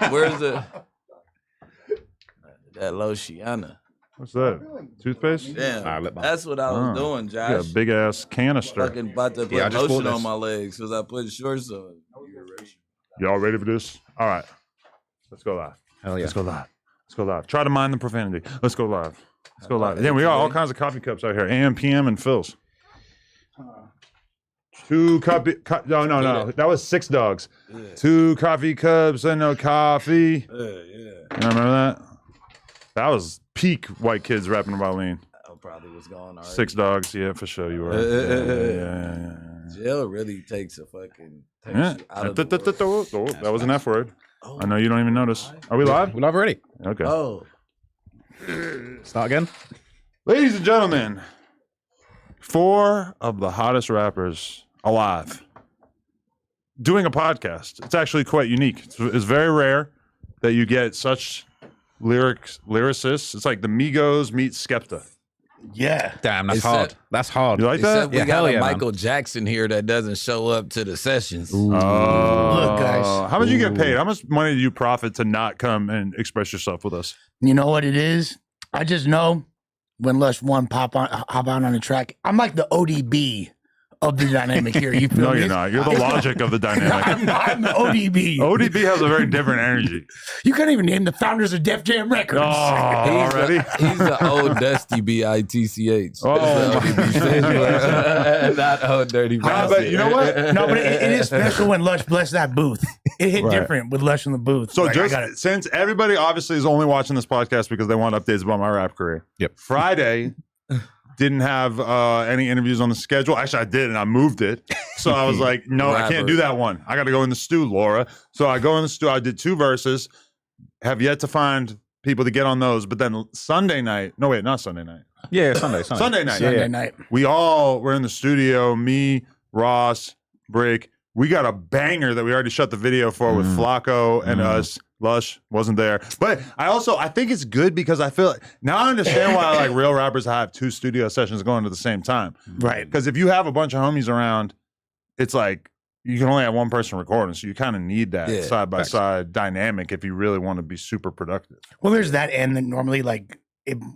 Where's that Lotiana? What's that? Toothpaste? Damn, that's what I was doing, Josh. Yeah, big ass canister. Fucking about to put lotion on my legs because I put shorts on. Y'all ready for this? All right. Let's go live. Hell yeah. Let's go live. Let's go live. Try to mind the profanity. Let's go live. Let's go live. Yeah, we got all kinds of coffee cups out here. AM, PM, and Phil's. 2 coffee. No. That was 6 dogs. Yeah. 2 coffee cups and no coffee. Yeah. You remember that? That was peak white kids rapping about lean. I probably was going already. 6 dogs. Yeah, for sure you were. Yeah. Jail really takes a fucking. That was an F word. Oh. I know you don't even notice. Are we live? We're live already. Okay. Oh. Start again. Ladies and gentlemen, 4 of the hottest rappers alive doing a podcast. It's actually quite unique. It's very rare that you get such lyricists. It's like the Migos meet Skepta. Yeah. Damn, that's hard. That's hard. You like that? We got a Michael Jackson here that doesn't show up to the sessions. Oh. Look, guys. How much you get paid? How much money do you profit to not come and express yourself with us? You know what it is? I just know when Lush hop on the track, I'm like the ODB of the dynamic here. You feel No, me? you're not. You're the logic of the dynamic. I'm the ODB. ODB has a very different energy. You can't even name the founders of Def Jam Records. Oh, already? He's the old Dusty BITCH. Oh, not old dirty. But you know what? No, but it is special when Lush blessed that booth. It hit different with Lush in the booth. So like, since everybody obviously is only watching this podcast because they want updates about my rap career. Yep. Friday didn't have any interviews on the schedule. Actually, I did, and I moved it. So I was like, no, I can't do that one. I got to go in the stew, Laura. So I go in the stew. I did 2 verses. Have yet to find people to get on those. But then Sunday night. No, wait, not Sunday night. Yeah, Sunday night. Sunday night. We all were in the studio. Me, Ross, Bricc. We got a banger that we already shot the video for with Flacco and us. Lush wasn't there. But I think it's good because I feel now I understand why like real rappers have 2 studio sessions going at the same time. Right. Because if you have a bunch of homies around, it's like you can only have one person recording. So you kind of need that side by side dynamic if you really want to be super productive. Well, there's that. And then normally like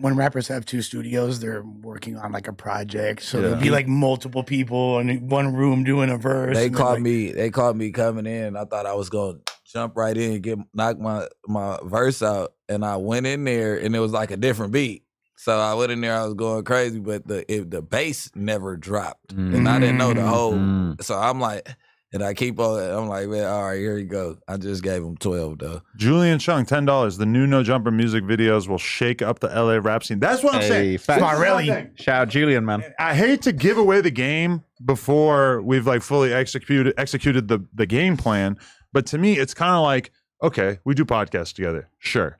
when rappers have 2 studios, they're working on like a project. So there'll be like multiple people in one room doing a verse. They called me coming in. I thought I was going to jump right in and knock my verse out. And I went in there and it was like a different beat. So I went in there, I was going crazy, but the bass never dropped. And I didn't know the whole. So I'm like, and I keep on, I'm like, man, all right, here you go. I just gave him 12 though. Julian Chung, $10. The new No Jumper music videos will shake up the LA rap scene. That's what I'm saying. Shout out Julian, man. I hate to give away the game before we've like fully executed the game plan. But to me, it's kind of like, okay, we do podcasts together. Sure.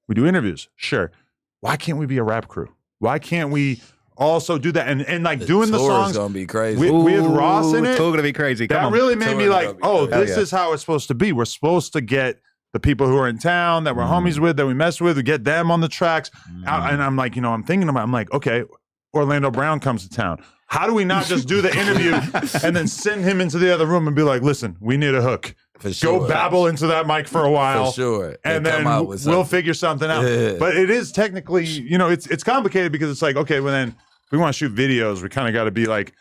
We do interviews. Sure. Why can't we be a rap crew? Why can't we also do that? And like doing the songs gonna be crazy. With Ross in it. It's all gonna be crazy. That really made me like, oh, this is how it's supposed to be. We're supposed to get the people who are in town that we're homies with, that we mess with, we get them on the tracks. And I'm like, I'm like, okay, Orlando Brown comes to town. How do we not just do the interview and then send him into the other room and be like, listen, we need a hook. For sure. Go babble into that mic for a while. For sure. And then we'll figure something out. Yeah. But it is technically, it's complicated because it's like, okay, well then we want to shoot videos. We kind of got to be like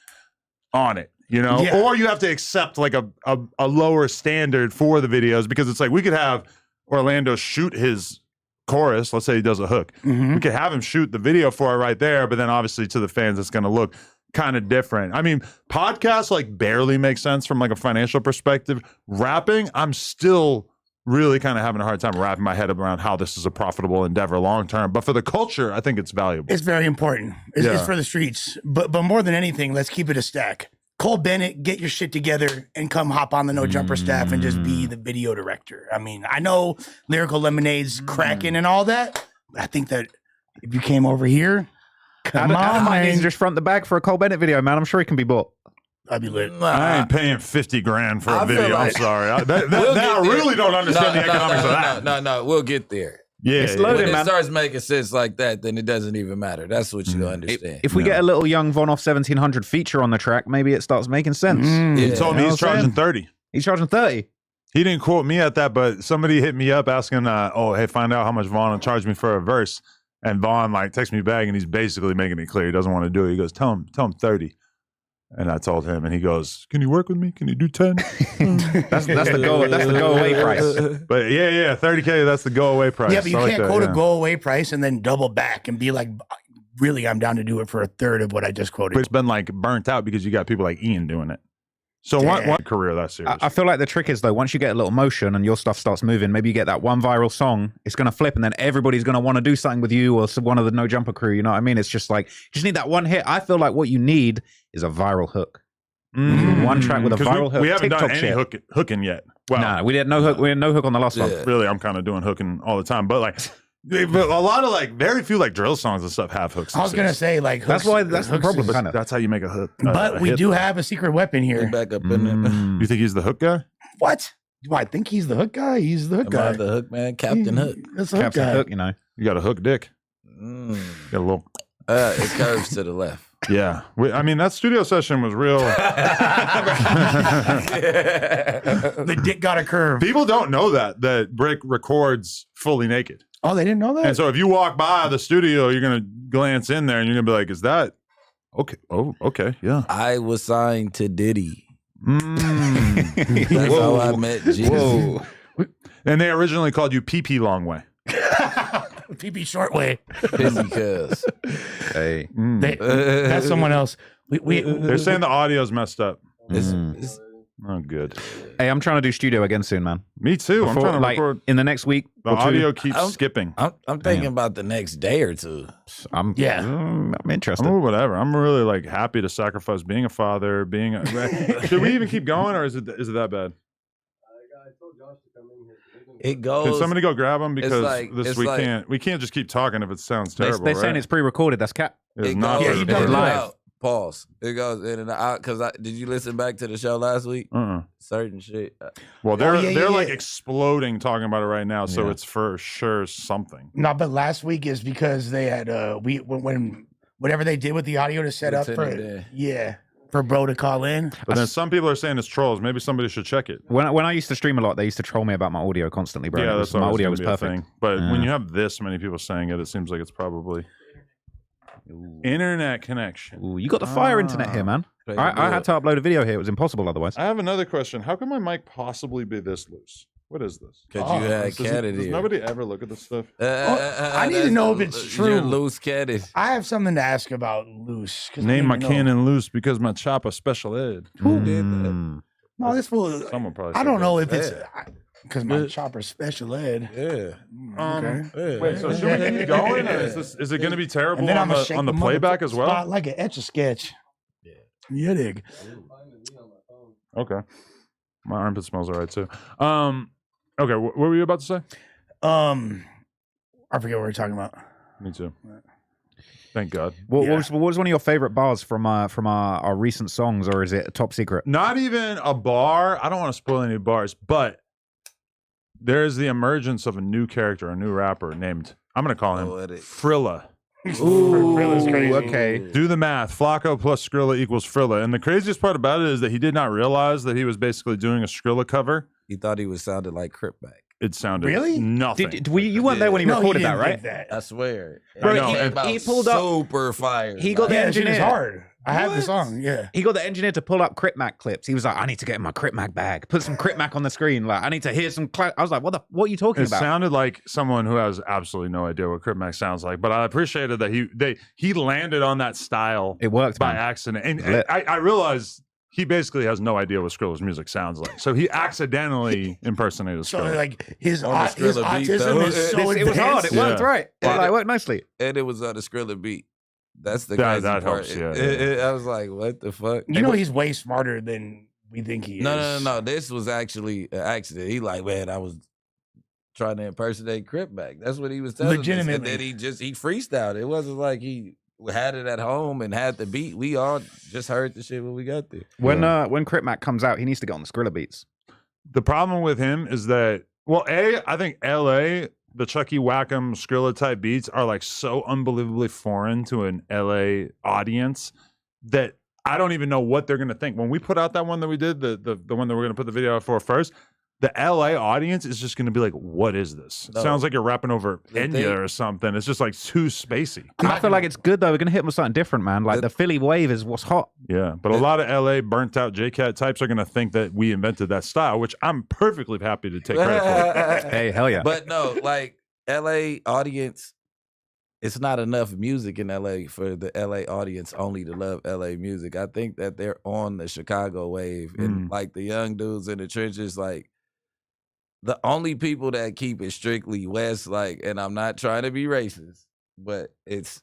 on it, Yeah. Or you have to accept like a lower standard for the videos because it's like we could have Orlando shoot his chorus. Let's say he does a hook. We could have him shoot the video for it right there. But then obviously to the fans, it's going to look kind of different. I mean, podcasts like barely make sense from like a financial perspective. Rapping, I'm still really kind of having a hard time wrapping my head around how this is a profitable endeavor long term. But for the culture, I think it's valuable. It's very important. It's for the streets. But more than anything, let's keep it a stack. Cole Bennett, get your shit together and come hop on the No Jumper staff and just be the video director. I mean, I know Lyrical Lemonade's cracking and all that, but I think that if you came over here, Adam might need to just front the bag for a Cole Bennett video, man. I'm sure he can be bought. I'd be lit. I ain't paying $50,000 for a video. I'm sorry. I really don't understand the economics of that. No, we'll get there. Yeah, it's loaded, when man. It starts making sense like that, then it doesn't even matter. That's what you understand. If we get a little young Von off 1700 feature on the track, maybe it starts making sense. He told me he's charging 30. He's charging 30. He didn't quote me at that, but somebody hit me up asking, "Oh, hey, find out how much Vaughn will charge me for a verse." And Vaughn like texts me back, and he's basically making it clear he doesn't want to do it. He goes, "Tell him 30." And I told him, and he goes, "Can you work with me? Can you do 10?" That's the go away price. But yeah, 30K. That's the go away price. Yeah, but you I can't like quote that, a go away price and then double back and be like, really, I'm down to do it for a third of what I just quoted. But it's been like burnt out because you got people like Ian doing it. So one career that's serious. I feel like the trick is though, once you get a little motion and your stuff starts moving, maybe you get that one viral song, it's going to flip and then everybody's going to want to do something with you or one of the No Jumper crew. You know what I mean? It's just like, just need that one hit. I feel like what you need is a viral hook. One track with a viral hook. We haven't TikTok done any hooking yet. Well, nah, we did no hook. We had no hook on the last one. Really, I'm kind of doing hooking all the time, but like, but a lot of like, very few like drill songs and stuff have hooks. I was gonna say like hooks, that's the problem. But that's how you make a hook. But we do have a secret weapon here. Back up in there. You think he's the hook guy? What? Do I think he's the hook guy? He's the hook Am I guy. the hook man, Captain Hook. That's the hook Captain guy. Hook, you know. You got a hook dick. Mm. Got a little. It curves to the left. Yeah, I mean that studio session was real. The dick got a curve. People don't know that Bricc records fully naked. Oh, they didn't know that? And so if you walk by the studio, you're gonna glance in there and you're gonna be like, "Is that okay?" Oh, okay, yeah. I was signed to Diddy. Mm. That's how I met Jesus. Whoa. And they originally called you PP Long Way. PP short way. Busy cuz. Hey. That's someone else. They're saying the audio's messed up. It's Oh, good. Hey, I'm trying to do studio again soon, man. Me too. I'm trying to like record. in the next week. The or two. audio keeps skipping. I'm thinking about the next day or two. I'm interested. I'm whatever. I'm really like happy to sacrifice being a father, being a. Should we even keep going, or is it that bad? It goes. Can somebody go grab him because like- this it's we like- can't just keep talking if it sounds They're terrible. saying right? it's pre-recorded. That's cap. It's It not. goes Yeah, what he it does is. it live. out. Pause. It goes in and out. Because did you listen back to the show last week? Certain shit. Well, they're yeah, like yeah. exploding talking about it right now, so Yeah. it's for sure something. No, but last week is because they had when whatever they did with the audio to set up for Lieutenant for bro to call in. But then some people are saying it's trolls. Maybe somebody should check it. When I used to stream a lot, they used to troll me about my audio constantly, bro. Yeah, And that's my always audio gonna was be a perfect. thing. But when Yeah. you have this many people saying it, it seems like it's probably internet connection. Ooh, you got the fire internet here, man. Crazy I had deal. to upload a video here. It was impossible otherwise. I have another question. How can my mic possibly be this loose? What is this? Because Oh, you had Does catted does here. nobody ever look at this stuff? I need to know if it's You're true. loose catted. I have something to ask about Lush. 'cause I Name need my to know. cannon loose because my chopper special ed. Who did that? Mm. No, this fool. Someone probably. I said don't know that. if it's Yeah. because my chopper's special ed. Yeah. Okay. Yeah. Wait, so should we keep going? Or is it going to be terrible And then on I'm the, on the playback as well? like an etch a sketch. Yeah, dig. Okay. My armpit smells all right too. Okay, what were you about to say? I forget what we were talking about. Me too. Thank God. What was one of your favorite bars from our recent songs, or is it a top secret? Not even a bar. I don't want to spoil any bars, but there is the emergence of a new character, a new rapper named, I'm going to call him Frilla. Frilla's crazy. Okay. Do the math. Flacco plus Skrilla equals Frilla. And the craziest part about it is that he did not realize that he was basically doing a Skrilla cover. He thought he was sounded like Cripback. It sounded Really? nothing. You weren't there when he No, recorded didn't that, right? think that. I swear. Bro, It he- came out he pulled up- super fire. He got the Yeah, that shit is engineer. hard. I have the What? song. Yeah. He got the engineer to pull up Crip Mac clips. He was like, I need to get in my Crip Mac bag. Put some Crip Mac on the screen. Like, I need to hear some. I was like, what are you talking It about? sounded like someone who has absolutely no idea what Crip Mac sounds like, but I appreciated that he landed on that style It worked, by man. accident. And Lit. I realized he basically has no idea what Skrilla's music sounds like. So he accidentally impersonated So Skrilla. like his On the his Skrilla beat, autism though. is so It was hard. It advanced. worked Yeah. right. It worked nicely. And it was on the Skrilla beat. That's the That- crazy that part. helps, yeah, I was like, what the fuck? You know he's way smarter than we think he is. No. This was actually an accident. He like, man, I was trying to impersonate Cripback. That's what he was telling us. And Legitimately. then he freestyled. It wasn't like he had it at home and had the beat. We all just heard the shit when we got there. When Crip Mac comes out, he needs to get on the Skrilla beats. The problem with him is that, well, I think LA, the Chucky Wackham Skrilla type beats are like so unbelievably foreign to an LA audience that I don't even know what they're going to think. When we put out that one that we did, the one that we're going to put the video out for first, the LA audience is just going to be like, what is this? No. Sounds like you're rapping over Enya or something. It's just like too spacey. I feel like it's good though. We're gonna hit them with something different, man. Like the Philly wave is what's hot. Yeah, but a lot of LA burnt out JCat types are going to think that we invented that style, which I'm perfectly happy to take credit for. Hey, hell yeah. But no, like LA audience, it's not enough music in LA for the LA audience only to love LA music. I think that they're on the Chicago wave, and like the young dudes in the trenches, like the only people that keep it strictly West, like, and I'm not trying to be racist, but it's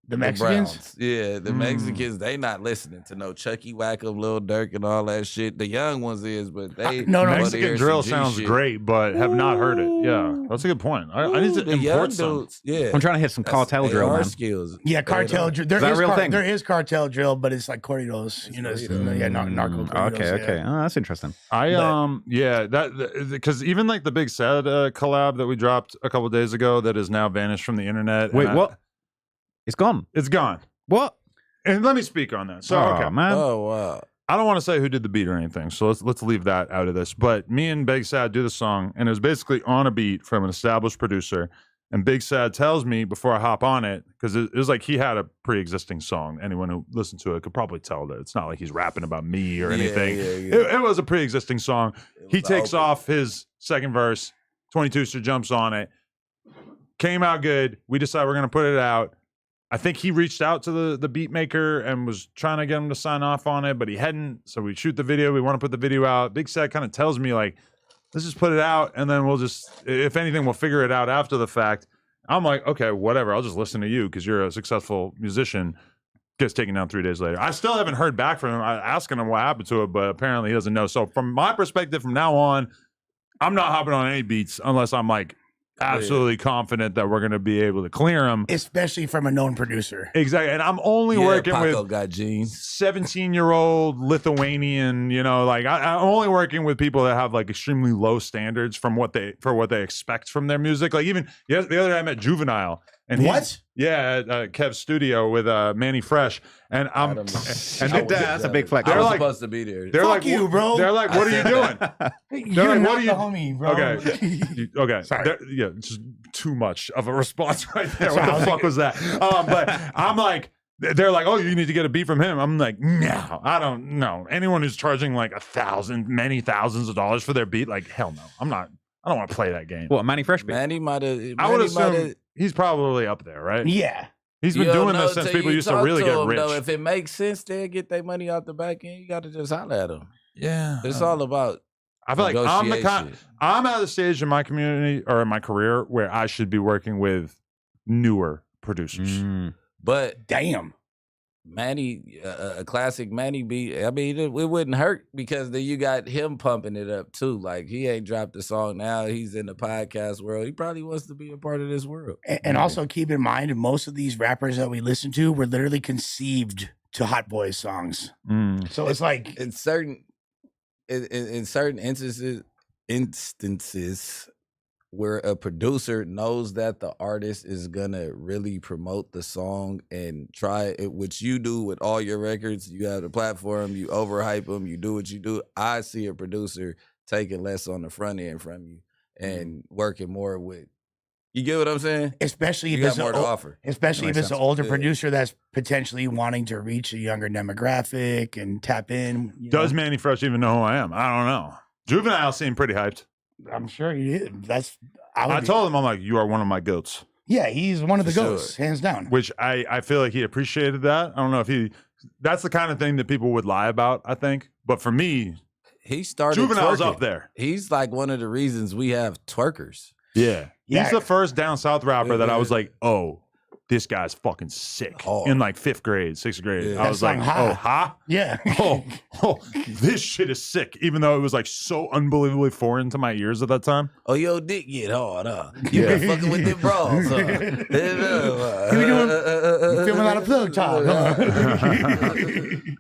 The Mexicans? Browns. Yeah, the Mexicans, they not listening to no Chucky Wackham, Lil Durk, and all that shit. The young ones is, but they no, wanna Mexican hear drill some G sounds shit. great, but have not heard it. Yeah, that's a good point. I need to The young import some. dudes, yeah. I'm trying to hit some cartel drill, man. skills. Yeah, cartel drill. There that is a real thing? There is cartel drill, but it's like corridos. You know, narco corridos. Okay. Yeah. Oh, that's interesting. Because even like the Big Sad collab that we dropped a couple days ago that has now vanished from the internet. Wait, what? It's gone. It's gone. What? And let me speak on that. So, okay, man. Oh wow. I don't want to say who did the beat or anything, so let's leave that out of this. But me and Big Sad do the song, and it was basically on a beat from an established producer. And Big Sad tells me before I hop on it, because it was like he had a pre-existing song. Anyone who listened to it could probably tell that it's not like he's rapping about me or anything. It was a pre-existing song. He takes off his second verse. 22ster jumps on it. Came out good. We decided we're going to put it out. I think he reached out to the beat maker and was trying to get him to sign off on it, but he hadn't. So we shoot the video. We want to put the video out. Big Sad kind of tells me, like, let's just put it out, and then we'll just, if anything, we'll figure it out after the fact. I'm like, okay, whatever. I'll just listen to you because you're a successful musician. Gets taken down 3 days later. I still haven't heard back from him. I asking him what happened to it, but apparently he doesn't know. So from my perspective, from now on, I'm not hopping on any beats unless I'm like absolutely confident that we're going to be able to clear them. Especially from a known producer. Exactly. And I'm only working Paco with got jeans. 17-year-old Lithuanian, you know, like I'm only working with people that have like extremely low standards from what they expect from their music. Like even the other day I met Juvenile. And What? Yeah, at Kev's studio with Manny Fresh, and That's a big flex. I They're was like- supposed to be there. they're Fuck like, you, bro. They're like, what are you doing? You're like, not what are the homie, bro. Okay, okay. Sorry. Yeah, just too much of a response right there. What the fuck was that? But I'm like, they're like, oh, you need to get a beat from him. I'm like, no, I don't know. Anyone who's charging like many thousands of dollars for their beat, like, hell no. I don't want to play that game. What, Manny Fresh beat? Manny might have. I would assume he's probably up there, right? Yeah. He's been doing this since people used to really get rich. Though, if it makes sense, they get their money out the back end. You got to just holler at them. Yeah. It's all about. I feel like negotiation. I'm at the stage in my community or in my career where I should be working with newer producers. But Damn. Manny, a classic Manny beat. I mean, it wouldn't hurt because then you got him pumping it up too. Like he ain't dropped a song now. He's in the podcast world. He probably wants to be a part of this world. And also keep in mind, most of these rappers that we listen to were literally conceived to Hot Boys songs. So it's like in certain instances where a producer knows that the artist is gonna really promote the song and try it, which you do with all your records. You have the platform, you overhype them, you do what you do. I see a producer taking less on the front end from you and working more with. You get what I'm saying? especially You if got it's more to offer. especially if Makes it's an sense. older Yeah. producer that's potentially wanting to reach a younger demographic and tap in. Does Manny Fresh even know who I am? I don't know. Juvenile seemed pretty hyped. I'm sure he did. I told him, I'm like, you are one of my goats, Yeah, he's one of the For sure. ghosts, hands down. which I feel like he appreciated that. I don't know if that's the kind of thing that people would lie about, I think. But for me, He started Juvenile's twerking. up there. He's like one of the reasons we have twerkers. Yeah. Yeah. He's the first down south rapper that I was like, oh, this guy's fucking sick. Hard. In like 5th grade, 6th grade. Yeah. I That was like, song, Ha. oh, huh? Yeah. Oh, this shit is sick. Even though it was like so unbelievably foreign to my ears at that time. Oh, your dick get hard, huh? You been fucking with them bras, huh? You filming a lot of plug talk, huh?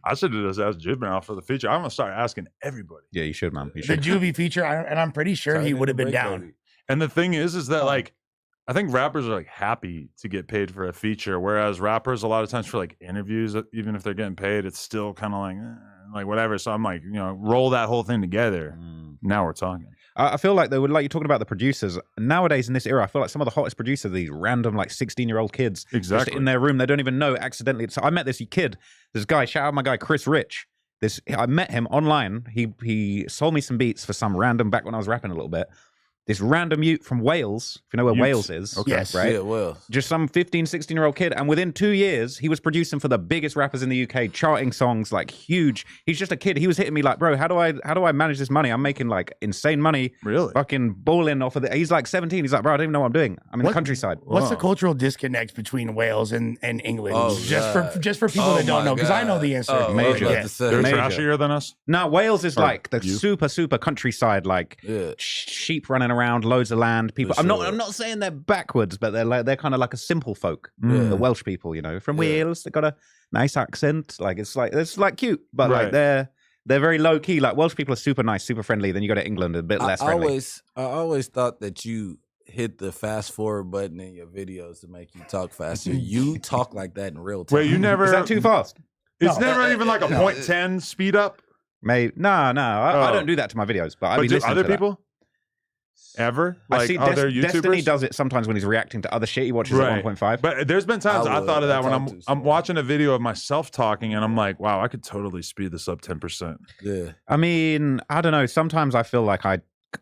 I should have just asked Juvenile for the feature. I'm gonna start asking everybody. Yeah, you should, man. You The should. Juvie feature, and I'm pretty sure he would have been down. And the thing is that like I think rappers are like happy to get paid for a feature, whereas rappers a lot of times for like interviews, even if they're getting paid, it's still kind of like like whatever. So I'm like, roll that whole thing together. Now we're talking. I feel like they would, like you're talking about the producers nowadays in this era. I feel like some of the hottest producers are these random like 16-year-old kids just in their room. They don't even know accidentally. So I met this kid, this guy. Shout out my guy Chris Rich. I met him online. He sold me some beats for some random back when I was rapping a little bit. This random mute from Wales, if you know where Wales is. Okay. Yes. Right? Yeah, well. Just some 15, 16-year-old kid. And within 2 years, he was producing for the biggest rappers in the UK, charting songs, like huge. He's just a kid. He was hitting me like, bro, how do I manage this money? I'm making like insane money. Really? Fucking balling off of it. He's like 17. He's like, bro, I don't even know what I'm doing. I'm in the countryside. What's the cultural disconnect between Wales and England? Oh, just for people that don't know, because I know the answer. Oh, Major. I was about Yeah. to say. They're Major. trashier than us. No, Wales is Or like the you? super countryside, like sheep running around, loads of land, people. For I'm sure. not saying they're backwards, but they're kind of like a simple folk. Yeah. The Welsh people, from Wales, they got a nice accent. Like it's like cute, but Right. like they're very low key. Like Welsh people are super nice, super friendly. Then you go to England, a bit less friendly. I always thought that you hit the fast forward button in your videos to make you talk faster. You talk like that in real time. Wait, you never? Is that too fast? It's No. never even like a No. 0.10 speed up. Maybe I Oh. don't do that to my videos, but I But be do listening other to that. people ever? I Like see other Destiny YouTubers? does it sometimes when he's reacting to other shit. He watches at 1.5. But there's been times I would. thought of that I when talk too I'm slow. watching a video of myself talking and I'm like, wow, I could totally speed this up 10%. Yeah. I mean, I don't know. Sometimes I feel like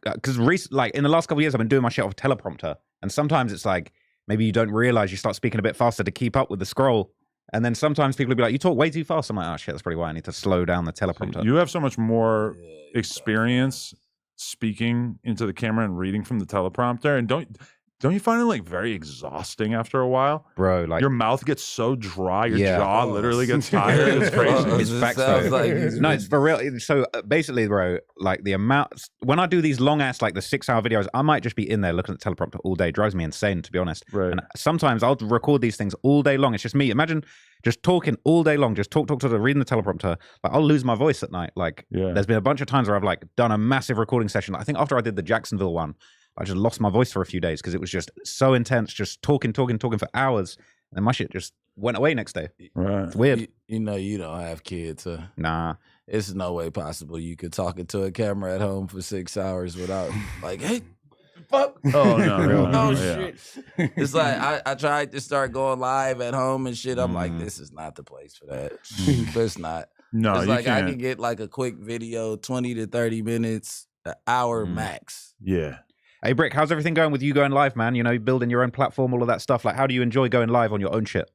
because like in the last couple of years, I've been doing my shit off teleprompter, and sometimes it's like maybe you don't realize you start speaking a bit faster to keep up with the scroll, and then sometimes people will be like, "You talk way too fast." I'm like, "Oh shit, that's probably why I need to slow down the teleprompter." You have so much more Yeah, experience speaking into the camera and reading from the teleprompter, and don't you find it like very exhausting after a while? Bro, like Your mouth gets so dry, your Yeah. jaw literally gets tired. It's crazy. It's facts, sounds though. like he's no, it's for real. So basically, bro, like the amount when I do these long ass like the 6-hour videos, I might just be in there looking at the teleprompter all day. It drives me insane, to be honest. Right. And sometimes I'll record these things all day long. It's just me. Imagine just talking all day long, just talk, reading the teleprompter. Like I'll lose my voice at night. Like Yeah. there's been a bunch of times where I've like done a massive recording session. I think after I did the Jacksonville one, I just lost my voice for a few days because it was just so intense, just talking for hours. And my shit just went away next day. Right. It's weird. You know you don't have kids, so Nah. it's no way possible you could talk into a camera at home for 6 hours without like, hey, fuck. Oh no. Oh Yeah. shit. It's like I tried to start going live at home and shit. I'm like, Mm. this is not the place for that. It's not. No, It's you like I can't. can get like a quick video, 20 to 30 minutes, an hour max. Yeah. Hey, Bricc, how's everything going with you going live, man? Building your own platform, all of that stuff. Like, how do you enjoy going live on your own shit?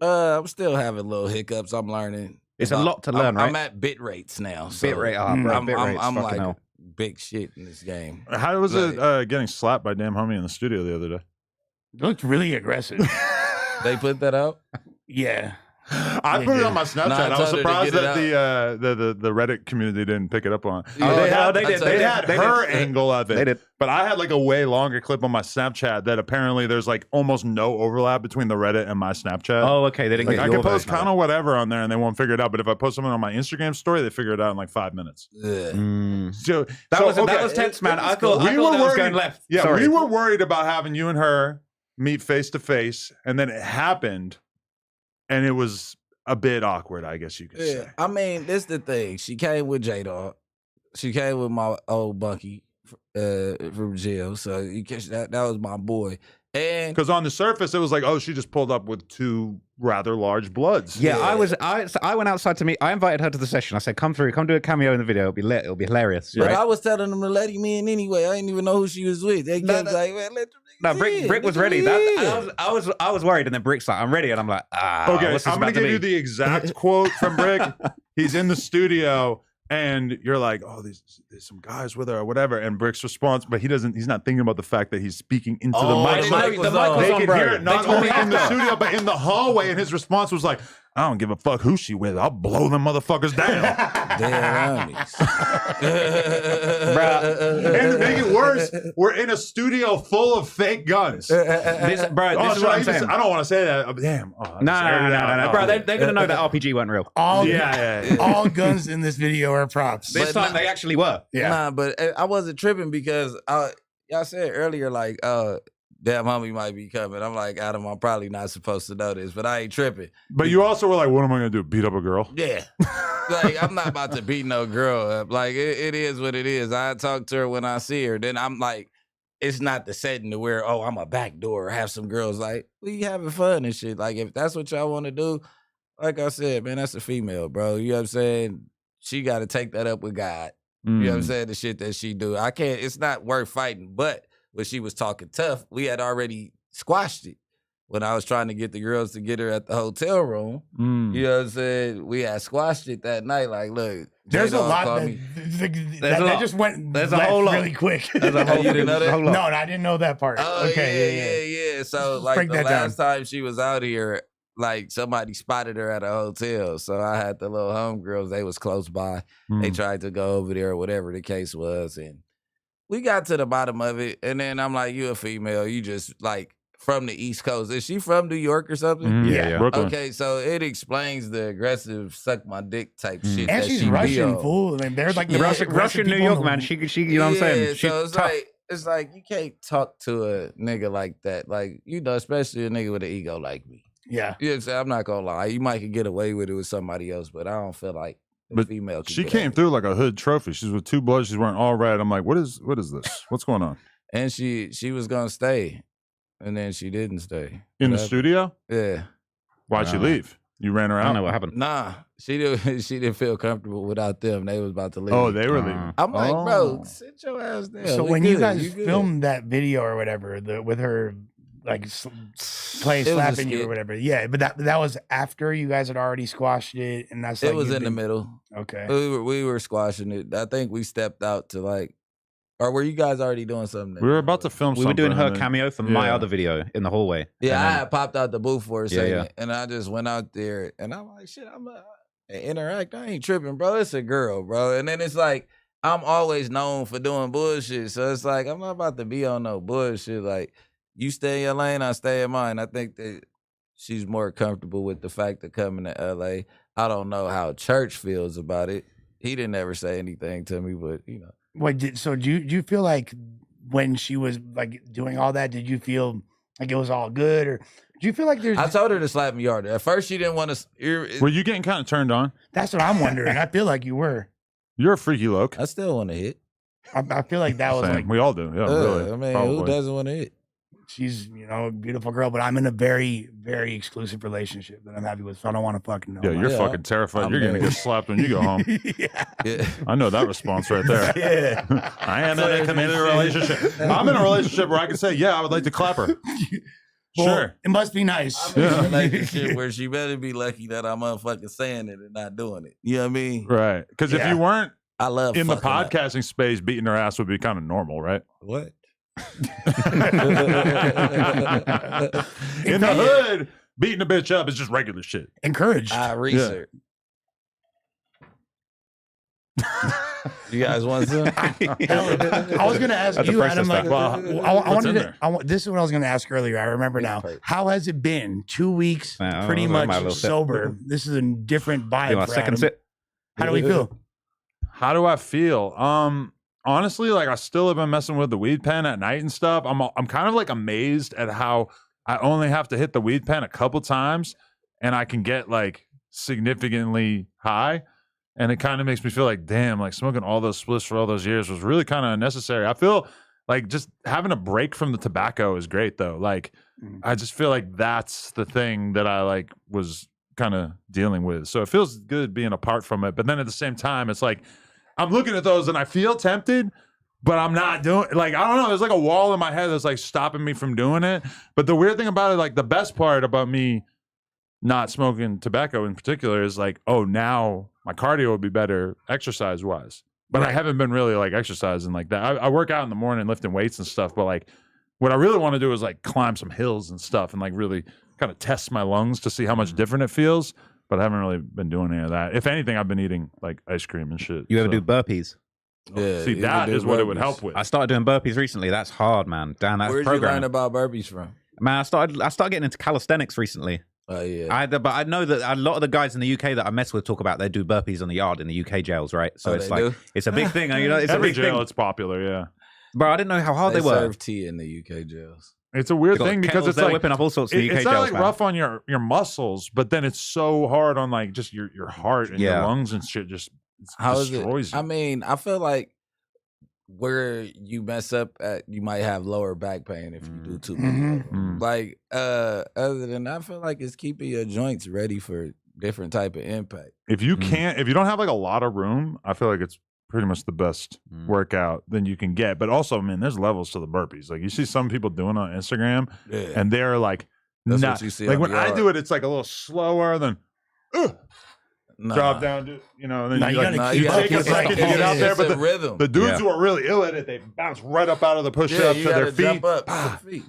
I'm still having little hiccups. I'm learning. It's a lot to learn, right? I'm at bit rates now. So Bitrate, bro, I'm, bit rates, I'm fucking like hell. big shit in this game. How was Like- it getting slapped by damn homie in the studio the other day? It looked really aggressive. They put that out? Yeah. I They put it did. on my Snapchat. No, I I was told her to surprised get it that the Reddit community didn't pick it up on. Yeah, they had, they did, they had they her did. angle of it. They did. But I had like a way longer clip on my Snapchat that apparently there's like almost no overlap between the Reddit and my Snapchat. Oh, okay. They didn't Like get I your can post version of kind of whatever on there and they won't figure it out. But if I post something on my Instagram story, they figure it out in like 5 minutes. Yeah. it. Mm. So That was okay. tense, man. it I was thought cool. that was going left. Yeah, Sorry. we were worried about having you and her meet face to face, and then it happened, and it was a bit awkward, I guess you could say. Yeah. I mean, this the thing. She came with J-Dog. She came with my old bunkie from jail. So you catch that was my boy. And Because on the surface, it was like, oh, she just pulled up with two rather large bloods. Yeah, Yeah. I went outside to meet. I invited her to the session. I said, "Come through, come do a cameo in the video. It'll be lit. It'll be hilarious." but Right? I was telling them to let him in anyway. I didn't even know who she was with. They No, kept no. like, man, let them No, niggas in. Bricc was Let ready. them That, in. I was worried, and then Brick's like, "I'm ready," and I'm like, Okay, what's this I'm going about to give be? you the exact quote from Bricc. He's in the studio, and you're like, oh, there's some guys with her or whatever. And Brick's response, but he's not thinking about the fact that he's speaking into the Oh, mic. the So mic they- was the mic on. was they on, could bro. hear it They not told only me in the after. studio, but in the hallway. And his response was like, I don't give a fuck who she with. I'll blow them motherfuckers down. Damn homies. And to make it worse, we're in a studio full of fake guns. This, bro, Oh, this is should what I I'm even saying. say- I don't want to say that. Damn. Oh, I No, just aired it out. no, Oh, bro. yeah. They're gonna know that RPG weren't real. All Yeah. all guns in this video are props. This But time they actually were. Yeah. Nah, but I wasn't tripping because y'all said earlier, like, damn, homie might be coming. I'm like, Adam, I'm probably not supposed to know this, but I ain't tripping. But you also were like, what am I going to do? Beat up a girl? Yeah. Like, I'm not about to beat no girl up. Like, it is what it is. I talk to her when I see her. Then I'm like, it's not the setting to where, oh, I'm a backdoor or have some girls like, we having fun and shit. Like, if that's what y'all want to do, like I said, man, that's a female, bro. You know what I'm saying? She got to take that up with God. You know what I'm saying? The shit that she do. I can't, it's not worth fighting. But when she was talking tough, we had already squashed it. When I was trying to get the girls to get her at the hotel room, you know what I'm saying? We had squashed it that night. Like, look, there's a lot that just went left really quick. You didn't know that? No, I didn't know that part. Oh, okay, yeah. So, like, the last time she was out here, like, somebody spotted her at a hotel. So I had the little homegirls. They was close by. They tried to go over there or whatever the case was. And we got to the bottom of it. And then I'm like, you a female. You just, like, from the East Coast. Is she from New York or something? Yeah. Brooklyn. Okay, so it explains the aggressive suck my dick type shit. And that she's she Russian, be fool. I mean, they're like the Russian New York, man. She, you know what I'm saying? She's so tough. it's like you can't talk to a nigga like that. Like, you know, especially a nigga with an ego like me. Yeah. You know what I'm saying? I'm not gonna lie. You might could get away with it with somebody else, but I don't feel like a female can she get came away. through like a hood trophy. She's with two bloods. She's wearing all red. I'm like, what is this? What's going on? And she was gonna stay. And then she didn't stay. In the studio? Yeah. Why'd she leave? You ran her out? I don't know what happened. Nah, she didn't feel comfortable without them. They was about to leave. Oh, they were leaving. I'm like, bro, sit your ass down. So We when good, you guys good. filmed that video or whatever, with her like playing It was a slapping you or skit. whatever, yeah, but that was after you guys had already squashed it, and that's like It was in the middle. Okay. We were squashing it. I think we stepped out to like, or were you guys already doing something? We were about to film We something. were doing her and then- cameo for my other video in the hallway. Yeah, And I then- had popped out the booth for a Yeah, second, yeah. and I just went out there, and I'm like, shit, I'm interact. I ain't tripping, bro. It's a girl, bro. And then it's like, I'm always known for doing bullshit, so it's like I'm not about to be on no bullshit. Like, you stay in your lane, I stay in mine. I think that she's more comfortable with the fact of coming to LA. I don't know how Church feels about it. He didn't ever say anything to me, but you know. Wait, do you feel like when she was like doing all that, did you feel like it was all good, or do you feel like there's? I told her to slap me harder. At first, she didn't want to. Were you getting kind of turned on? That's what I'm wondering. I feel like you were. You're a freaky loke. I still want to hit. I feel like that was Same. like We all do. Yeah, really. I mean, Probably. who doesn't want to hit? she's a beautiful girl, but I'm in a very, very exclusive relationship that I'm happy with, so I don't want to fucking know. Yeah, you're Yeah. fucking terrified. I'm You're gonna married. get slapped when you go home. yeah. Yeah. I know that response right there. Yeah. I am in a committed relationship. I'm in a relationship where I can say, yeah, I would like to clap her. Well, Sure. it must be nice. I'm in a relationship where she better be lucky that I'm motherfucking saying it and not doing it. You know what I mean? Right. Because if Yeah. you weren't I love in the fucking up. podcasting space, beating her ass would be kind of normal, right? What? In the hood, beating a bitch up is just regular shit. Encouraged. I research. You guys want some? I was going to ask That's the you, process Adam. Like, stuff. I What's wanted in to. there? This is what I was going to ask earlier. I remember now. How has it been? 2 weeks, Yeah, pretty I was like, my much little sip. sober. This is a different vibe. You want for a second Adam. sip? How do we feel? How do I feel? Honestly, like I still have been messing with the weed pen at night and stuff. I'm kind of like amazed at how I only have to hit the weed pen a couple times and I can get like significantly high. And it kind of makes me feel like, damn, like smoking all those spliffs for all those years was really kind of unnecessary. I feel like just having a break from the tobacco is great though. Like I just feel like that's the thing that I like was kind of dealing with. So it feels good being apart from it. But then at the same time, it's like I'm looking at those and I feel tempted, but I'm not doing like I don't know. There's like a wall in my head that's like stopping me from doing it. But the weird thing about it, like the best part about me not smoking tobacco in particular is like, oh, now my cardio would be better exercise wise. But I haven't been really like exercising like that. I work out in the morning lifting weights and stuff, but like what I really want to do is like climb some hills and stuff and like really kind of test my lungs to see how much different it feels. But I haven't really been doing any of that. If anything, I've been eating like ice cream and shit. You ever so. do burpees? Yeah, See, you that can do is what it would burpees. help with. I started doing burpees recently. That's hard, man. Damn, that's Where'd you learn programming. about burpees from? Man, I started getting into calisthenics recently. Oh yeah. But I know that a lot of the guys in the UK that I mess with talk about they do burpees on the yard in the UK jails, right? So Oh, it's they like do? it's a big thing. You know, it's Every a big jail, thing. it's popular, yeah. Bro, I didn't know how hard they were. serve tea in the UK jails. It's a weird thing because it's like whipping up all sorts of it's not like rough on your muscles, but then it's so hard on like just your heart and your lungs and shit. Just destroys you. I mean, I feel like where you mess up at, you might have lower back pain if you do too many. Like other than that, I feel like it's keeping your joints ready for different type of impact. If you if you don't have like a lot of room, I feel like it's pretty much the best workout than you can get. But also, I mean, there's levels to the burpees. Like you see some people doing on Instagram, and they're like, that's what you see like when I do it, it's like a little slower than drop down, you know. And then you take a second to get out there, but the dudes who are really ill at it, they bounce right up out of the push-up to their feet.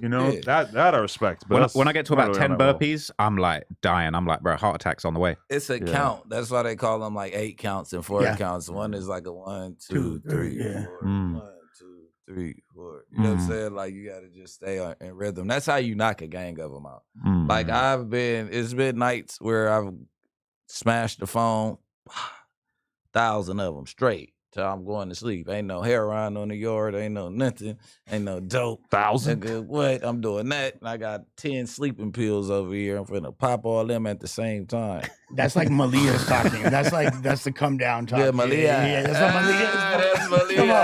You know, that I respect. But when I get to about 10 burpees, I'm like dying. I'm like, bro, heart attack's on the way. It's a count. That's why they call them like 8 counts and 4 counts. One is like a 1, 2, 3, 4. 1, 2, 3, 4. You know what I'm saying? Like you got to just stay in rhythm. That's how you knock a gang of them out. Like it's been nights where I've smashed the phone, 1,000 of them straight till I'm going to sleep. Ain't no heroin on the yard, ain't no nothing, ain't no dope. 1,000? What? I'm doing that, and I got 10 sleeping pills over here. I'm finna pop all them at the same time. That's like Malia's talking. That's the come down talk. Yeah, Malia. Yeah, that's what Malia is. That's Malia. Come on,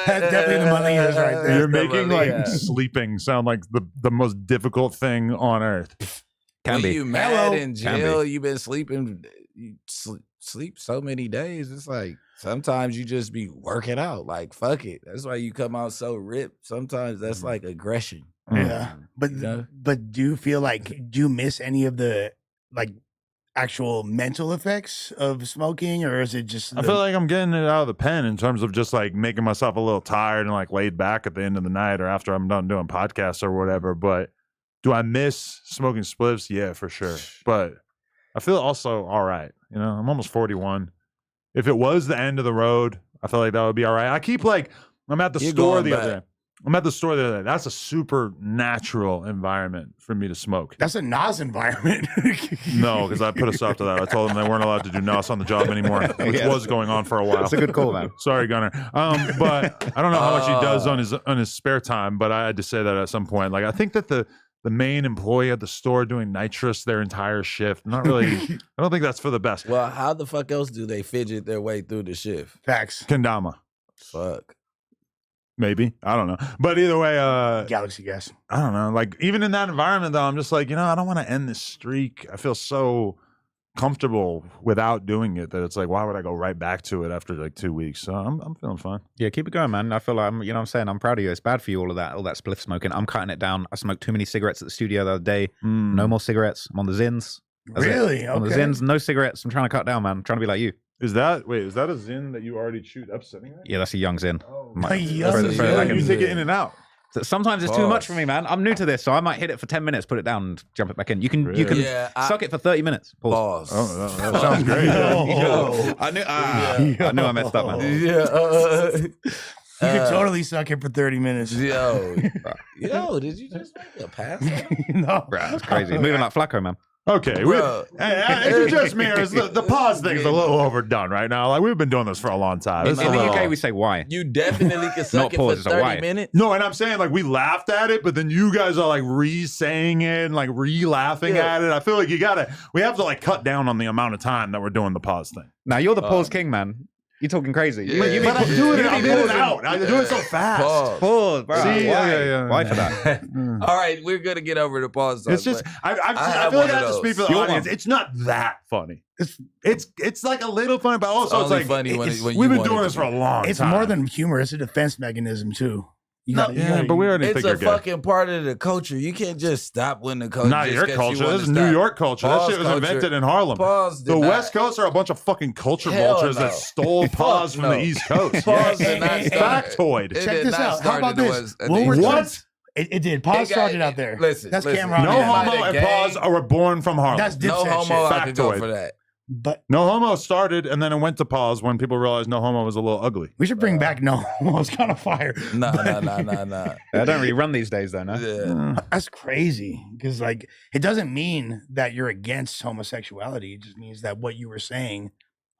that's definitely the Malia's right there. You're making like sleeping sound like the most difficult thing on earth. When you mad in jail, you've been sleeping, you sleep so many days. It's like sometimes you just be working out. Like fuck it. That's why you come out so ripped. Sometimes that's like aggression. Yeah, but do you feel like do you miss any of the like actual mental effects of smoking, or is it just? I feel like I'm getting it out of the pen in terms of just like making myself a little tired and like laid back at the end of the night or after I'm done doing podcasts or whatever. But do I miss smoking spliffs? Yeah, for sure. But I feel also all right. You know, I'm almost 41. If it was the end of the road, I feel like that would be all right. I keep like, I'm at the store the other day. That's a super natural environment for me to smoke. That's a Nas environment. No, because I put a stop to that. I told them they weren't allowed to do Nas on the job anymore, which was going on for a while. That's a good call, man. Sorry, Gunner. But I don't know how much he does on his spare time, but I had to say that at some point. Like, I think that the main employee at the store doing nitrous their entire shift. Not really. I don't think that's for the best. Well, how the fuck else do they fidget their way through the shift? Facts. Kendama. Fuck. Maybe. I don't know. But either way, Galaxy gas. I don't know. Like, even in that environment, though, I'm just like, I don't want to end this streak. I feel so comfortable without doing it that it's like, why would I go right back to it after like 2 weeks? So I'm feeling fine. Yeah, keep it going, man. I feel like what I'm saying, I'm proud of you. It's bad for you, all that spliff smoking. I'm cutting it down. I smoked too many cigarettes at the studio the other day. No more cigarettes. I'm on the Zins. Really? On the Zins, no cigarettes. I'm trying to cut down, man. I'm trying to be like you. Is that a Zin that you already chewed up sitting there? Yeah, that's a young Zin. A young Zin. You take it in and out. Sometimes it's too much for me, man. I'm new to this, so I might hit it for 10 minutes, put it down, and jump it back in. You can suck it for 30 minutes. Pause. Oh, that sounds great. I knew I messed up, man. You could totally suck it for 30 minutes. Yo, did you just make a pass? No. Bro, that's crazy. Moving like Flacco, man. Okay, it's just me. The pause thing is a little overdone right now. Like, we've been doing this for a long time. In the UK, we say why. You definitely can suck it for 30 minutes. No, and I'm saying like we laughed at it, but then you guys are like re-saying it and like re-laughing at it. I feel like we have to like cut down on the amount of time that we're doing the pause thing. Now you're the pause king, man. You're talking crazy. Yeah. But I'm doing it in and out. I'm doing it so fast. Pause, bro. See, why for that? All right, we're gonna get over the pause. It's just I feel like I have to speak for the audience. It's not that funny. It's like a little funny, but also it's like funny when we've been doing this for a long time. It's more than humor. It's a defense mechanism too. But we already it's a fucking part of the culture. You can't just stop when the culture. Not your culture. This is New York culture. That shit was invented in Harlem. The West Coast are a bunch of fucking culture vultures that stole pause from the East Coast. Pause did not start. Factoid. Check this out. How about this? What? It did. Pause started out there. Listen, that's Cameron. No homo and pause are born from Harlem. That's no homo. I could go for that. But no homo started and then it went to pause when people realized no homo was a little ugly. We should bring back no homo. It's kind of fire. Nah. I don't really run these days though, no? Yeah. That's crazy. Because like it doesn't mean that you're against homosexuality. It just means that what you were saying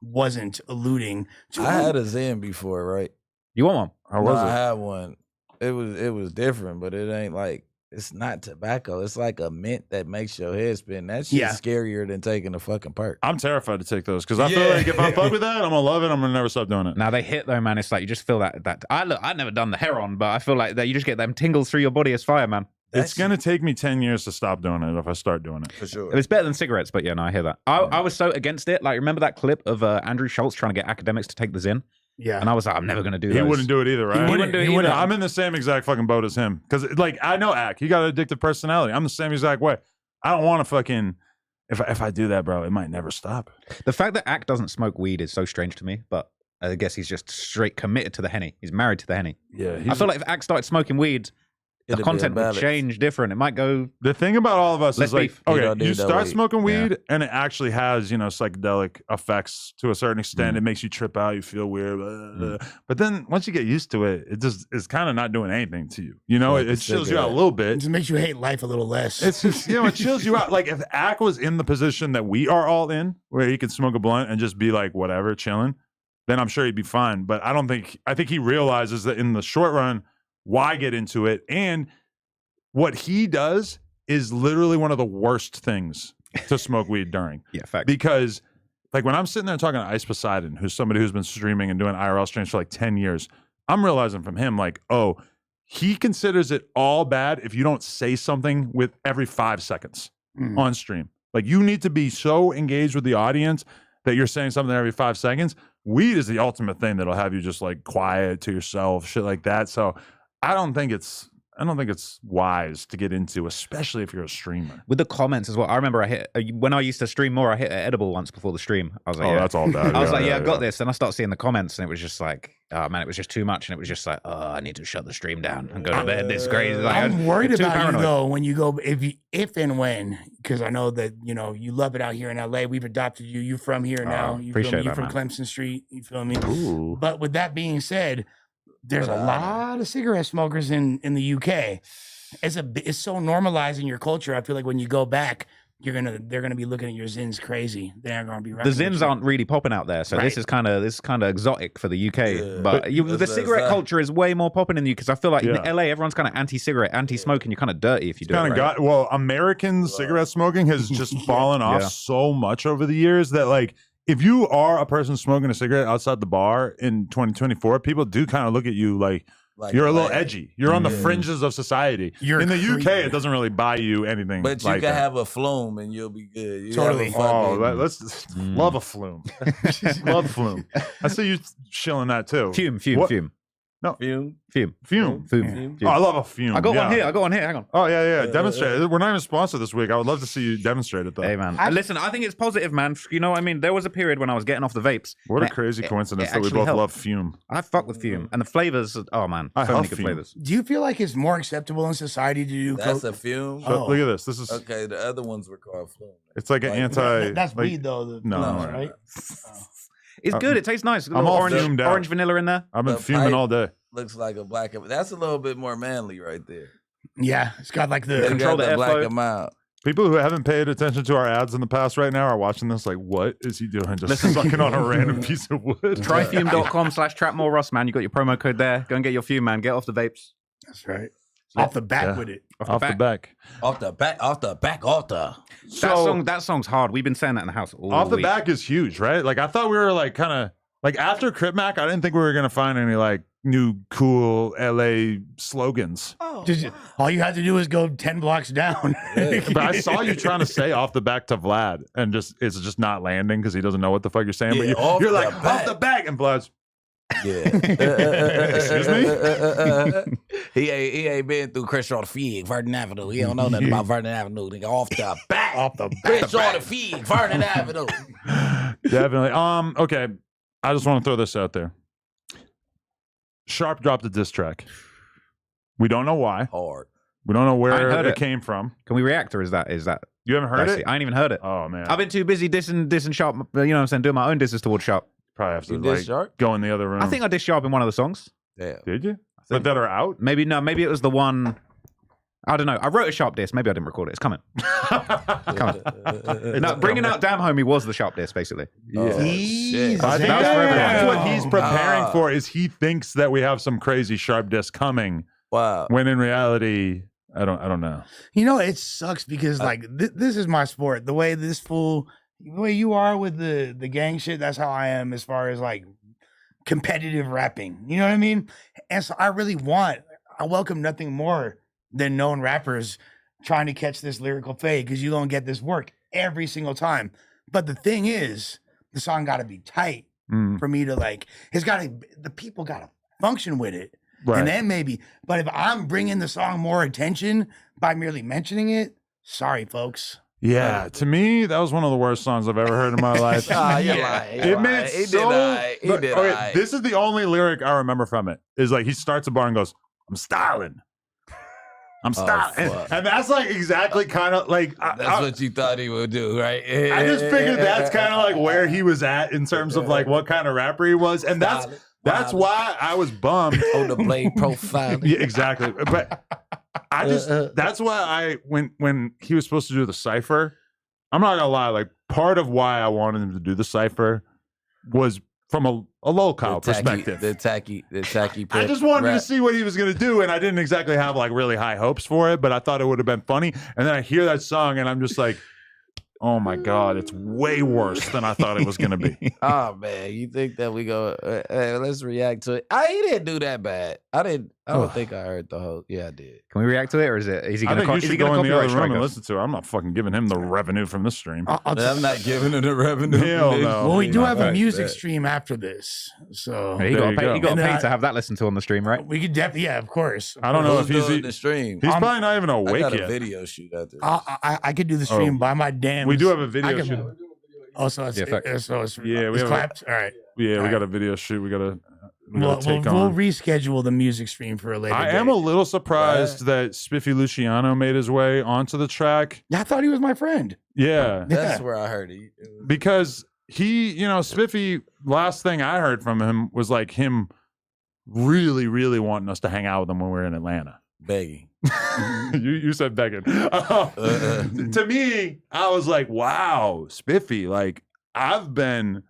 wasn't alluding to. I had a Zen before, right? You want one? How was it? I had one. It was different, but it ain't like It's not tobacco. It's like a mint that makes your head spin. That shit's scarier than taking a fucking perk. I'm terrified to take those because I feel like if I fuck with that, I'm gonna love it. I'm gonna never stop doing it. Now they hit though, man. It's like you just feel that. I've never done the heroin, but I feel like that you just get them tingles through your body as fire, man. It's gonna take me 10 years to stop doing it if I start doing it. For sure. It's better than cigarettes, but yeah, no, I hear that. I was so against it. Like, remember that clip of Andrew Schultz trying to get academics to take the Zyn? Yeah. And I was like, I'm never gonna do that. He wouldn't do it either, right? He wouldn't do it either. I'm in the same exact fucking boat as him because, like, I know Ack. He got an addictive personality. I'm the same exact way. I don't want to fucking. If I do that, bro, it might never stop. The fact that Ack doesn't smoke weed is so strange to me, but I guess he's just straight committed to the Henny. He's married to the Henny. Yeah. I feel like if Ack started smoking weed, the content would change different. It might go. The thing about all of us is like, beef. okay, you start smoking weed and it actually has, psychedelic effects to a certain extent. It makes you trip out, you feel weird. Blah, blah. But then once you get used to it, it just is kind of not doing anything to you. It chills you out a little bit. It just makes you hate life a little less. It's just, it chills you out. Like if Ack was in the position that we are all in, where he could smoke a blunt and just be like, whatever, chilling, then I'm sure he'd be fine. But I think he realizes that in the short run, why get into it? And what he does is literally one of the worst things to smoke weed during. Yeah, fact. Because like when I'm sitting there talking to Ice Poseidon, who's somebody who's been streaming and doing IRL streams for like 10 years, I'm realizing from him like, oh, he considers it all bad if you don't say something with every 5 seconds on stream. Like you need to be so engaged with the audience that you're saying something every 5 seconds. Weed is the ultimate thing that'll have you just like quiet to yourself, shit like that. So I don't think it's wise to get into, especially if you're a streamer. With the comments as well. I remember when I used to stream more, I hit an edible once before the stream. I was like, that's all bad. I was like, I've got this. And I started seeing the comments and it was just like, oh man, it was just too much. And it was just like, oh, I need to shut the stream down and go to bed. This is crazy. Like, I'm worried about you though when you go, if and when, because I know that, you love it out here in LA. We've adopted you. You from here now. You appreciate feel me? You that, from man. Clemson Street. You feel me? Ooh. But with that being said, there's a lot of cigarette smokers in the UK. It's so normalized in your culture. I feel like when you go back, they're gonna be looking at your Zins crazy. They aren't gonna be. The Zins aren't really popping out there, so this is kind of exotic for the UK. Yeah, but the cigarette culture is way more popping in the UK because I feel like in LA everyone's kind of anti-cigarette, anti-smoking. You're kind of dirty if you do it. Right? American cigarette smoking has just fallen off so much over the years that like. If you are a person smoking a cigarette outside the bar in 2024, people do kind of look at you like you're a little edgy. You're on the fringes of society. In the UK, it doesn't really buy you anything. But you can have a flume and you'll be good. You totally. Let's love a flume. Love flume. I see you shilling that too. Fume. No. Fume. Oh, I love a fume. I got one here. Hang on. Oh, yeah. Demonstrate. We're not even sponsored this week. I would love to see you demonstrate it, though. Hey, man. Listen, I think it's positive, man. You know what I mean? There was a period when I was getting off the vapes. What a crazy coincidence that we both love fume. I fuck with fume. And the flavors, oh, man. So many good flavors. Do you feel like it's more acceptable in society to do That's a fume? So, look at this. This is... Okay, the other ones were called flume. It's like an anti... That's weed, though. No, right? It's good. It tastes nice. I'm all orange vanilla in there. I've been fuming all day. Looks like a black. That's a little bit more manly right there. Yeah, it's got like the control the black amount. People who haven't paid attention to our ads in the past right now are watching this like, what is he doing? Just sucking on a random piece of wood. Tryfume.com/trapmoreross, man. You got your promo code there. Go and get your fume, man. Get off the vapes. That's right. Off the back with it. Off the back. That song's hard. We've been saying that in the house all Off the week. back is huge, right? Like I thought we were like kind of like after Crip Mac, I didn't think we were gonna find any like new cool LA slogans. All you had to do is go 10 blocks down. But I saw you trying to say off the back to Vlad, and it's just not landing because he doesn't know what the fuck you're saying. Yeah, but you're like off the back, and Vlad's. Yeah. Excuse me? He ain't been through Crenshaw the Fig, Vernon Avenue. He don't know nothing about Vernon Avenue. Nigga, off the back. Off the back. Crenshaw the Fig, Vernon Avenue. Definitely. Okay. I just want to throw this out there. Sharp dropped a diss track. We don't know why. Hard. We don't know where it came from. Can we react, or is that you haven't heard it? I ain't even heard it. Oh man, I've been too busy dissing Sharp. You know what I'm saying? Doing my own disses towards Sharp. Probably have to go in the other room. I think I dissed Sharp in one of the songs. Yeah. Did you? But that are out? Maybe it was the one. I don't know. I wrote a Sharp diss. Maybe I didn't record it. It's coming. No, bringing out Damn Homie was the Sharp diss, basically. Yeah. I think that's what he's preparing for. Is he thinks that we have some crazy Sharp diss coming? Wow. When in reality, I don't know. You know, it sucks because like this is my sport. The way the way you are with the gang shit, that's how I am as far as like competitive rapping. You know what I mean? And so I welcome nothing more than known rappers trying to catch this lyrical fade because you're gonna get this work every single time. But the thing is, the song got to be tight for me to like. The people got to function with it. Right. And then maybe, but if I'm bringing the song more attention by merely mentioning it, sorry, folks. Yeah, to me, that was one of the worst songs I've ever heard in my life. This is the only lyric I remember from it. Is like he starts a bar and goes, "I'm styling." I'm styling. And that's like exactly kind of like that's what you thought he would do, right? I just figured that's kind of like where he was at in terms of like what kind of rapper he was, and that's why I was bummed on the blade profile. Yeah, exactly. But I just that's why when he was supposed to do the cipher, I'm not gonna lie, like part of why I wanted him to do the cipher was from a low-kyle perspective. The tacky I just wanted to see what he was gonna do, and I didn't exactly have like really high hopes for it, but I thought it would have been funny. And then I hear that song and I'm just like, oh my God, it's way worse than I thought it was going to be. Oh man, you think that we go, let's react to it. He didn't do that bad. I don't think I heard the whole, yeah, I did. Can we react to it or is he going to go in the other room and listen to it? I'm not fucking giving him the revenue from this stream. I'm not giving him the revenue. Hell no. Well, we do have a music stream after this. So he got paid to have that listened to on the stream, right? We could definitely, yeah, of course. I don't know if he's in the stream. He's probably not even awake yet. I got a video shoot out there. I could do the stream by my damn. We do have a video shoot. Oh, so it's we clapped. All right. Yeah, we got a video shoot. We'll reschedule the music stream for a later I day. am a little surprised that Spiffy Luciano made his way onto the track. I thought he was my friend. Yeah. That's where I heard it. Because Spiffy, last thing I heard from him was like him really, really wanting us to hang out with him when we were in Atlanta. Begging. you said begging. To me, I was like, wow, Spiffy, like I've been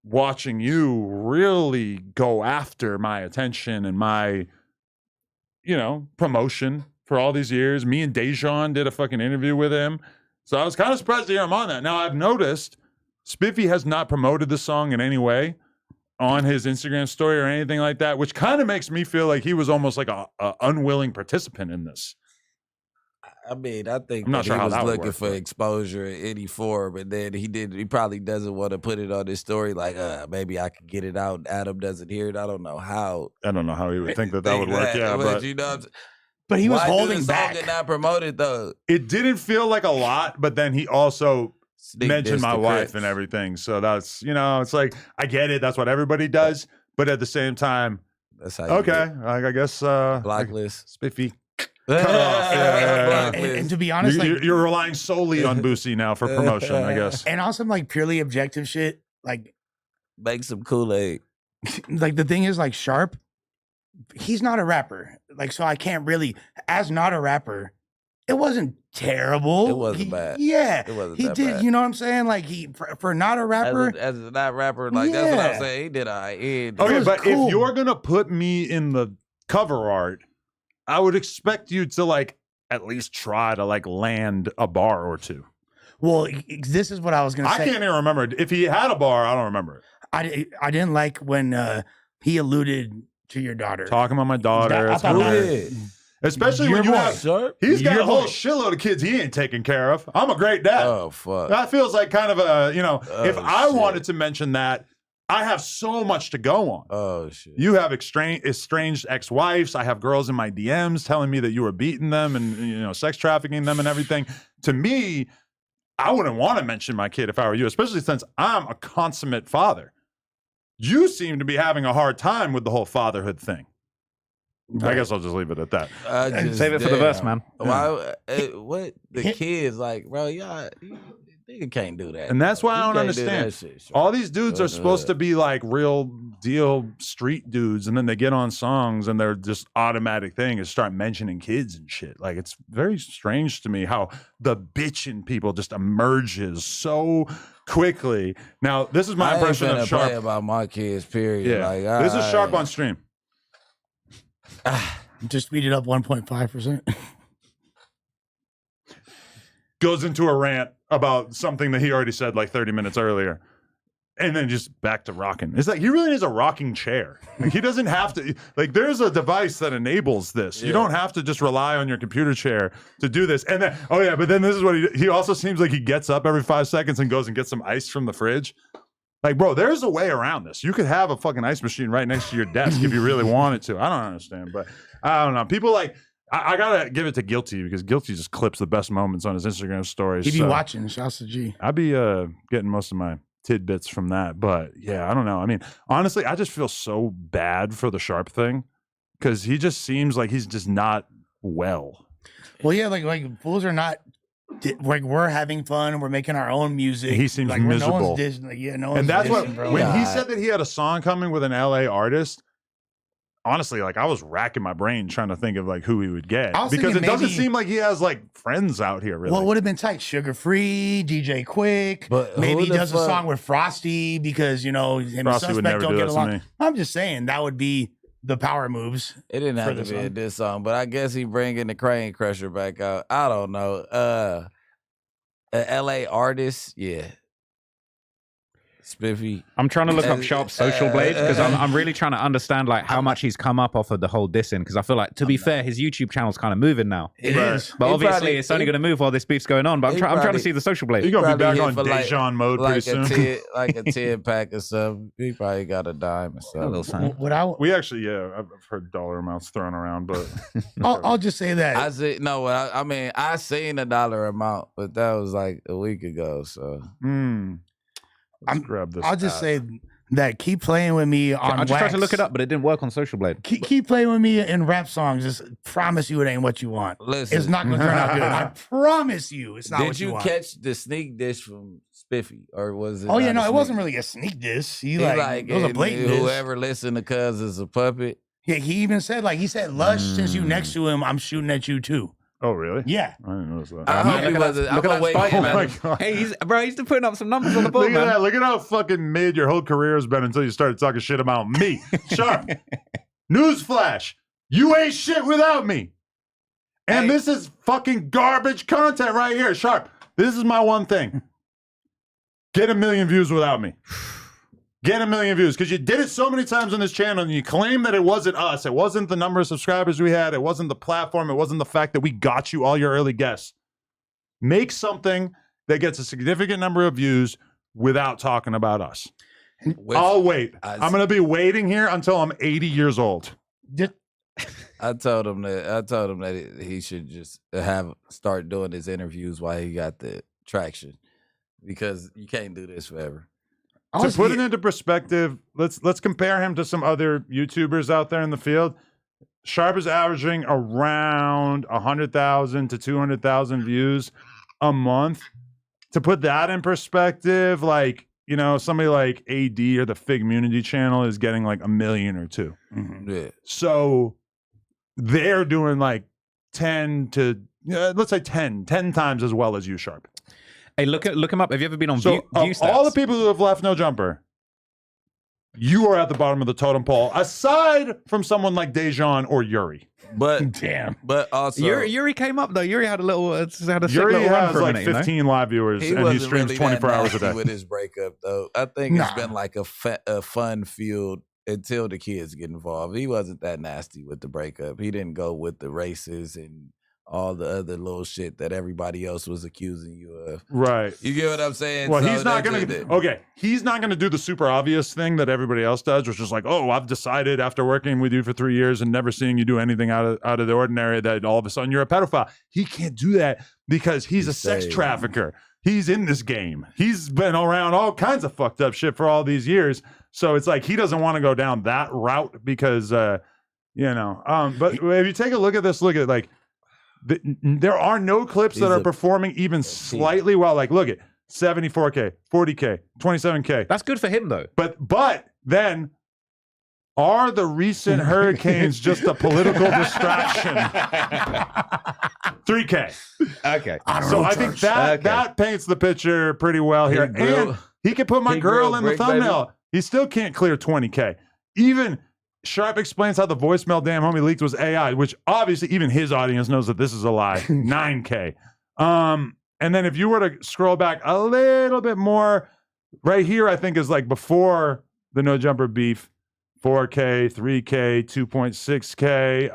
watching you really go after my attention and my, promotion for all these years. Me and Dejan did a fucking interview with him. So I was kind of surprised to hear him on that. Now I've noticed Spiffy has not promoted the song in any way on his Instagram story or anything like that, which kind of makes me feel like he was almost like a unwilling participant in this. I mean, I think I'm not sure he was how that would looking work, for but exposure in any form, but then he probably doesn't want to put it on his story like, maybe I could get it out. Adam doesn't hear it. I don't know how he would think that would work. Yeah, but but he was why holding do the back. song and not promote it though. It didn't feel like a lot, but then he also mentioned my wife and everything. So that's, it's like, I get it. That's what everybody does. But at the same time, that's how I guess blacklist. Spiffy. Cut off. Yeah. And to be honest, you're relying solely on Boosie now for promotion, I guess. And on some like purely objective shit, like make some Kool-Aid. Like the thing is, like Sharp, he's not a rapper. Like, so I can't really, as not a rapper, it wasn't terrible. It wasn't bad. Yeah, it wasn't. He did. Bad. You know what I'm saying? Like for not a rapper, as a not rapper, like that's what I'm saying. He did. Okay, but cool. If you're gonna put me in the cover art, I would expect you to like at least try to like land a bar or two. Well, this is what I was gonna say. I can't even remember if he had a bar. I don't remember it. I didn't like when he alluded to your daughter. Talking about my daughter. Especially when you have, he's got a whole shitload of kids he ain't taking care of. I'm a great dad. Oh, fuck. That feels like kind of a, if I wanted to mention that, I have so much to go on. Oh, shit. You have estranged ex-wives. I have girls in my DMs telling me that you were beating them and, sex trafficking them and everything. To me, I wouldn't want to mention my kid if I were you, especially since I'm a consummate father. You seem to be having a hard time with the whole fatherhood thing. I guess I'll just leave it at that. Save it for the verse, man. Why? What the kids like, bro? Y'all, nigga can't do that. And that's why I don't understand. All these dudes are supposed to be like real deal street dudes, and then they get on songs, and they're just automatic thing is start mentioning kids and shit. Like it's very strange to me how the bitching people just emerges so quickly. Now, this is my impression of Sharp about my kids. Period. Yeah, like, this is Sharp on stream. Just speed it up 1.5%. goes into a rant about something that he already said like 30 minutes earlier. And then just back to rocking. It's like he really needs a rocking chair. Like he doesn't have to. Like there's a device that enables this. You don't have to just rely on your computer chair to do this. And then but then this is what he also seems like he gets up every 5 seconds and goes and gets some ice from the fridge. Like, bro, there's a way around this. You could have a fucking ice machine right next to your desk if you really wanted to. I don't understand, but I don't know. People like. I gotta give it to Guilty because Guilty just clips the best moments on his Instagram stories. He be watching. Shouts to G. I'd be getting most of my tidbits from that, but yeah, I don't know. I mean, honestly, I just feel so bad for the Sharp thing because he just seems like he's just not well. Well, yeah, like fools are not. Like we're having fun, we're making our own music. He seems like miserable. No one's dissing, no one's and that's dissing, what bro. when he said that he had a song coming with an LA artist. Honestly, like I was racking my brain trying to think of like who he would get because it doesn't seem like he has like friends out here. Really, well, it would have been tight. Sugar Free, DJ Quick, but maybe he does a song with Frosty because him and Suspect don't get along. I'm just saying that would be the power moves. It didn't have to be a diss song, but I guess he bringing the Crane Crusher back out. I don't know. An LA artist, yeah. Spiffy. I'm trying to look up Sharp's social blade because I'm really trying to understand like how much he's come up off of the whole dissing because I feel like to be fair, his YouTube channel's kind of moving now. It is, but obviously it's only going to move while this beef's going on. But I'm trying to see the social blade. He's gonna be back on Dejan mode pretty soon. Like a 10 pack or something. He probably got a dime or something. A little something. We actually, I've heard dollar amounts thrown around, but I'll just say that I seen a dollar amount, but that was like a week ago. So. Grab this. I'll just say that keep playing with me on I just tried to look it up, but it didn't work on Social Blade. Keep playing with me in rap songs. Just promise you it ain't what you want. Listen. It's not going to turn out good. I promise you it's not what you want. Did you catch the sneak dish from Spiffy? Or was it? Oh, yeah, no, it wasn't really a sneak diss. It was a blatant diss. Whoever listened to Cuz is a puppet. Yeah, he even said, Lush, since you next to him, I'm shooting at you too. Oh, really? Yeah. I didn't notice that. Look at that spike, man. Oh, my God. Hey, he's putting up some numbers on the board, man. That. Look at how fucking mid your whole career has been until you started talking shit about me. Sharp. Newsflash. You ain't shit without me. And this is fucking garbage content right here. Sharp. This is my one thing. Get 1 million views without me. Get 1 million views because you did it so many times on this channel and you claim that it wasn't us. It wasn't the number of subscribers we had. It wasn't the platform. It wasn't the fact that we got you all your early guests. Make something that gets a significant number of views without talking about us. I'll wait. I'm going to be waiting here until I'm 80 years old. I told him that he should just start doing his interviews while he got the traction because you can't do this forever. To put it into perspective, let's compare him to some other YouTubers out there in the field. Sharp is averaging around 100,000 to 200,000 views a month. To put that in perspective, somebody like AD or the Fig Munity channel is getting like 1 million or 2. Mm-hmm. Yeah. So they're doing like 10 to let's say 10 times as well as you, Sharp. Hey, look him up. Have you ever been on View Stats? All the people who have left No Jumper, you are at the bottom of the totem pole, aside from someone like Dejan or Yuri. But damn. But also Yuri came up though. Yuri had a Yuri has like 15 live viewers and he streams really 24 hours a day. With his breakup though, I think it's been like a fun field until the kids get involved. He wasn't that nasty with the breakup. He didn't go with the races and all the other little shit that everybody else was accusing you of. Right. You get what I'm saying? Well, he's not going to... He's not going to do the super obvious thing that everybody else does, which is like, oh, I've decided after working with you for 3 years and never seeing you do anything out of the ordinary that all of a sudden you're a pedophile. He can't do that because he's a sex trafficker. He's in this game. He's been around all kinds of fucked up shit for all these years. So it's like he doesn't want to go down that route because, but if you take a look at this, there are no clips that are performing even slightly well. Like, look at 74K, 40K, 27K. That's good for him, though. But then, are the recent hurricanes just a political distraction? 3K. Okay. I think that paints the picture pretty well here. And he can put my girl in the thumbnail. Baby. He still can't clear 20K. Even... Sharp explains how the voicemail damn homie leaked was AI, which obviously even his audience knows that this is a lie. 9K. And then if you were to scroll back a little bit more, right here, I think is like before the No Jumper beef, 4K, 3K, 2.6K,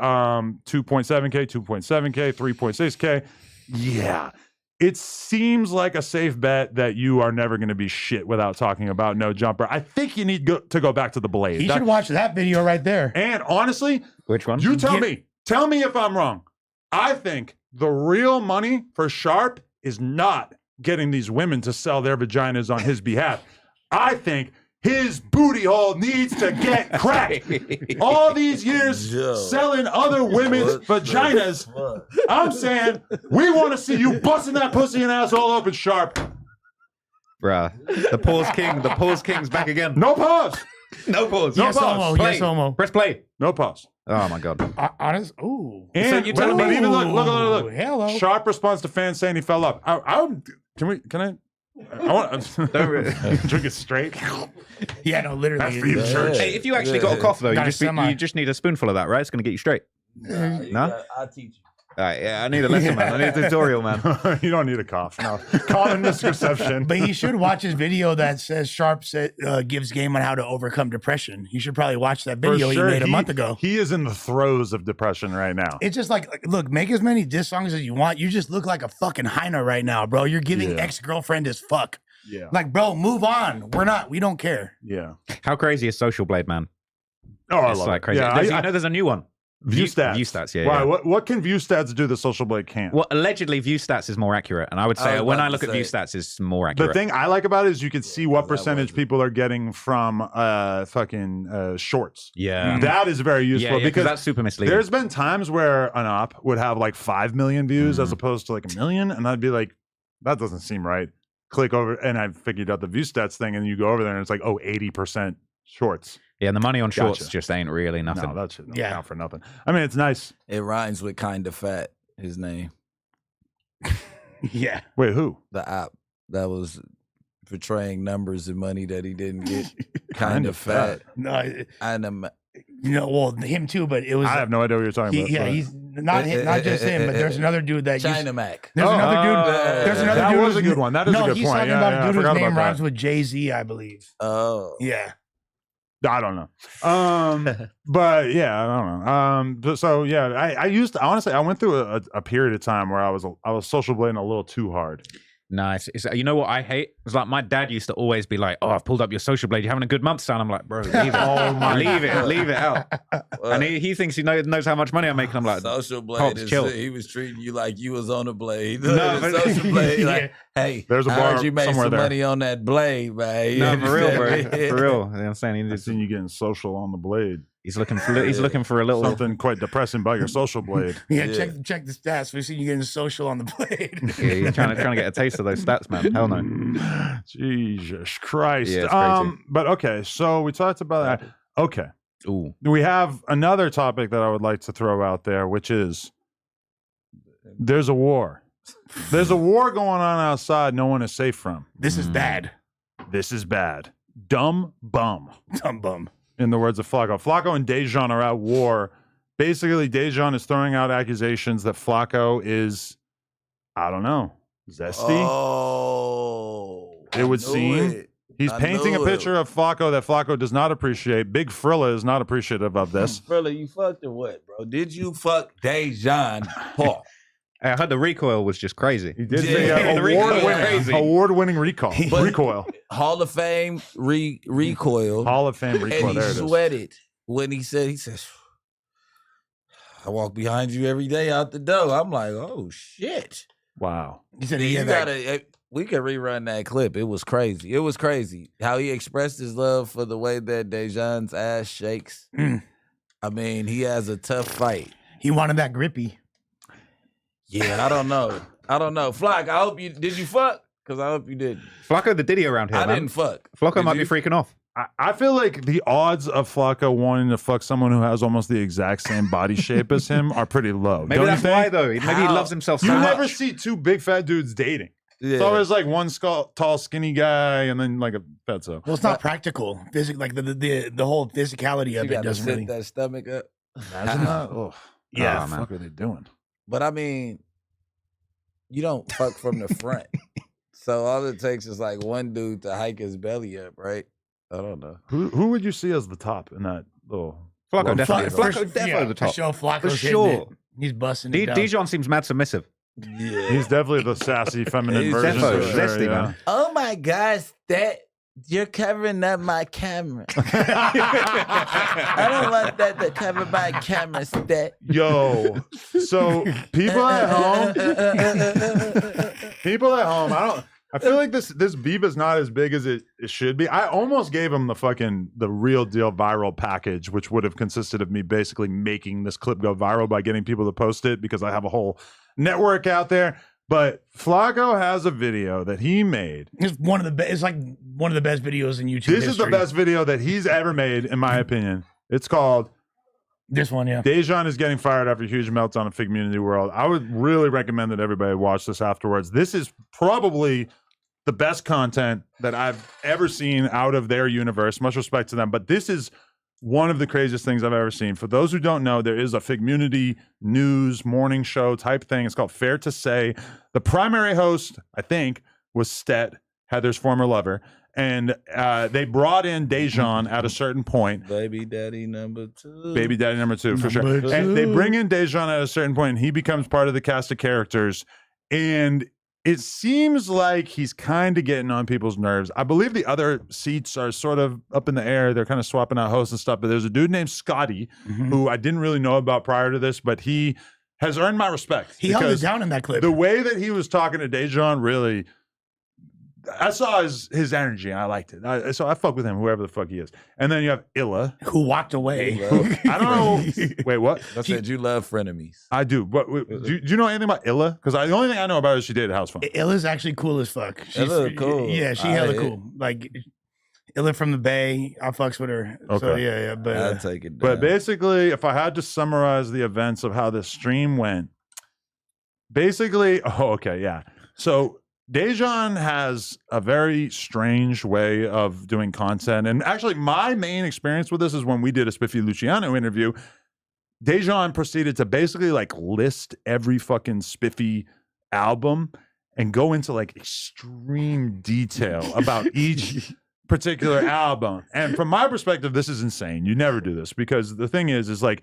2.7K, 2.7K, 3.6K. Yeah. It seems like a safe bet that you are never going to be shit without talking about No Jumper. I think you need to go back to the Blade. He should watch that video right there. And honestly, which one? You tell me. Tell me if I'm wrong. I think the real money for Sharp is not getting these women to sell their vaginas on his behalf. I think his booty hole needs to get cracked. All these years selling other women's vaginas. I'm saying we want to see you busting that pussy and ass all open, Sharp. Bruh. The pause king's back again. No pause. No pause. Yes, pause. homo. Play. Yes, homo. Press play. No pause. Oh my God. Honest. Ooh. And, So you tell but me- even look. Hello. Sharp response to fans saying he fell up. Can I want to drink it straight. Yeah, no, literally. That's for you, church. Hey, if you actually got a cough though, Got a you semi. just need a spoonful of that, right? It's gonna get you straight. No? I'll teach you. All right, yeah, I need a lesson, man. I need a tutorial, man. You don't need a cough. No. Common misconception. But he should watch his video that says Sharp gives game on how to overcome depression. You should probably watch that video he made a month ago. He is in the throes of depression right now. It's just like, look, make as many diss songs as you want. You just look like a fucking hyena right now, bro. You're giving ex-girlfriend as fuck. Yeah. Like, bro, move on. We don't care. Yeah. How crazy is Social Blade, man? Oh, I It's love like it. crazy. Yeah, You know, there's a new one. View stats. View stats, yeah. Why? yeah. What can view stats do that Social Blade can't? Well, allegedly, view stats is more accurate, and I would say when I look at view stats, it's more accurate. The thing I like about it is you can see what percentage people are getting from fucking shorts. Yeah. That is very useful because that's super misleading. There's been times where an op would have like 5 million views as opposed to like 1 million, and I'd be like, that doesn't seem right. Click over, and I figured out the view stats thing, and you go over there, and it's like, 80% shorts. Yeah, and the money on shorts just ain't really nothing. No, that shouldn't count for nothing. I mean, it's nice. It rhymes with kind of fat. His name. Yeah. Wait, who? The app that was portraying numbers and money that he didn't get. Kind of fat. No, And well, him too, but it was. I have no idea what you're talking about. Yeah, he's not just him, but there's another dude that China Mac. There's another dude. There's another that dude. was a good one. That is a good he's point. talking about a dude whose name rhymes with Jay-Z, I believe. Oh. Yeah. I don't know. But yeah, I don't know. So yeah, honestly, I went through a period of time where I was social blading a little too hard. Nice. You know what I hate? It's like my dad used to always be like, "Oh, I've pulled up your Social Blade. You having a good month, son?" I'm like, "Bro, leave it. leave it out." And he thinks he knows how much money I'm making. I'm like, Social Blade chill. He was treating you like you was on a blade. No, but- Social Blade, like, hey, there's a I bar heard you made somewhere some there. money on that blade, man. no, for real, bro, for real. You know what I'm saying I've seen you getting social on the blade. he's looking for a little. Something quite depressing about your social blade. Yeah, check the stats. We see you getting social on the blade. Yeah, you're trying to get a taste of those stats, man. Hell no. Jesus Christ. Yeah, it's crazy. But okay, so we talked about that. Okay. Ooh. We have another topic that I would like to throw out there, which is there's a war. There's a war going on outside no one is safe from. This is bad. This is bad. Dumb bum. Dumb bum. In the words of Flacco. Flacco and Dejan are at war. Basically, Dejan is throwing out accusations that Flacco is, I don't know, zesty. Oh. It would seem. He's painting a picture of Flacco that Flacco does not appreciate. Big Frilla is not appreciative of this. Frilla, you fucked or what, bro? Did you fuck Dejan Paul? I heard the recoil was just crazy. He did Yeah. say award-winning recoil. Hall of Fame recoil. Hall of Fame recoil. And he There it is. sweated when he says, I walk behind you every day out the door. I'm like, oh shit. Wow. He said We could rerun that clip. It was crazy. It was crazy how he expressed his love for the way that Dejan's ass shakes. I mean, he has a tough fight. He wanted that grippy. Yeah, I don't know. Flock, I hope did you fuck? Because I hope you didn't. Flacco the Diddy around here, I man. didn't fuck. Flacco Did might you? be freaking off. I feel like the odds of Flacco wanting to fuck someone who has almost the exact same body shape as him are pretty low. Maybe Don't that's you think? why, though. Maybe he loves himself so You much. never see two big fat dudes dating. Yeah. It's always like one tall, skinny guy and then like a fatso. Well, it's not practical. Like the whole physicality You of it got to doesn't sit really. that stomach up. Imagine that. Oh, Yeah, what the fuck are they doing? But I mean, you don't fuck from the front. So all it takes is like one dude to hike his belly up, right? I don't know. Who would you see as the top in that little? Flacco definitely. Flacco Definitely the top. For sure, Flacco's For hitting sure. it. He's busting it down. Dijon seems mad submissive. Yeah. He's definitely the sassy feminine He's version. defo, for sure, zesty, yeah. man. Oh my gosh, that you're covering up my camera. I don't want that to cover my camera, Stat. Yo, so people at home, I feel like this beef is not as big as it should be. I almost gave him the real deal viral package, which would have consisted of me basically making this clip go viral by getting people to post it because I have a whole network out there. But Flacco has a video that he made. It's one of the best. It's like one of the best videos in YouTube. This is the best video that he's ever made, in my opinion. It's called This one, yeah. Dejan is getting fired after a huge meltdown in Fig Community World. I would really recommend that everybody watch this afterwards. This is probably the best content that I've ever seen out of their universe. Much respect to them. But this is one of the craziest things I've ever seen. For those who don't know, there is a Figmunity news morning show type thing. It's called Fair to Say. The primary host, I think, was Stet, Heather's former lover. And they brought in Dejan at a certain point. Baby daddy number 2. Baby daddy number 2, for sure. And they bring in Dejan at a certain point, and he becomes part of the cast of characters. And it seems like he's kind of getting on people's nerves. I believe the other seats are sort of up in the air. They're kind of swapping out hosts and stuff. But there's a dude named Scotty who I didn't really know about prior to this, but he has earned my respect. He held it down in that clip. The way that he was talking to Dejan really... I saw his energy and I liked it. So I fuck with him, whoever the fuck he is. And then you have Illa, who walked away. I don't know. Wait, what? I said you love frenemies. I do. But do you know anything about Illa? Because the only thing I know about her is she dated House Phone. Illa's actually cool as fuck. She's Illa cool. Yeah, she hella cool. Like Illa from the Bay. I fucks with her. Okay. So yeah. But I'll take it down. But basically, if I had to summarize the events of how the stream went, basically, So Dejan has a very strange way of doing content. And actually, my main experience with this is when we did a Spiffy Luciano interview. Dejan proceeded to basically like list every fucking Spiffy album and go into like extreme detail about each particular album. And from my perspective, this is insane. You never do this because the thing is like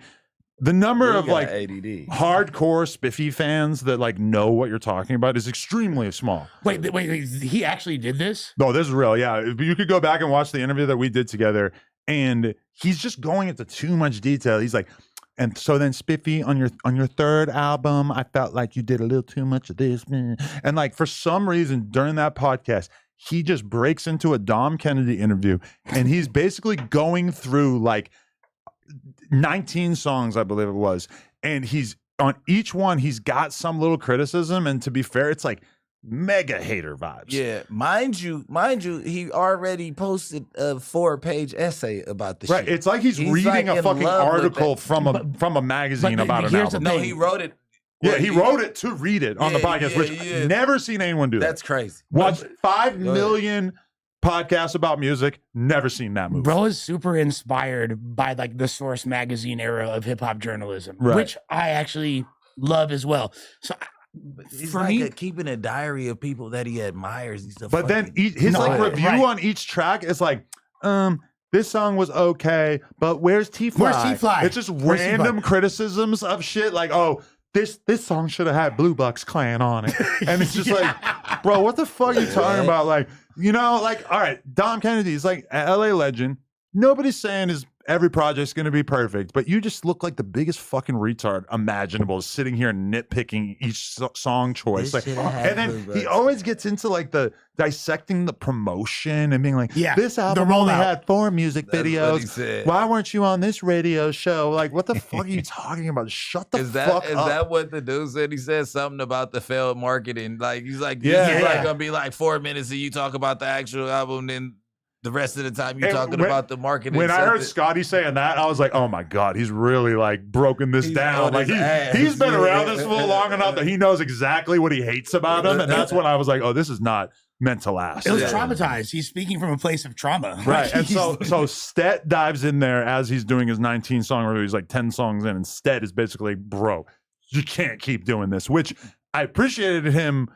the number of like ADD. hardcore Spiffy fans that like know what you're talking about is extremely small. wait, he actually did this? No, this is real. Yeah, you could go back and watch the interview that we did together, and he's just going into too much detail. He's like, and so then Spiffy on your third album, I felt like you did a little too much of this, and like for some reason during that podcast, he just breaks into a Dom Kennedy interview, and he's basically going through like 19 songs, I believe it was. And he's on each one, he's got some little criticism. And to be fair, it's like mega hater vibes. Yeah, mind you, he already posted a 4-page essay about the Right. shit. It's like he's reading like a in fucking love with article it. from a magazine but about an here's the album. No, thing. he wrote it. Yeah, Well, he wrote it to read it on the podcast, which yeah. never seen anyone do That's that. crazy. Watched 5 Go ahead. million podcasts about music, never seen that movie. Bro is super inspired by like the Source magazine era of hip hop journalism, Right. which I actually love as well. So He's for like me, keeping a diary of people that he admires. He's But then his No, like review right. on each track is like, this song was okay, but where's T-Fly? Where's T-Fly? It's just Where's random T-Fly? criticisms of shit like, oh, this song should have had Blue Bucks Clan on it. And it's just like, bro, what the fuck are you talking about? Like, you know, like, all right, Dom Kennedy is like an LA legend. Nobody's saying every project's going to be perfect, but you just look like the biggest fucking retard imaginable sitting here nitpicking each song choice. Like, and then he always gets into like the dissecting the promotion and being like, Yeah, this the album only rollout. had 4 music That's what he videos. said. Why weren't you on this radio show? Like, what the fuck are you talking about? Shut the Is fuck up. that what the dude said? He said something about the failed marketing. Like he's like, this Yeah. is like gonna be like 4 minutes and you talk about the actual album, then the rest of the time you're And talking when- about the marketing. When I heard something. Scotty saying that, I was like, "Oh my god, he's really like broken this He's down. on Like his ass. he's been around Yeah. this fool long enough that he knows exactly what he hates about him." And that's when I was like, "Oh, this is not meant to last." it was Yeah. traumatized. He's speaking from a place of trauma. Right. And He's- so Stet dives in there as he's doing his 19 song review. He's like 10 songs in, and Stet is basically, bro, you can't keep doing this, which I appreciated him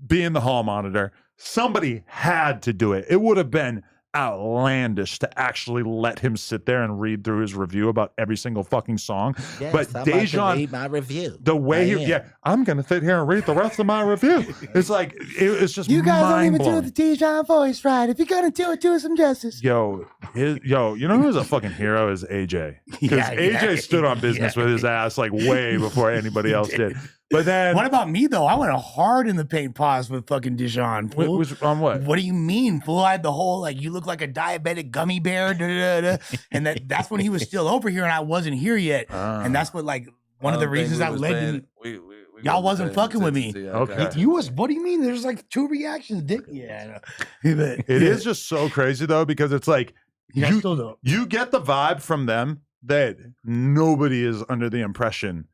being the hall monitor. Somebody had to do it. It would have been outlandish to actually let him sit there and read through his review about every single fucking song. Yes, but I'm about to Dejan, read my review. the way I'm gonna sit here and read the rest of my review. It's like it's just You guys don't even mind-blowing. do the Dejan voice right. If you're gonna do it, do it some justice. You know who's a fucking hero is AJ. Because AJ stood on business with his ass like way before anybody else did. But then, what about me though? I went hard in the paint pause with fucking Dejan. On what? What do you mean, fool? I had the whole like you look like a diabetic gummy bear, and that's when he was still over here and I wasn't here yet, and that's what like one of the reasons that led to y'all wasn't fucking with me. Okay, you was. What do you mean? There's like 2 reactions, Dick. Yeah, it is just so crazy though because it's like you get the vibe from them that nobody is under the impression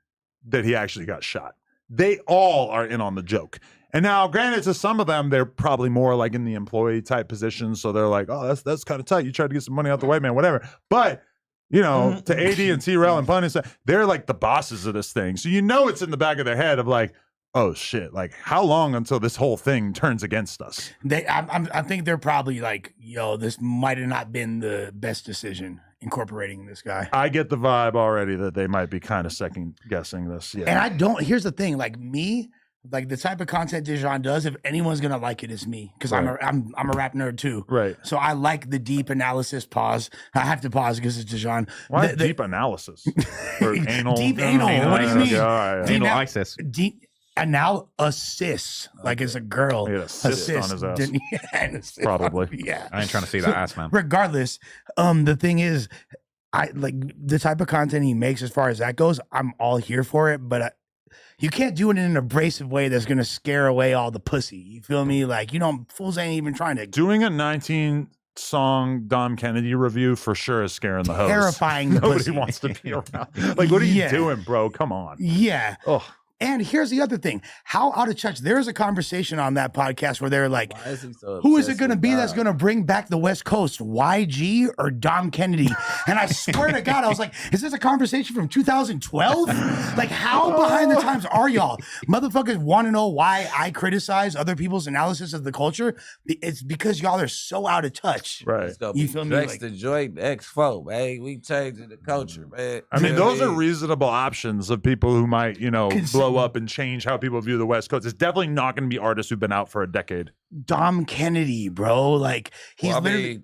that he actually got shot. They all are in on the joke. And now, granted, to some of them, they're probably more like in the employee type position. So they're like, oh, that's kind of tight. You tried to get some money out the way, man, whatever. But, you know, to AD and T-Rail and Pun and stuff, they're like the bosses of this thing. So you know it's in the back of their head of like, oh, shit, like how long until this whole thing turns against us? I think they're probably like, yo, this might have not been the best decision incorporating this guy. I get the vibe already that they might be kind of second guessing this. Yeah. And I don't, here's the thing, like me, like the type of content Dejan does, if anyone's gonna like it, it's me. Because I'm a rap nerd too. Right. So I like the deep analysis pause. I have to pause because it's Dejan. Why deep analysis? Or anal? Deep anal. What do you mean? Anal ISIS. Deep analysis. Like it's a girl. He had a cyst on his ass. Probably. Yeah. I ain't trying to see that ass, man. Regardless, the thing is, I like the type of content he makes as far as that goes. I'm all here for it, but you can't do it in an abrasive way that's gonna scare away all the pussy. You feel me? Like, you know, fools ain't even trying to. Doing a 19-song Dom Kennedy review for sure is scaring the host. Terrifying. Nobody wants to be around. Like, what are you doing, bro? Come on. Yeah. Oh. And here's the other thing. How out of touch? There's a conversation on that podcast where they're like, Why is he so who is it obsessed going to with be Dom? that's going to bring back the West Coast? YG or Dom Kennedy? And I swear to God, I was like, is this a conversation from 2012? Like, how behind the times are y'all? Motherfuckers want to know why I criticize other people's analysis of the culture. It's because y'all are so out of touch. Right. You feel me? Like, the joint X4, man. We changing the culture, man. I mean, those are reasonable options of people who might, you know, blow up and change how people view the West Coast. It's definitely not going to be artists who've been out for a decade. Dom Kennedy, bro. Like, he's literally.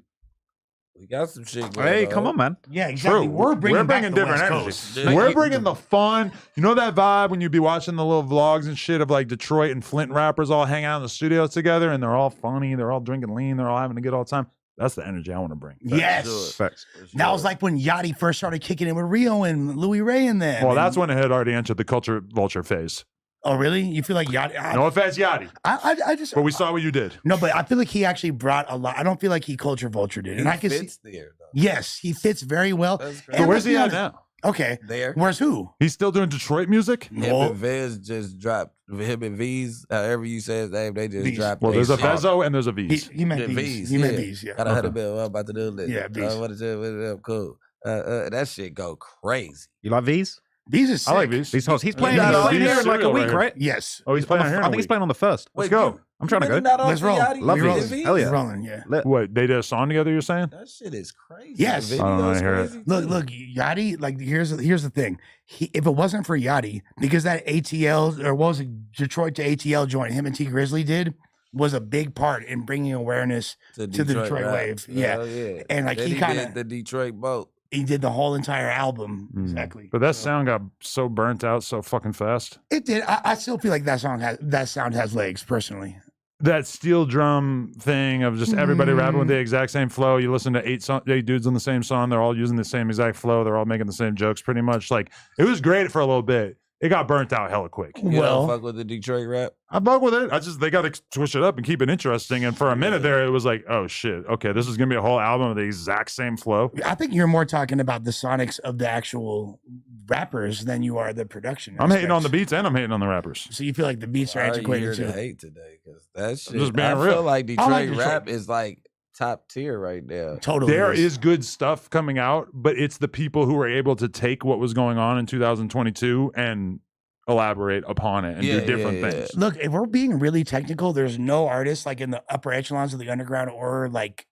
We got some shit going Hey, on. come on, man. Yeah, exactly. True. We're bringing back the different West energy. Coast. We're bringing the fun. You know that vibe when you be watching the little vlogs and shit of like Detroit and Flint rappers all hang out in the studio together and they're all funny. They're all drinking lean. They're all having a good all time. That's the energy I want to bring. Yes. Facts. That was like when Yachty first started kicking it with Rio and Louis Ray in there. Well, that's when it had already entered the culture vulture phase. Oh, really? You feel like Yachty? No offense, Yachty. I just. But we saw what you did. No, but I feel like he actually brought a lot. I don't feel like he culture vultured it. And I can see. There, though. Yes, he fits very well. That's So where's he at now? Okay. There. Where's who? He's still doing Detroit music? Him and Vez just dropped. Him and V's, however you say his name, they just V's. dropped. Well, there's a shit. Vezo and there's a V's. He meant The V's. V's, He meant yeah. V's, yeah. Got a $100 bill. I'm about to do this. Yeah, V's. What is it? Cool. That shit go crazy. You like V's? V's is sick. I like V's. These hoes. He's playing, got all here these in like a cereal week, right here. right? Yes. Oh, he's playing here. I think he's playing on the 1st. Let's go. I'm trying to go. Let's roll. Love We V's. rolling. Hell yeah. We're rolling, yeah. Lit. What, they did a song together, you're saying? That shit is crazy. Yes. The I don't know, video's I hear it. crazy, Look, too. Yachty, like here's the thing. If it wasn't for Yachty, because that ATL or what was it, Detroit to ATL joint him and T Grizzly did was a big part in bringing awareness to the Detroit rap. wave. Yeah. Hell yeah. And like Then he kind did of the Detroit boat. he did the whole entire album. Exactly. But that sound got so burnt out so fucking fast. It did. I still feel like that sound has legs personally. That steel drum thing of just everybody rapping with the exact same flow. You listen to eight dudes on the same song. They're all using the same exact flow. They're all making the same jokes pretty much. Like, it was great for a little bit. It got burnt out hella quick. You don't fuck with the Detroit rap? I bug with it. They got to switch it up and keep it interesting. And for a minute there, it was like, oh shit, okay, this is gonna be a whole album with the exact same flow. I think you're more talking about the sonics of the actual rappers than you are the production. I'm hating on the aspects. beats and I'm hating on the rappers. So you feel like the beats are Why are you antiquated here too? to hate today? Because that shit. just being I real. feel like I Detroit, like Detroit. rap is like top tier right now. Totally. There is good stuff coming out, but it's the people who were able to take what was going on in 2022 and elaborate upon it and do different things. Look, if we're being really technical, there's no artist like in the upper echelons of the underground or like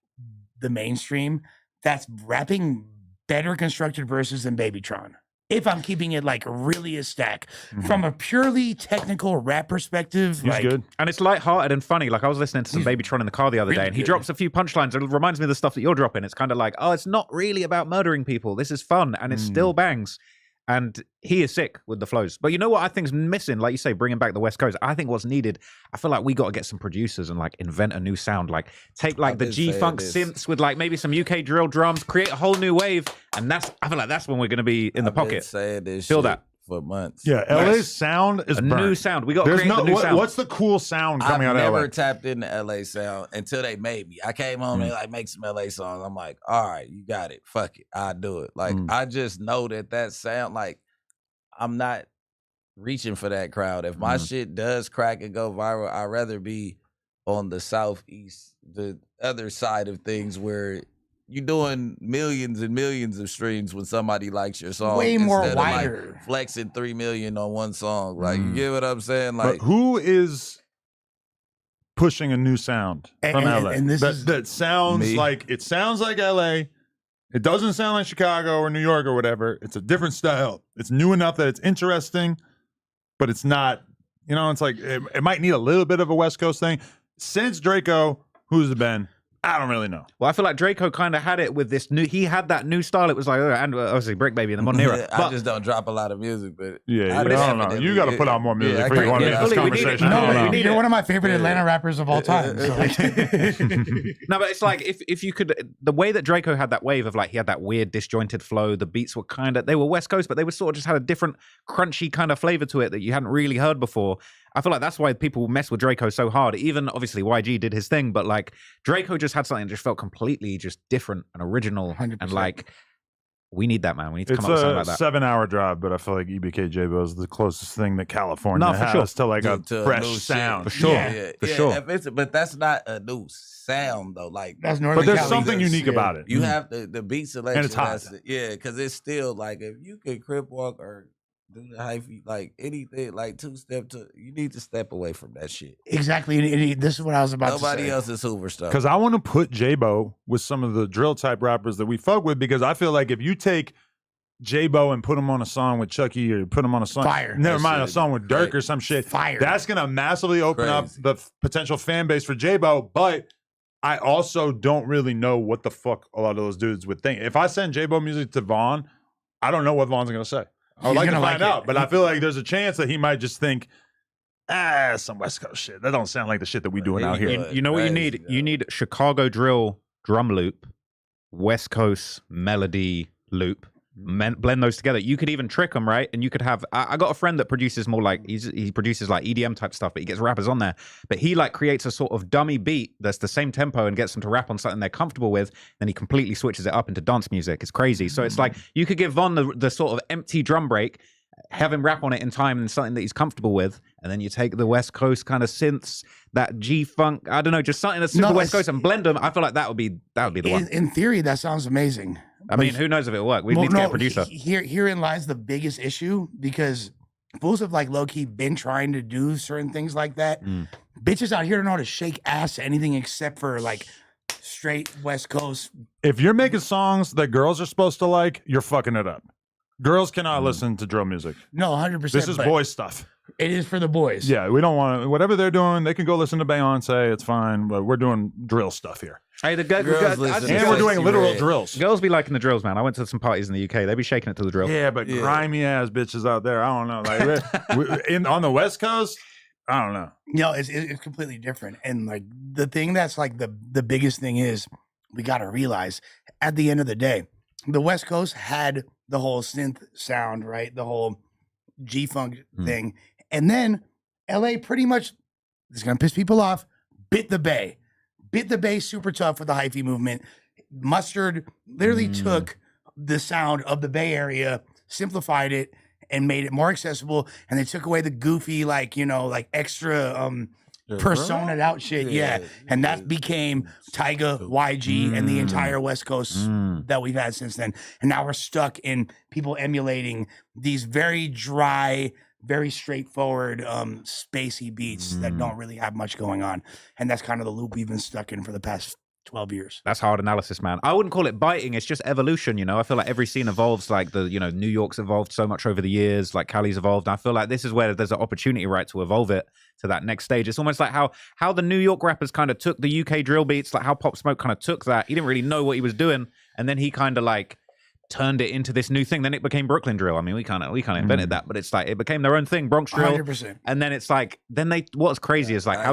the mainstream that's rapping better constructed verses than Babytron. If I'm keeping it like really a stack from a purely technical rap perspective, He's like, good. And it's lighthearted and funny. Like I was listening to some Babytron in the car the other day, and he drops a few punchlines. It reminds me of the stuff that you're dropping. It's kind of like, oh, it's not really about murdering people. This is fun, and it still bangs. And he is sick with the flows. But you know what I think's missing? Like you say, bringing back the West Coast. I think what's needed, I feel like we got to get some producers and like invent a new sound. Like take like the G-Funk synths with like maybe some UK drill drums, create a whole new wave. And I feel like that's when we're going to be in the pocket. Saying this Feel shit that. for months. Yeah, LA's sound is a burnt. new sound. We got to create the new sound. What's the cool sound coming out I've of LA? never tapped into LA sound until they made me. I came home, they like make some LA songs. I'm like, all right, you got it. Fuck it. I'll do it. Like, I just know that sound, like, I'm not reaching for that crowd. If my shit does crack and go viral, I'd rather be on the southeast, the other side of things where you're doing millions and millions of streams when somebody likes your song. Way more instead of, wider. like, flexing 3 million on one song. Like, you get what I'm saying? But Like, who is pushing a new sound from LA? And this is that sounds me. like it sounds like LA. It doesn't sound like Chicago or New York or whatever. It's a different style. It's new enough that it's interesting, but it's not, you know, it's like it might need a little bit of a West Coast thing. Since Draco, who's it been? I don't really know. Well, I feel like Draco kind of had it with this new. He had that new style. It was like, and obviously Bricc Baby in the modern era. I but just don't drop a lot of music, but I don't know. You got to put out more music for you want to make this conversation. You're one of my favorite Atlanta rappers of all time. So. No, but it's like if you could, the way that Draco had that wave of like he had that weird disjointed flow. The beats were they were West Coast, but they were sort of just had a different crunchy kind of flavor to it that you hadn't really heard before. I feel like that's why people mess with Draco so hard. Even obviously YG did his thing, but like Draco just had something that just felt completely just different and original. 100%. And like, we need that, man. We need to come up with something like that. It's a 7-hour drive, but I feel like EBK J-Bo is the closest thing that California has to like a fresh sound. For sure. For sure. But that's not a new sound though. Like, That's Northern But there's Cali. something unique about it. you have the beat selection. And it's hot. Because it's still like if you could crip walk or do the hyphy, like anything, like two-step, you need to step away from that shit. Exactly. And this is what I was about to say. Nobody else is Hoover stuff. Because I want to put J-Bo with some of the drill type rappers that we fuck with, because I feel like if you take J-Bo and put him on a song with Chucky or put him on a song, Fire. never That mind, a shit song with Dirk or some shit, Fire. that's going to massively open up the potential fan base for J-Bo. But I also don't really know what the fuck a lot of those dudes would think. If I send J-Bo music to Vaughn, I don't know what Vaughn's going to say. I would like to find out, but I feel like there's a chance that he might just think, some West Coast shit. That don't sound like the shit that we doing out here. You know what you need? You need Chicago drill drum loop, West Coast melody loop. Blend those together. You could even trick them, right? And you could have. I got a friend that produces more like he produces like EDM type stuff, but he gets rappers on there. But he like creates a sort of dummy beat that's the same tempo and gets them to rap on something they're comfortable with. Then he completely switches it up into dance music. It's crazy. So it's like you could give Von the sort of empty drum break, have him rap on it in time and something that he's comfortable with, and then you take the West Coast kind of synths, that G-Funk, I don't know, just something that's super West Coast and blend them. I feel like that would be the one. In theory, that sounds amazing. I mean, who knows if it'll work? We need to get a producer. Herein lies the biggest issue, because fools have like low-key been trying to do certain things like that. Bitches out here don't know how to shake ass to anything except for like straight West Coast. If you're making songs that girls are supposed to like, you're fucking it up. Girls cannot listen to drill music. No, 100%. This is boy stuff. It is for the boys. Yeah, we don't want to, whatever they're doing, they can go listen to Beyonce. It's fine, but we're doing drill stuff here. Hey, And we're doing literal drills. Girls be liking the drills, man. I went to some parties in the UK. They be shaking it to the drill. Yeah, but grimy ass bitches out there. I don't know. Like on the West Coast, I don't know. No, it's completely different. And like the thing that's like the biggest thing is we got to realize at the end of the day, the West Coast had the whole synth sound, right? The whole G-Funk thing. And then LA pretty much, this is going to piss people off, bit the Bay super tough with the hyphy movement. Mustard literally took the sound of the Bay Area, simplified it, and made it more accessible. And they took away the goofy, like, you know, like extra personaed out shit. Yeah. And that became Tyga, YG, and the entire West Coast that we've had since then. And now we're stuck in people emulating these very dry, very straightforward, spacey beats that don't really have much going on. And that's kind of the loop we've been stuck in for the past 12 years. That's hard analysis, man. I wouldn't call it biting. It's just evolution, you know? I feel like every scene evolves. Like New York's evolved so much over the years. Like Cali's evolved. I feel like this is where there's an opportunity, right, to evolve it to that next stage. It's almost like how the New York rappers kind of took the UK drill beats, like how Pop Smoke kind of took that. He didn't really know what he was doing. And then he kind of like turned it into this new thing. Then it became Brooklyn drill. I mean, we kind of invented that, but it's like it became their own thing, Bronx drill. 100%. And then it's like what's crazy is like how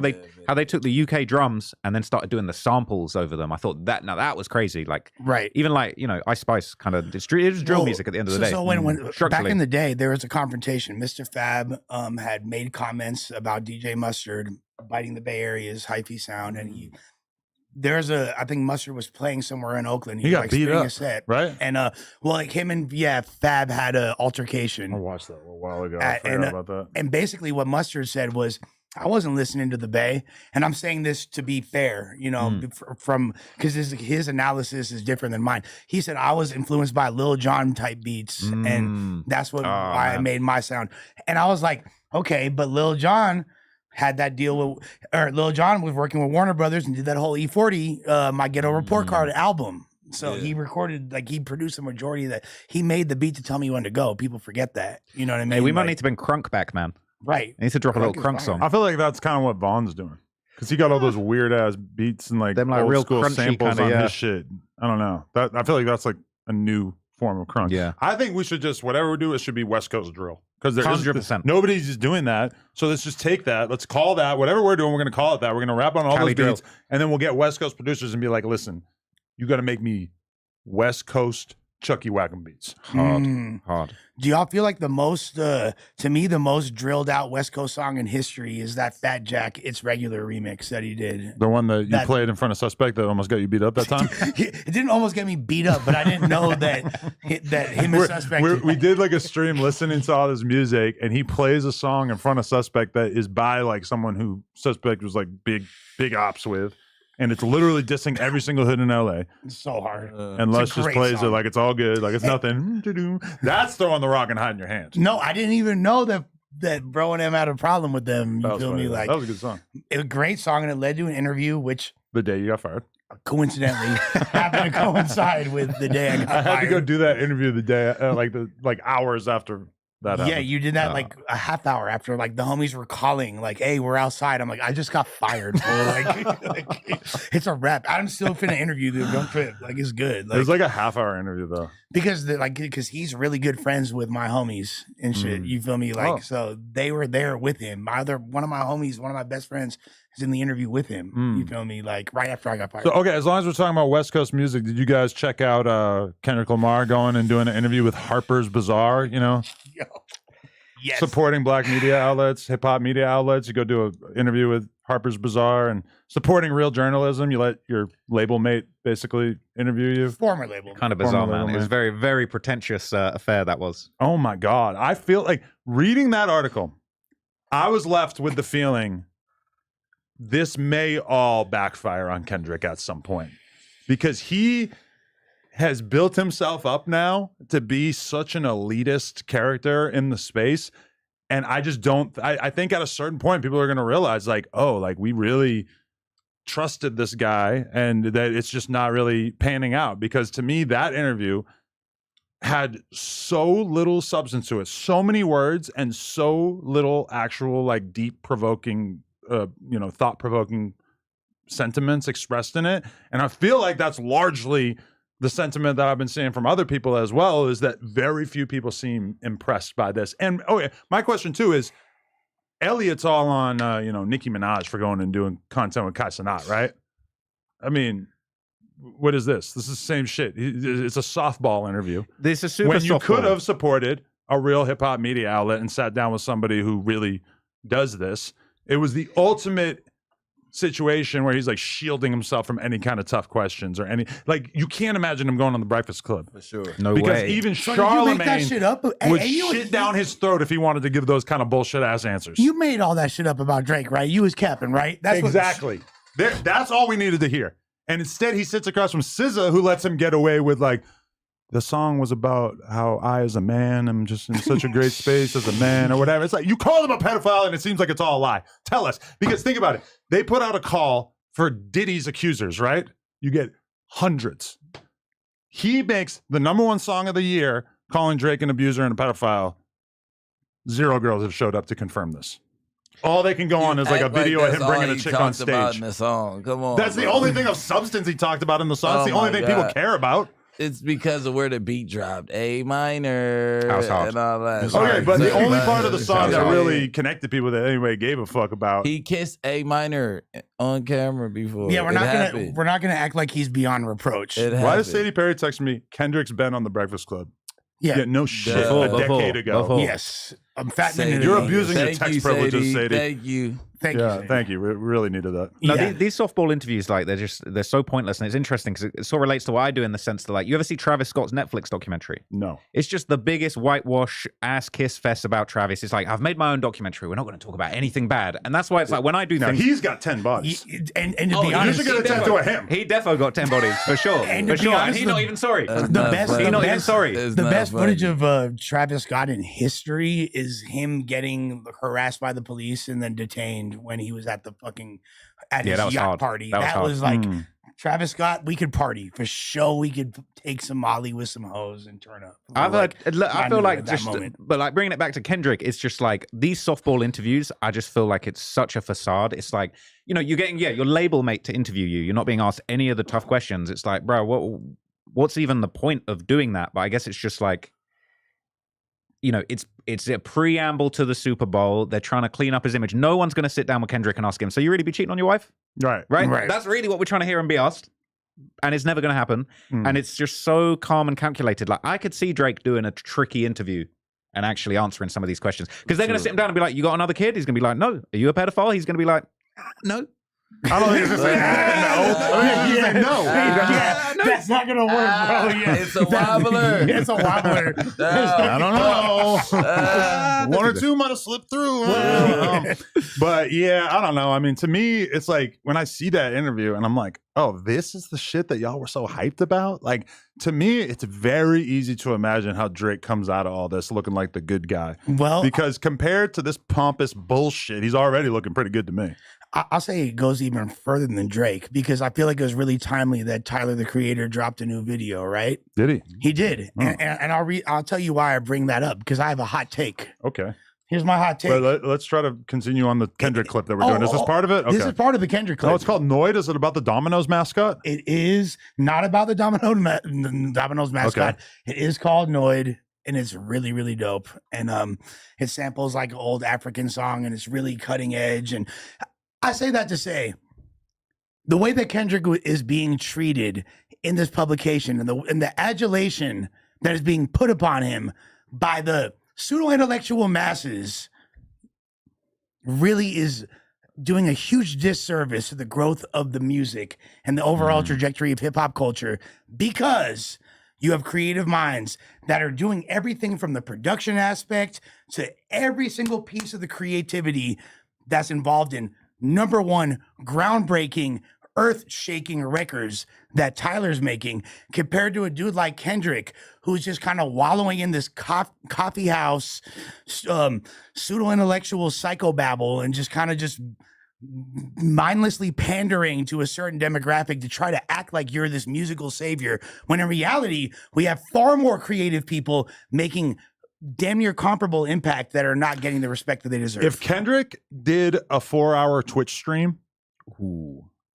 they took the UK drums and then started doing the samples over them. I thought that was crazy. Like right, even like Ice Spice kind of it was drill music at the end of the day. So when back in the day there was a confrontation. Mr. Fab had made comments about DJ Mustard biting the Bay Area's hyphy sound, and I think Mustard was playing somewhere in Oakland. He got like beat up, a set, right? And like him and Fab had an altercation. I watched that a while ago. I forgot about that. And basically, what Mustard said was, "I wasn't listening to the Bay," and I'm saying this to be fair, you know, from because his analysis is different than mine. He said I was influenced by Lil Jon type beats, and that's why I made my sound. And I was like, okay, but Lil Jon had that deal Lil Jon was working with Warner Brothers and did that whole E40 My Ghetto Report Card album. So he recorded, like he produced the majority of that. He made the beat to tell me when to go. People forget that. You know what I mean? Hey, we might need to bring Crunk back, man. Right. He needs to drop a little Crunk song. I feel like that's kind of what Vaughn's doing. Because he got all those weird ass beats and like them like old real school samples kinda, on his shit. I don't know. I feel like that's like a new form of crunk. Yeah. I think we should just, whatever we do, it should be West Coast drill. Because 100%. Nobody's just doing that. So let's just take that. Let's call that. Whatever we're doing, we're going to call it that. We're going to rap on all Cali those beats. And then we'll get West Coast producers and be like, listen, you got to make me West Coast Chucky Wagon beats. Hard. Do y'all feel like the most, to me, the most drilled out West Coast song in history is that Fat Jack It's Regular remix that he did? The one that you played in front of Suspect that almost got you beat up that time? It didn't almost get me beat up, but I didn't know that him and Suspect. We did like a stream listening to all this music, and he plays a song in front of Suspect that is by like someone who Suspect was like big ops with. And it's literally dissing every single hood in LA. It's so hard. And Lush just plays it like it's all good, like it's nothing. That's throwing the rock and hiding your hands. No, I didn't even know that Bro and him had a problem with them. You feel me? Like that was a good song. It was a great song, and it led to an interview, which the day you got fired coincidentally happened to coincide with the day I got fired. I had to go do that interview the day, like hours after. Yeah, you did that like a half hour after like the homies were calling, like, "Hey, we're outside." I'm like, I just got fired. like it's a wrap. I'm still finna interview dude. Don't trip. Like it's good. Like, it was like a half-hour interview though, because he's really good friends with my homies and shit. You feel me? Like so they were there with him. One of my homies, one of my best friends, is in the interview with him. You feel me? Like right after I got fired. So okay, as long as we're talking about West Coast music, did you guys check out Kendrick Lamar going and doing an interview with Harper's Bazaar? You know. Yes. Supporting black media outlets, hip hop media outlets. You go do an interview with Harper's Bazaar and supporting real journalism. You let your label mate basically interview you. Former label. Kind of bizarre, man. It was very, very pretentious affair that was. Oh my God. I feel like reading that article, I was left with the feeling this may all backfire on Kendrick at some point because he has built himself up now to be such an elitist character in the space. And I just don't, I think at a certain point, people are going to realize like, oh, like we really trusted this guy and that it's just not really panning out. Because to me, that interview had so little substance to it, so many words and so little actual like deep provoking, thought-provoking sentiments expressed in it. And I feel like that's largely the sentiment that I've been seeing from other people as well, is that very few people seem impressed by this. And my question too is, Elliot's all on Nicki Minaj for going and doing content with Kai Cenat, right? I mean, what is this? This is the same shit. It's a softball interview. This is super when you softball. could have supported a real hip hop media outlet and sat down with somebody who really does this. It was the ultimate situation where he's like shielding himself from any kind of tough questions or any, like, you can't imagine him going on the Breakfast Club for sure. No because way. Even So Charlemagne that shit up? would shit down his throat if he wanted to give those kind of bullshit ass answers. You made all that shit up about Drake, right? You was capping, right? That's exactly. That's all we needed to hear. And instead, he sits across from SZA, who lets him get away with like, the song was about how I, as a man, am just in such a great space as a man or whatever. It's like, you call him a pedophile and it seems like it's all a lie. Tell us. Because think about it. They put out a call for Diddy's accusers, right? You get hundreds. He makes the #1 song of the year calling Drake an abuser and a pedophile. 0 girls have showed up to confirm this. All they can go on is like a video of him bringing a chick on stage. About in the song. Come on, that's the only thing of substance he talked about in the song. It's the only thing people care about. It's because of where the beat dropped, A minor, and all that. Okay, but the only part of the song that really connected people that anyway gave a fuck about. He kissed A minor on camera before. Yeah, we're not gonna act like he's beyond reproach. Why does Sadie Perry text me? Kendrick's been on the Breakfast Club. Yeah, no shit. A decade ago. Yes, I'm fattening. You're abusing your text privileges, Sadie. Thank you. Thank you. Thank you. We really needed that. No, these softball interviews, like they're so pointless, and it's interesting because it sort of relates to what I do in the sense that, like, you ever see Travis Scott's Netflix documentary? No. It's just the biggest whitewash ass kiss fest about Travis. It's like, I've made my own documentary. We're not going to talk about anything bad, and that's why it's like when I do things. He's got 10 bodies. And to be honest, you should get a tattoo of him. He defo got 10 bodies for sure. And for sure. Honest, and he's not even sorry. The best footage of Travis Scott in history is him getting harassed by the police and then detained when he was at the fucking his yacht party. That was like Travis Scott. We could party for sure. We could take some Molly with some hoes and turn up. I feel like just, but like bringing it back to Kendrick, it's just like these softball interviews. I just feel like it's such a facade. It's like, you know, you're getting your label mate to interview you. You're not being asked any of the tough questions. It's like, bro, what's even the point of doing that? But I guess it's just like, you know, it's a preamble to the Super Bowl. They're trying to clean up his image. No one's going to sit down with Kendrick and ask him, so you really be cheating on your wife? Right. That's really what we're trying to hear him be asked. And it's never going to happen. And it's just so calm and calculated. Like, I could see Drake doing a tricky interview and actually answering some of these questions. Because they're going to sit him down and be like, you got another kid? He's going to be like, no. Are you a pedophile? He's going to be like, no. I don't think he's going to say no. Yeah, that's not going to work, bro. Yeah. It's a wobbler. It's a wobbler. I don't know. 1 or 2 might have slipped through. But yeah, I don't know. I mean, to me, it's like when I see that interview and I'm like, oh, this is the shit that y'all were so hyped about? Like, to me, it's very easy to imagine how Drake comes out of all this looking like the good guy. Well, because compared to this pompous bullshit, he's already looking pretty good to me. I'll say it goes even further than Drake because I feel like it was really timely that Tyler, the Creator, dropped a new video, right? Did he? He did. Oh. And I'll tell you why I bring that up because I have a hot take. Okay. Here's my hot take. But let's try to continue on the Kendrick clip that we're doing. Is this part of it? Okay. This is part of the Kendrick clip. Oh, it's called Noid. Is it about the Domino's mascot? It is not about the Domino's mascot. Okay. It is called Noid. And it's really, really dope. And it samples like an old African song and it's really cutting edge. And I say that to say the way that Kendrick is being treated in this publication and the adulation that is being put upon him by the pseudo-intellectual masses really is doing a huge disservice to the growth of the music and the overall trajectory of hip-hop culture because you have creative minds that are doing everything from the production aspect to every single piece of the creativity that's involved in #1 groundbreaking, earth-shaking records that Tyler's making compared to a dude like Kendrick who's just kind of wallowing in this coffee house pseudo-intellectual psychobabble and just kind of just mindlessly pandering to a certain demographic to try to act like you're this musical savior when in reality we have far more creative people making damn near comparable impact that are not getting the respect that they deserve. If Kendrick did a 4-hour Twitch stream,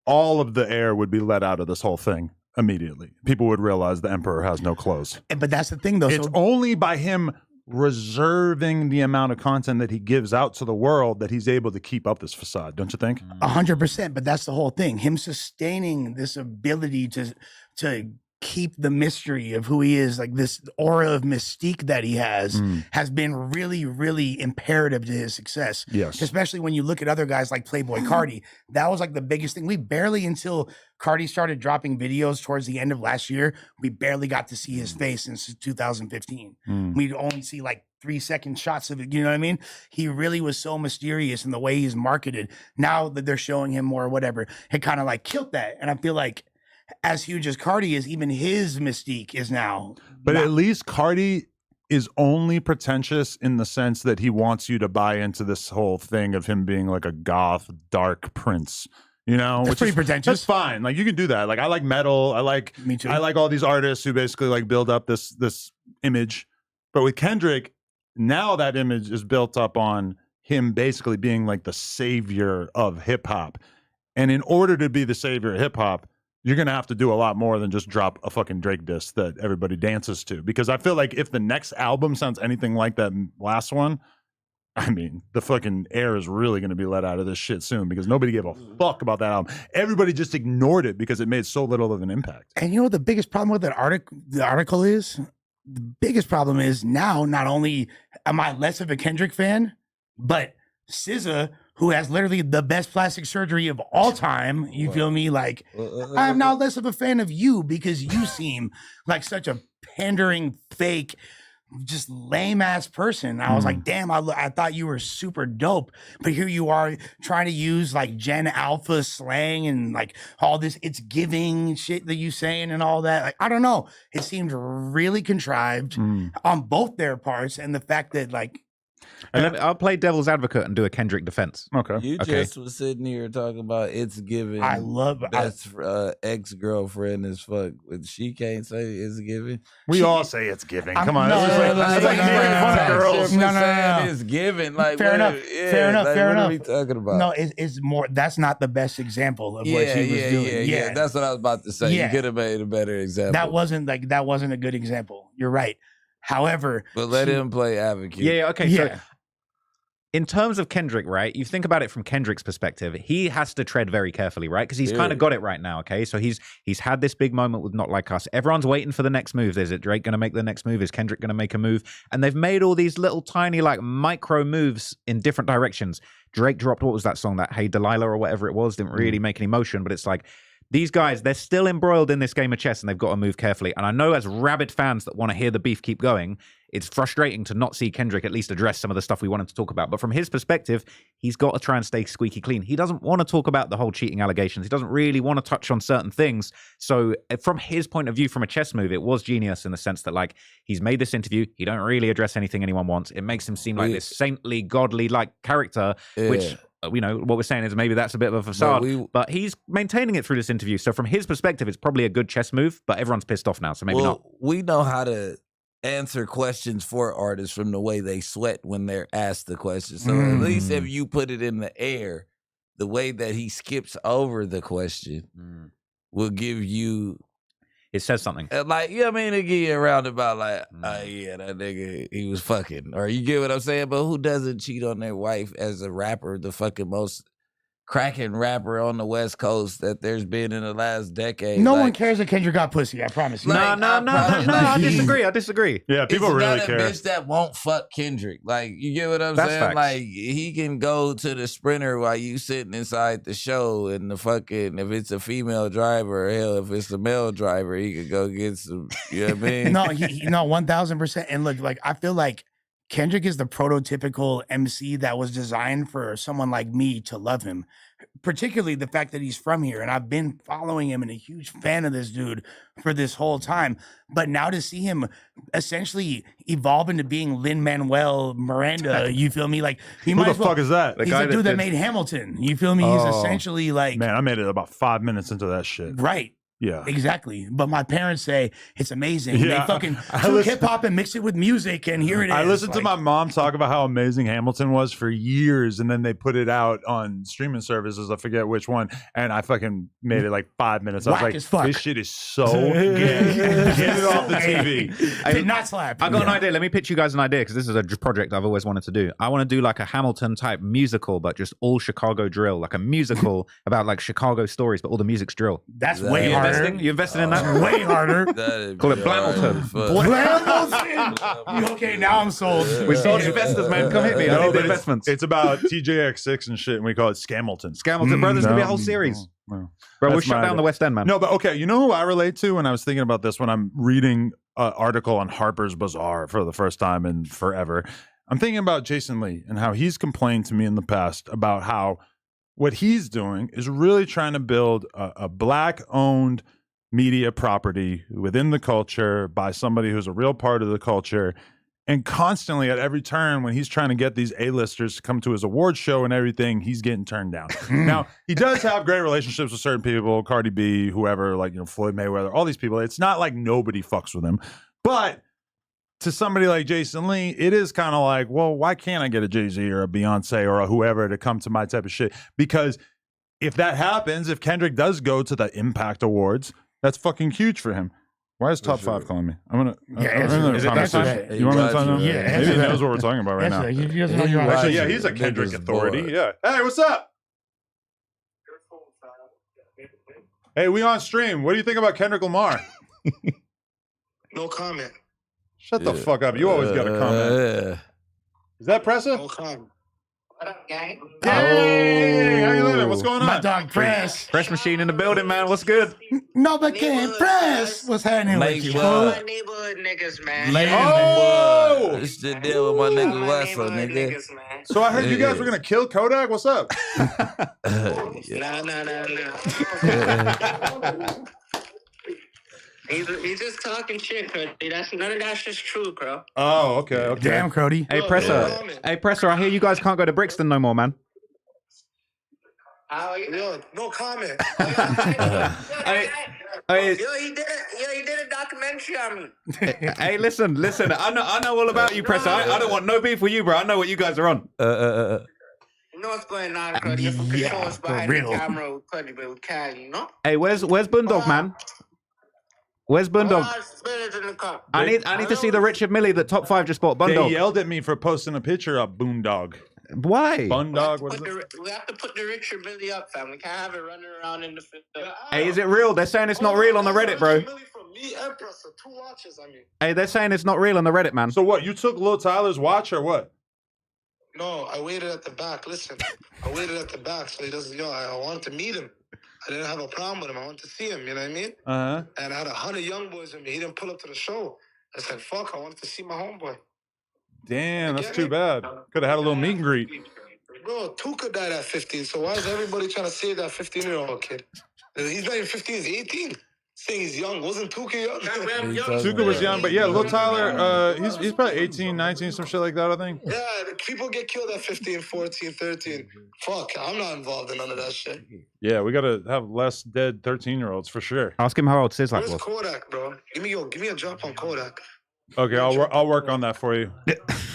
all of the air would be let out of this whole thing immediately. People would realize the emperor has no clothes. But that's the thing, though. It's only by him reserving the amount of content that he gives out to the world that he's able to keep up this facade, don't you think? 100%. But that's the whole thing. Him sustaining this ability to keep the mystery of who he is, like this aura of mystique that he has been really, really imperative to his success. Yes. Especially when you look at other guys like Playboy Cardi. That was like the biggest thing. We barely, until Cardi started dropping videos towards the end of last year, we barely got to see his face since 2015. We'd only see like 3-second shots of it. You know what I mean? He really was so mysterious in the way he's marketed. Now that they're showing him more or whatever, it kind of like killed that. And I feel like as huge as Cardi is, even his mystique is now. But at least Cardi is only pretentious in the sense that he wants you to buy into this whole thing of him being like a goth, dark prince. You know, That's pretty pretentious. That's fine. Like you can do that. Like I like metal. Me too. I like all these artists who basically like build up this image. But with Kendrick, now that image is built up on him basically being like the savior of hip hop. And in order to be the savior of hip hop, you're going to have to do a lot more than just drop a fucking Drake diss that everybody dances to. Because I feel like if the next album sounds anything like that last one, I mean, the fucking air is really going to be let out of this shit soon because nobody gave a fuck about that album. Everybody just ignored it because it made so little of an impact. And you know what the biggest problem with that article is? The biggest problem is now not only am I less of a Kendrick fan, but SZA, who has literally the best plastic surgery of all time, you feel me? Like, I'm now less of a fan of you because you seem like such a pandering, fake, just lame ass person. I was like, damn, I thought you were super dope, but here you are trying to use like Gen Alpha slang and like all this it's giving shit that you saying and all that. Like, I don't know. It seemed really contrived on both their parts, and the fact that like, and I'll play devil's advocate and do a Kendrick defense. Okay. You just was sitting here talking about it's giving. I love that's ex-girlfriend as fuck. But she can't say it's giving. We all say it's giving. Come on. No, It's just like making fun of girls. No. It's giving. Like Fair enough. Fair enough. Like, Fair what enough. are we talking about? No, it's more. That's not the best example of what she was doing. Yeah. That's what I was about to say. Yeah. You could have made a better example. That wasn't a good example. You're right. However, But let him play advocate. Yeah, okay. Yeah. So in terms of Kendrick, right? You think about it from Kendrick's perspective. He has to tread very carefully, right? Because he's kind of got it right now, okay? So he's had this big moment with Not Like Us. Everyone's waiting for the next move. Is it Drake going to make the next move? Is Kendrick going to make a move? And they've made all these little tiny like micro moves in different directions. Drake dropped, what was that song? That Hey Delilah or whatever it was. Didn't really make any motion, but it's like, these guys, they're still embroiled in this game of chess and they've got to move carefully. And I know as rabid fans that want to hear the beef keep going, it's frustrating to not see Kendrick at least address some of the stuff we wanted to talk about. But from his perspective, he's got to try and stay squeaky clean. He doesn't want to talk about the whole cheating allegations. He doesn't really want to touch on certain things. So from his point of view, from a chess move, it was genius in the sense that like he's made this interview. He don't really address anything anyone wants. It makes him seem like this saintly, godly like character, which... You know, what we're saying is maybe that's a bit of a facade, but he's maintaining it through this interview. So from his perspective, it's probably a good chess move, but everyone's pissed off now, so maybe not. We know how to answer questions for artists from the way they sweat when they're asked the question. So at least if you put it in the air, the way that he skips over the question will give you... It says something. Like, you know what I mean? It give you a roundabout like, oh yeah, that nigga, he was fucking. Or you get what I'm saying? But who doesn't cheat on their wife as a rapper, the fucking most cracking rapper on the West Coast that there's been in the last decade? No one cares that Kendrick got pussy, I promise you. No, I disagree. Yeah, people really care. care. It's not a bitch that won't fuck Kendrick. Like, you get what I'm That's saying? facts. Like, he can go to the Sprinter while you sitting inside the show, and the fucking, if it's a female driver, hell, if it's a male driver, he could go get some, you know what I mean? No, no, 1000%. And look, like, I feel like Kendrick is the prototypical MC that was designed for someone like me to love him, particularly the fact that he's from here. And I've been following him and a huge fan of this dude for this whole time. But now to see him essentially evolve into being Lin-Manuel Miranda, you feel me? Like, he Who the fuck is that? He's the dude that made Hamilton. You feel me? He's essentially like... Man, I made it about 5 minutes into that shit. Right. Yeah. Exactly. But my parents say it's amazing. Yeah, they fucking took hip hop and mixed it with music, and here it is. I listened to my mom talk about how amazing Hamilton was for years, and then they put it out on streaming services. I forget which one, and I fucking made it like 5 minutes. I was Whack like, as fuck. this shit is so good. Get it off the TV. Did not slap. I got an idea. Let me pitch you guys an idea because this is a project I've always wanted to do. I want to do like a Hamilton type musical, but just all Chicago drill, like a musical about like Chicago stories, but all the music's drill. That's way harder. You invested in that? Way harder. Call it Blamilton. Blamilton. Okay, now I'm sold. We sold investors, man. Come hit me. I need the investments. It's about TJX6 and shit, and we call it Scamilton. Scamilton, bro. There's going to be a whole series. No. Bro, we'll That's shut my down idea. the West End, man. No, but okay, you know who I relate to when I was thinking about this when I'm reading an article on Harper's Bazaar for the first time in forever. I'm thinking about Jason Lee and how he's complained to me in the past about how what he's doing is really trying to build a black-owned media property within the culture by somebody who's a real part of the culture. And constantly at every turn, when he's trying to get these A-listers to come to his award show and everything, he's getting turned down. Now, he does have great relationships with certain people, Cardi B, whoever, like, Floyd Mayweather, all these people. It's not like nobody fucks with him. But to somebody like Jason Lee, it is kind of like, well, why can't I get a Jay-Z or a Beyonce or a whoever to come to my type of shit? Because if that happens, if Kendrick does go to the Impact Awards, that's fucking huge for him. Why is Top 5 calling me? I'm gonna. Is it conversation. You want me to talk to him? Yeah, maybe he knows what we're talking about right now. Actually, yeah, he's a Kendrick authority. Yeah. Hey, what's up? Hey, we on stream. What do you think about Kendrick Lamar? No comment. Shut the fuck up. You always got a comment. Is that Pressa? No comment. What up, gang? Hey, how you living? What's going on? My dog Press. Press machine in the building, man. What's good? No, but can't Press. What's happening with you? My neighborhood niggas, man. Oh! This the deal with my nigga Wessel, nigga. So I heard you guys were going to kill Kodak. What's up? Nah. He's just talking shit, Cody. None of that's just true, bro. Oh, okay. Damn, Crody. Hey, Presser, I hear you guys can't go to Brixton no more, man. Yo, no comment. Hey, he did a documentary on me. hey, listen. I know all about you, Presser. I don't want no beef with you, bro. I know what you guys are on. You know what's going on, Cody? You can show us behind the camera with Cody, but we can't, you know? Hey, where's Boondog, man? Where's Boondog? I need to see the Richard Millie that Top 5 just bought. Boondog. They yelled at me for posting a picture of Boondog. Why? Boondog. We have to put the Richard Millie up, fam. We can't have it running around in the field. Hey, is it real? They're saying it's not real on the Reddit, bro. Me and Presser, 2 watches, I mean. Hey, they're saying it's not real on the Reddit, man. So what? You took Lil Tyler's watch or what? No, I waited at the back. Listen, I waited at the back so he doesn't. I wanted to meet him. I didn't have a problem with him. I wanted to see him. You know what I mean? Uh-huh. And I had 100 young boys with me. He didn't pull up to the show. I said, "Fuck! I wanted to see my homeboy." Damn, that's too bad. Could have had a little meet and greet. Bro, Tuka died at 15. So why is everybody trying to save that 15-year-old kid? He's not even 15. He's 18. Saying he's young. Wasn't Tuka young? Tuka was young, but yeah, Lil Tyler, he's probably 18, 19, some shit like that, I think. Yeah, people get killed at 15, 14, 13. Fuck, I'm not involved in none of that shit. Yeah, we gotta have less dead 13-year-olds for sure. Ask him how old Sizzlack was. Where's Kodak, bro? Give me a drop on Kodak. Okay, I'll work on that for you.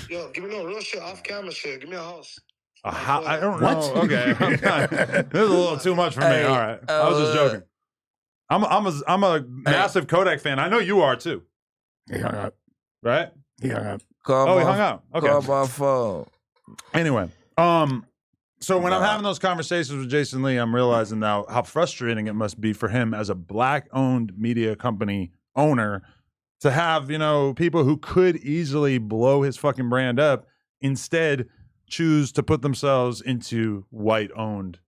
Yo, give me no real shit, off camera shit. Give me a house. I don't know. Okay, this is a little too much for me. All right, I was just joking. I'm a massive Kodak fan. I know you are too. He hung up. Right? He hung up. He hung up. Okay. Call my phone. Anyway, so when I'm having those conversations with Jason Lee, I'm realizing now how frustrating it must be for him as a Black-owned media company owner to have, people who could easily blow his fucking brand up instead choose to put themselves into white-owned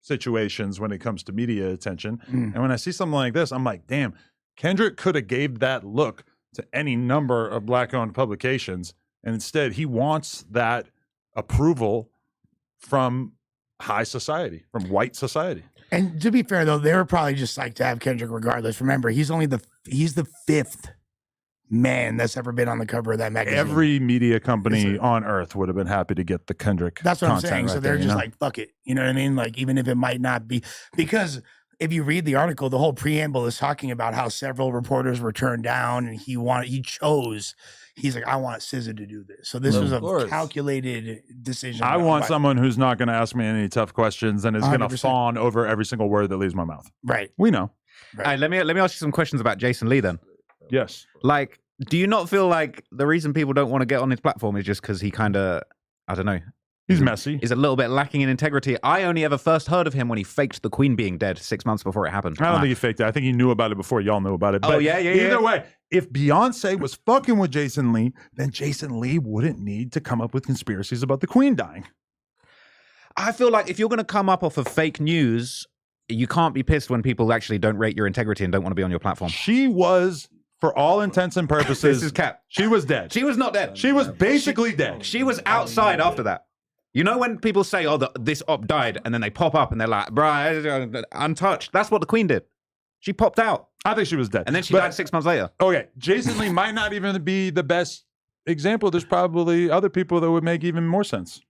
situations when it comes to media attention. And when I see something like this, I'm like, damn, Kendrick could have gave that look to any number of Black-owned publications, and instead he wants that approval from high society, from white society. And to be fair, though, they were probably just like to have Kendrick regardless. Remember, he's the 5th man that's ever been on the cover of that magazine. Every media company on earth would have been happy to get the Kendrick. That's what I'm saying. Right, so they're just like, fuck it. You know what I mean? Like, even if it might not be, because if you read the article, the whole preamble is talking about how several reporters were turned down, and he's like, I want SZA to do this. So this was a calculated decision. I want someone who's not going to ask me any tough questions and is going to fawn over every single word that leaves my mouth. Right. We know. Right. All right, let me ask you some questions about Jason Lee then. Yes. Like, do you not feel like the reason people don't want to get on his platform is just because he kind of, I don't know. He's messy. Is a little bit lacking in integrity. I only ever first heard of him when he faked the Queen being dead 6 months before it happened. I don't think he faked it. I think he knew about it before y'all knew about it. But either way, if Beyonce was fucking with Jason Lee, then Jason Lee wouldn't need to come up with conspiracies about the Queen dying. I feel like if you're going to come up off of fake news, you can't be pissed when people actually don't rate your integrity and don't want to be on your platform. She was, for all intents and purposes, this is cap. She was dead. She was not dead. She was basically dead. She was outside after that. You know when people say, oh, this op died, and then they pop up and they're like, bruh, untouched. That's what the Queen did. She popped out. I think she was dead. And then she died 6 months later. Okay, Jason Lee might not even be the best example. There's probably other people that would make even more sense.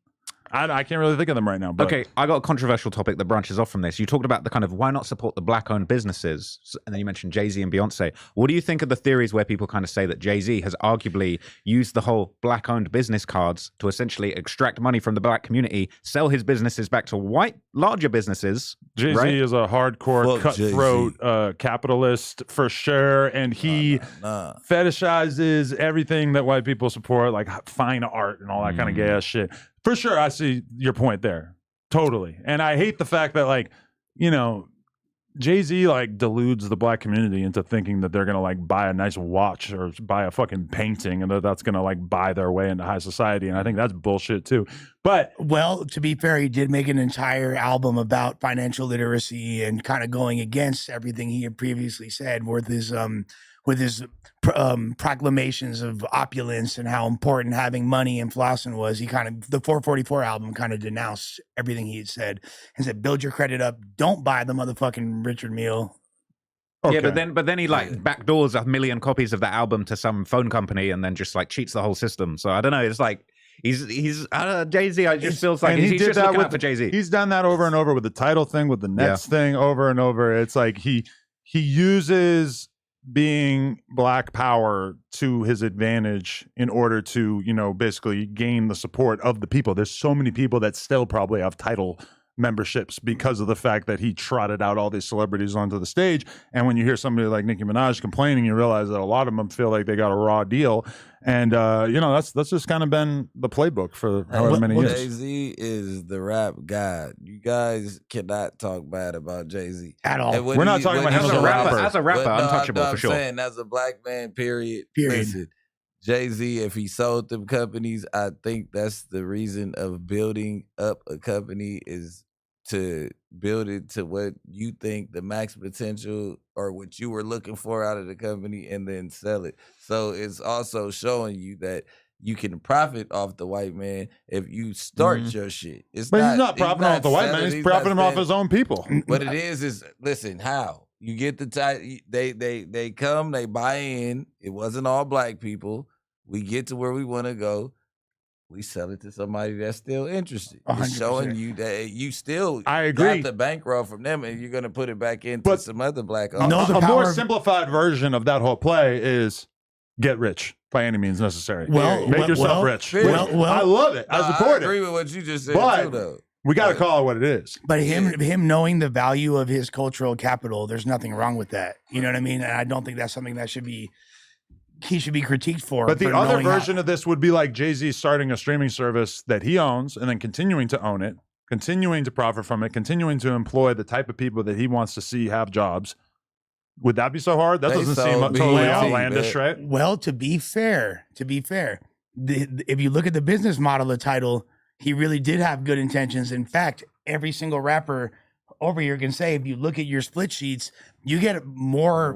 I can't really think of them right now. But. Okay, I got a controversial topic that branches off from this. You talked about the kind of why not support the black-owned businesses, and then you mentioned Jay-Z and Beyonce. What do you think of the theories where people kind of say that Jay-Z has arguably used the whole black-owned business cards to essentially extract money from the black community, sell his businesses back to white, larger businesses? Jay-Z right? is a hardcore cutthroat capitalist for sure, and he fetishizes everything that white people support, like fine art and all that kind of gay ass shit. For sure, I see your point there. Totally. And I hate the fact that, like, you know, Jay-Z, like, deludes the black community into thinking that they're going to, like, buy a nice watch or buy a fucking painting and that's going to, like, buy their way into high society. And I think that's bullshit, too. But, well, to be fair, he did make an entire album about financial literacy and kind of going against everything he had previously said with his proclamations of opulence and how important having money and flossing was. He kind of, the 444 album kind of denounced everything he had said and said, build your credit up. Don't buy the motherfucking Richard Mille. Okay. Yeah, but then he like backdoors 1 million copies of that album to some phone company and then just like cheats the whole system. So I don't know. It's like he's Jay-Z. I just feels like he's just looking out for Jay-Z. He's done that over and over with the title thing, with the Nets thing, over and over. It's like he uses being black power to his advantage in order to, you know, basically gain the support of the people. There's so many people that still probably have title memberships because of the fact that he trotted out all these celebrities onto the stage. And when you hear somebody like Nicki Minaj complaining, you realize that a lot of them feel like they got a raw deal. And, you know, that's just kind of been the playbook for however many years. Jay-Z is the rap god. You guys cannot talk bad about Jay-Z at all. We're not talking about him as a rapper. As a rapper, untouchable for sure. I'm saying as a black man, period. Listen, Jay-Z, if he sold them companies, I think that's the reason of building up a company is to build it to what you think the max potential or what you were looking for out of the company and then sell it. So it's also showing you that you can profit off the white man if you start your shit. He's not profiting off the white man. He's profiting off his own people. What it is listen, how? You get the they come, they buy in. It wasn't all black people. We get to where we want to go. We sell it to somebody that's still interested. It's showing you that you still got the bankroll from them and you're going to put it back into some other black owners. A more simplified version of that whole play is get rich by any means necessary. Make yourself rich. I love it. I support it. I agree with what you just said too, though. We got to call it what it is. But him knowing the value of his cultural capital, there's nothing wrong with that. You know what I mean? And I don't think that's something that he should be critiqued for. But the other version of this would be like Jay-Z starting a streaming service that he owns and then continuing to own it, continuing to profit from it, continuing to employ the type of people that he wants to see have jobs. Would that be so hard? That doesn't seem totally outlandish, right? Well, to be fair, if you look at the business model of Tidal, he really did have good intentions. In fact, every single rapper over here can say, if you look at your split sheets, you get more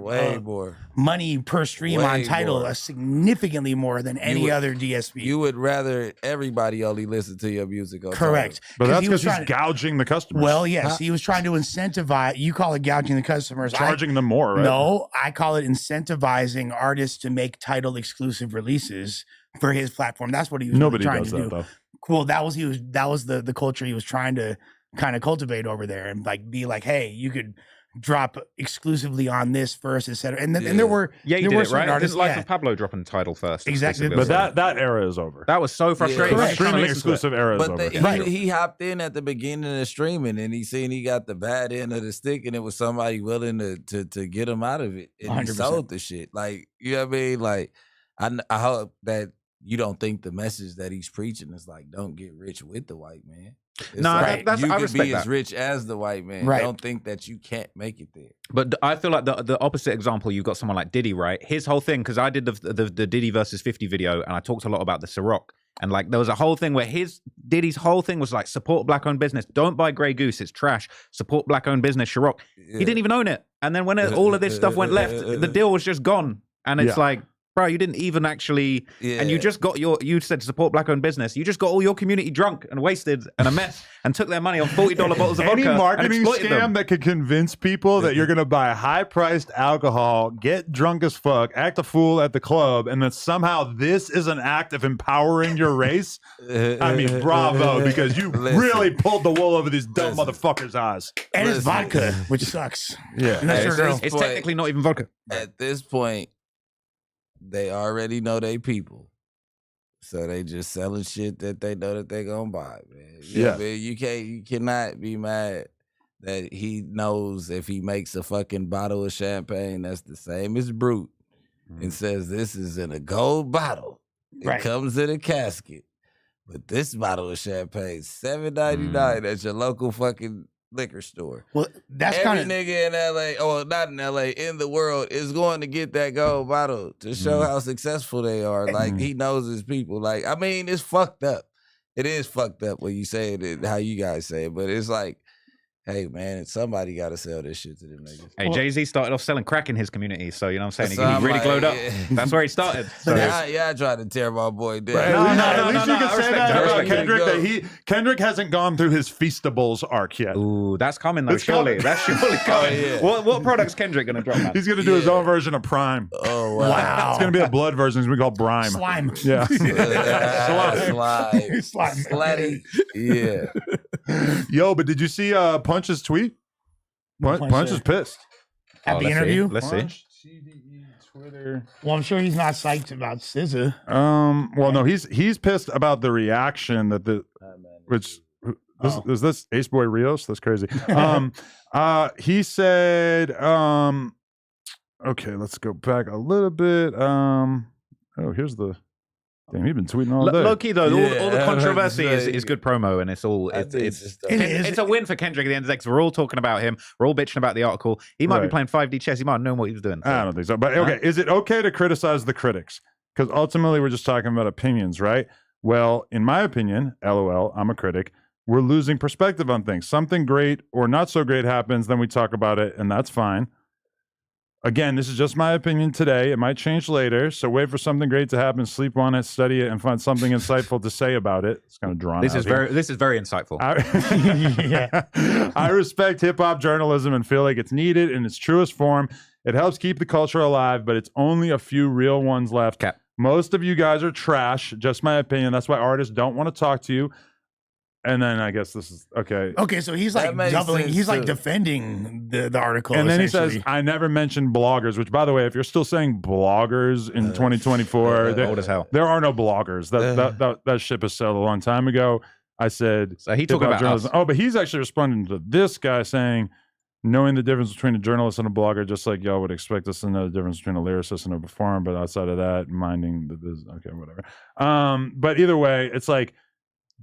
money per stream on Tidal, significantly more than any other DSP. You would rather everybody only listen to your music on Correct. Tidal. But that's because he's gouging the customers. Well, yes, he was trying to incentivize. You call it gouging the customers. Charging them more, right? No, I call it incentivizing artists to make Tidal exclusive releases for his platform. That's what he was trying to do. Though. Cool. That was the culture he was trying to kind of cultivate over there and like be like, hey, you could drop exclusively on this first, etc. And there were he did it right. Didn't Life of Pablo drop in Tidal first? Exactly. But that era is over. That was so frustrating. The streaming exclusive era is over. He hopped in at the beginning of streaming and he seen he got the bad end of the stick and it was somebody willing to get him out of it and 100%. He sold the shit. Like, you know what I mean? Like, I hope that you don't think the message that he's preaching is like, don't get rich with the white man. It's like, you I can be as rich as the white man. Right. Don't think that you can't make it there. But I feel like the opposite example, you've got someone like Diddy, right? His whole thing, because I did the Diddy versus 50 video, and I talked a lot about the Ciroc. And like there was a whole thing where Diddy's whole thing was like, support black-owned business. Don't buy Grey Goose, it's trash. Support black-owned business, Ciroc. Yeah. He didn't even own it. And then when all of this stuff went left, the deal was just gone. And it's like, Bro, you didn't even actually, and you just got you said to support black-owned business. You just got all your community drunk and wasted and a mess and took their money on $40 bottles of vodka. Any marketing scam them. that could convince people that you're going to buy high-priced alcohol, get drunk as fuck, act a fool at the club, and that somehow this is an act of empowering your race. I mean, bravo, because you really pulled the wool over these dumb motherfuckers' eyes. And it's vodka, which sucks. Yeah. And that's your girl. It's technically not even vodka. At this point, they already know they people. So they just selling shit that they know that they gonna buy, man. You know what I mean? You cannot be mad that he knows if he makes a fucking bottle of champagne that's the same as Brut and says this is in a gold bottle. It comes in a casket. But this bottle of champagne, $7.99 at your local fucking liquor store. Well, that's every kind of nigga in LA, or not in LA, in the world is going to get that gold bottle to show how successful they are. Like he knows his people. Like, I mean, it's fucked up. It is fucked up when you say it, how you guys say it, but it's like, hey man, somebody got to sell this shit to them niggas. Hey, Jay-Z started off selling crack in his community, so you know what I'm saying? So He really like, glowed up. That's where he started. So. I tried to tear my boy down. At least you can say that about that. Kendrick, that Kendrick hasn't gone through his Feastables arc yet. Ooh, that's coming though, surely. That's surely coming. What product's Kendrick going to drop, man? He's going to do his own version of Prime. Oh, wow. It's going to be a blood version. It's going to be called Brime. slime. Yeah. Slime. Slutty. Yeah. Yo, but did you see Punch's tweet? Punch is pissed. At the interview? Let's see. CDE, Twitter. Well, I'm sure he's not psyched about SZA. Well, no, he's pissed about the reaction that is this Ace Boy Rios? That's crazy. He said, okay, let's go back a little bit. Here's the. Damn, you've been tweeting all day. Low-key, though, all the controversy is good promo, and it's a win for Kendrick at the end of the day, 'cause we're all talking about him. We're all bitching about the article. He might be playing 5D chess. He might have known what he was doing. So. I don't think so. But okay, is it okay to criticize the critics? Because ultimately, we're just talking about opinions, right? Well, in my opinion, LOL, I'm a critic. We're losing perspective on things. Something great or not so great happens, then we talk about it, and that's fine. Again, this is just my opinion today. It might change later, so wait for something great to happen, sleep on it, study it, and find something insightful to say about it. It's kind of drawn This out is here. very insightful. I respect hip-hop journalism and feel like it's needed in its truest form. It helps keep the culture alive, but it's only a few real ones left. Cap. Most of you guys are trash, just my opinion. That's why artists don't want to talk to you. And then I guess this is okay. Okay, so he's like doubling. He's like defending the article. And then he says, "I never mentioned bloggers." Which, by the way, if you're still saying bloggers in 2024, old as hell. There are no bloggers. That ship has sailed a long time ago. I said, so he talking about journalism. Oh, but he's actually responding to this guy saying, knowing the difference between a journalist and a blogger, just like y'all would expect us to know the difference between a lyricist and a performer. But outside of that, minding the business, okay, whatever. But either way, it's like.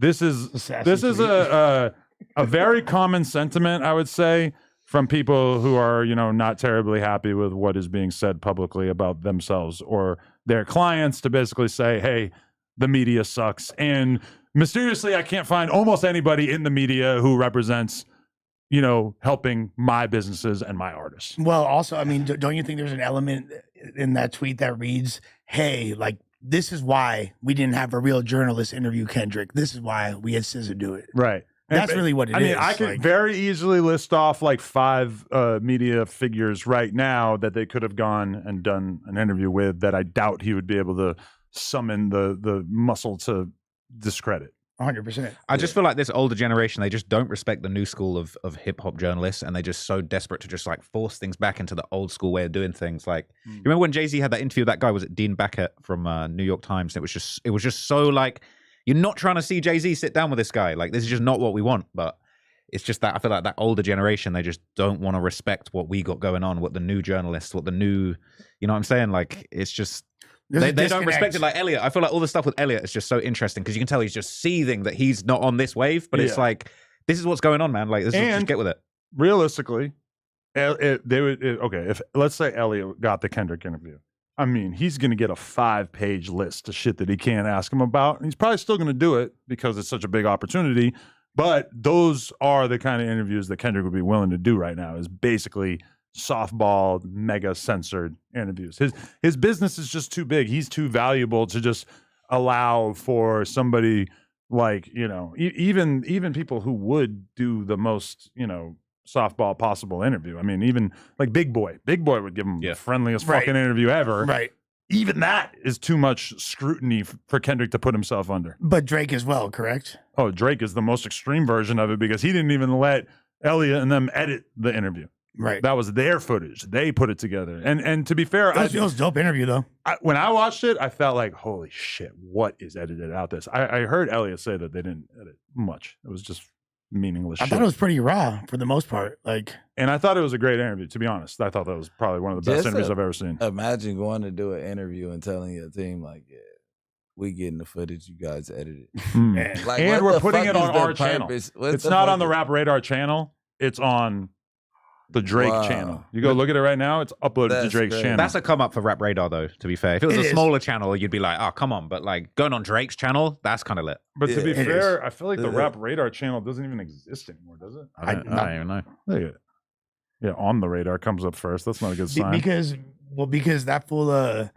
This is a very common sentiment, I would say, from people who are, not terribly happy with what is being said publicly about themselves or their clients, to basically say, hey, the media sucks. And mysteriously, I can't find almost anybody in the media who represents, helping my businesses and my artists. Well, also, I mean, don't you think there's an element in that tweet that reads, hey, like, this is why we didn't have a real journalist interview Kendrick. This is why we had SZA do it. Right. That's really what it is. I mean, I could very easily list off like 5 media figures right now that they could have gone and done an interview with that I doubt he would be able to summon the muscle to discredit. 100%. I just feel like this older generation, they just don't respect the new school of hip hop journalists, and they're just so desperate to just like force things back into the old school way of doing things. Like, you remember when Jay-Z had that interview with that guy, was it Dean Beckett from New York Times? It was just so like, you're not trying to see Jay-Z sit down with this guy. Like, this is just not what we want. But it's just that I feel like that older generation, they just don't want to respect what we got going on, what the new journalists, what the new, you know what I'm saying? Like, it's just. They don't respect it like Elliot. I feel like all the stuff with Elliot is just so interesting because you can tell he's just seething that he's not on this wave, but it's like, this is what's going on, man. Like, just get with it. Realistically, if let's say Elliot got the Kendrick interview, I mean, he's going to get a 5-page list of shit that he can't ask him about. And he's probably still going to do it because it's such a big opportunity. But those are the kind of interviews that Kendrick would be willing to do right now, is basically softball, mega censored interviews. His business is just too big. He's too valuable to just allow for somebody like, even people who would do the most, softball possible interview. I mean, even like Big Boy would give him the friendliest fucking interview ever. Right. Even that is too much scrutiny for Kendrick to put himself under. But Drake as well, correct? Oh, Drake is the most extreme version of it because he didn't even let Elliot and them edit the interview. Right. That was their footage. They put it together. And to be fair, it was a dope interview though. When I watched it, I felt like, holy shit, what is edited out this? I heard Elliot say that they didn't edit much. It was just meaningless I shit. thought it was pretty raw for the most part. And I thought it was a great interview, to be honest. I thought that was probably one of the best interviews I've ever seen. Imagine going to do an interview and telling your team, like, we getting the footage you guys edited. Like, and we're putting it on our channel. It's not on the Rap Radar channel. It's on the Drake channel. You go look at it right now. It's uploaded to Drake's channel. That's a come up for Rap Radar, though, to be fair. If it was a smaller channel, you'd be like, oh, come on. But like going on Drake's channel, that's kind of lit. But to be fair, I feel like the Rap Radar channel doesn't even exist anymore, does it? I don't even know. Look at it. Yeah, On the Radar comes up first. That's not a good sign. Because that fool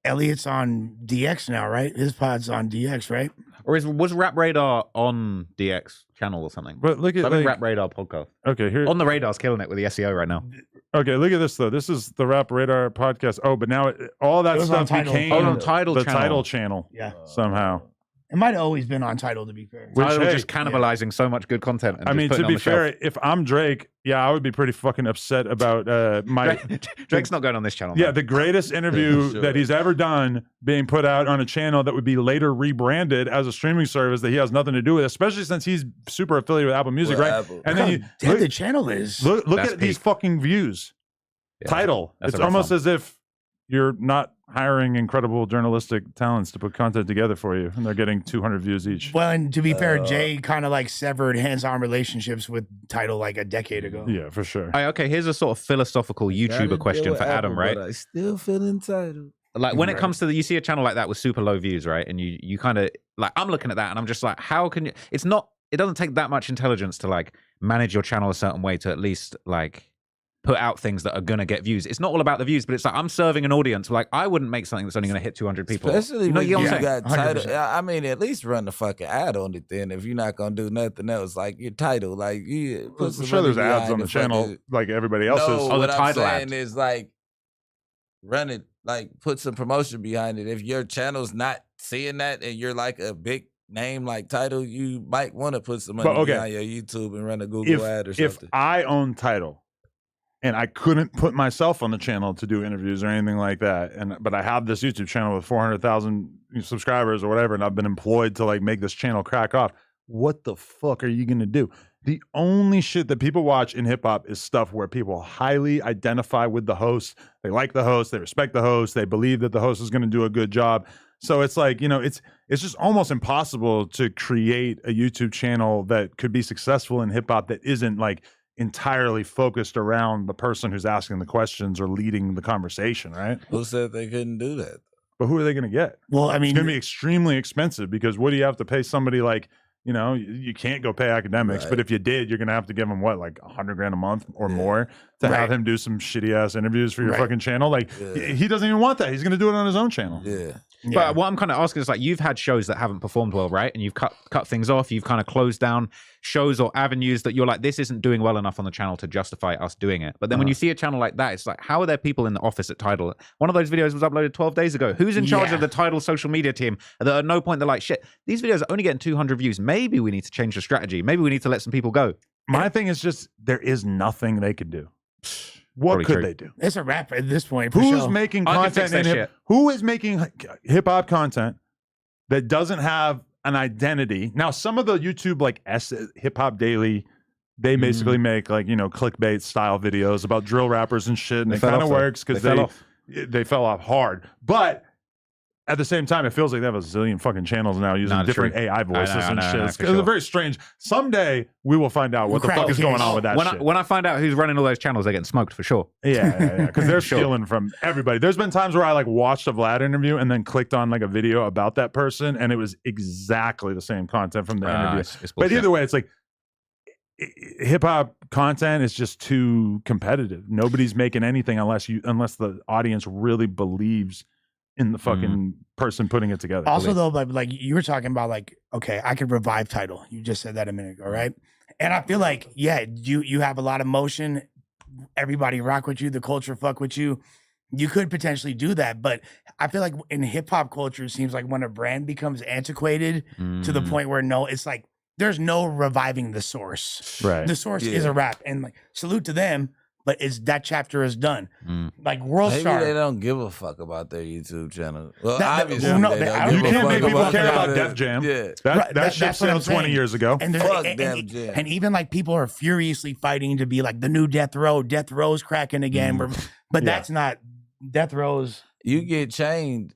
Elliot's on DX now, right? His pod's on DX, right? Or was Rap Radar on DX channel or something? But look at Rap Radar podcast. Okay, here On the Radar's killing it with the SEO right now. Okay, look at this though. This is the Rap Radar podcast. Oh, but now all that stuff became on Tidal the channel. Tidal channel. Yeah, somehow. It might have always been on Tidal, to be fair. Tidal just cannibalizing so much good content. And I mean, to be fair, if I'm Drake, I would be pretty fucking upset about my Drake's not going on this channel. Yeah, the greatest interview that he's ever done being put out on a channel that would be later rebranded as a streaming service that he has nothing to do with, especially since he's super affiliated with Apple Music, right? Apple. And then the channel is look at these fucking views. Yeah, Tidal. It's almost as if you're not hiring incredible journalistic talents to put content together for you, and they're getting 200 views each. Well, and to be fair, Jay kind of severed hands-on relationships with Tidal a decade ago. Yeah, for sure. Okay, here's a sort of philosophical YouTuber question for Adam, right? But I still feel entitled. Like when it comes to you see a channel like that with super low views, right? And you kind of I'm looking at that and I'm just like, how can you? It doesn't take that much intelligence to manage your channel a certain way to at least put out things that are going to get views. It's not all about the views, but it's I'm serving an audience. I wouldn't make something that's only going to hit 200 people. Especially when you got Tidal. I mean, at least run the fucking ad on it then. If you're not going to do nothing else, your Tidal, you put some sure there's ads on the channel like everybody else's. No, the what I'm Tidal saying is run it, put some promotion behind it. If your channel's not seeing that and you're a big name like Tidal, you might want to put some money behind your YouTube and run a Google ad or something. If I own Tidal, and I couldn't put myself on the channel to do interviews or anything like that. But I have this YouTube channel with 400,000 subscribers or whatever, and I've been employed to make this channel crack off. What the fuck are you going to do? The only shit that people watch in hip hop is stuff where people highly identify with the host. They like the host. They respect the host. They believe that the host is going to do a good job. So it's it's just almost impossible to create a YouTube channel that could be successful in hip hop that isn't entirely focused around the person who's asking the questions or leading the conversation, right? Who said they couldn't do that? But who are they going to get? Well, I mean, it's going to be extremely expensive because what do you have to pay somebody you can't go pay academics, but if you did, you're going to have to give him $100,000 a month or more to have him do some shitty ass interviews for your fucking channel. He doesn't even want that. He's going to do it on his own channel. Yeah. But what I'm kind of asking is you've had shows that haven't performed well, right? And you've cut things off. You've kind of closed down shows or avenues that you're this isn't doing well enough on the channel to justify us doing it. But then when you see a channel like that, it's how are there people in the office at Tidal? One of those videos was uploaded 12 days ago. Who's in charge of the Tidal social media team? That at no point they're shit, these videos are only getting 200 views. Maybe we need to change the strategy. Maybe we need to let some people go. My thing is just there is nothing they could do. What could they do? It's a wrap at this point. Who's making content who is making hip hop content that doesn't have an identity? Now, some of the YouTube Hip Hop Daily, they basically make clickbait style videos about drill rappers and shit, and it kind of works because they fell off hard. But at the same time, it feels like they have a zillion fucking channels now using different AI voices and shit. It's very strange. Someday we will find out what the fuck is going on with that shit. When I find out who's running all those channels, they're getting smoked for sure. Yeah, because they're stealing from everybody. There's been times where I watched a Vlad interview and then clicked on a video about that person, and it was exactly the same content from the interview. But either way, it's hip hop content is just too competitive. Nobody's making anything unless the audience really believes in the fucking person putting it together. Also, though, like you were talking about, like, okay, I could revive title. You just said that a minute ago, right? And I feel like, yeah, you have a lot of motion. Everybody rock with you. The culture fuck with you. You could potentially do that, but I feel like in hip hop culture, it seems like when a brand becomes antiquated to the point where it's like there's no reviving the source. Right. The source is a rap, and like salute to them, but that chapter is done. Like World Maybe Star, they don't give a fuck about their YouTube channel. Well, That- obviously, well, no, they I don't You give a can't fuck make people care about it. Def Jam. Yeah. That that's ship what I'm sailed 20 saying. years ago. and, Fuck and, Def and, Jam. and even like people are furiously fighting to be like the new Death Row. Death Row's cracking again, but that's not Death Row's. You get chained,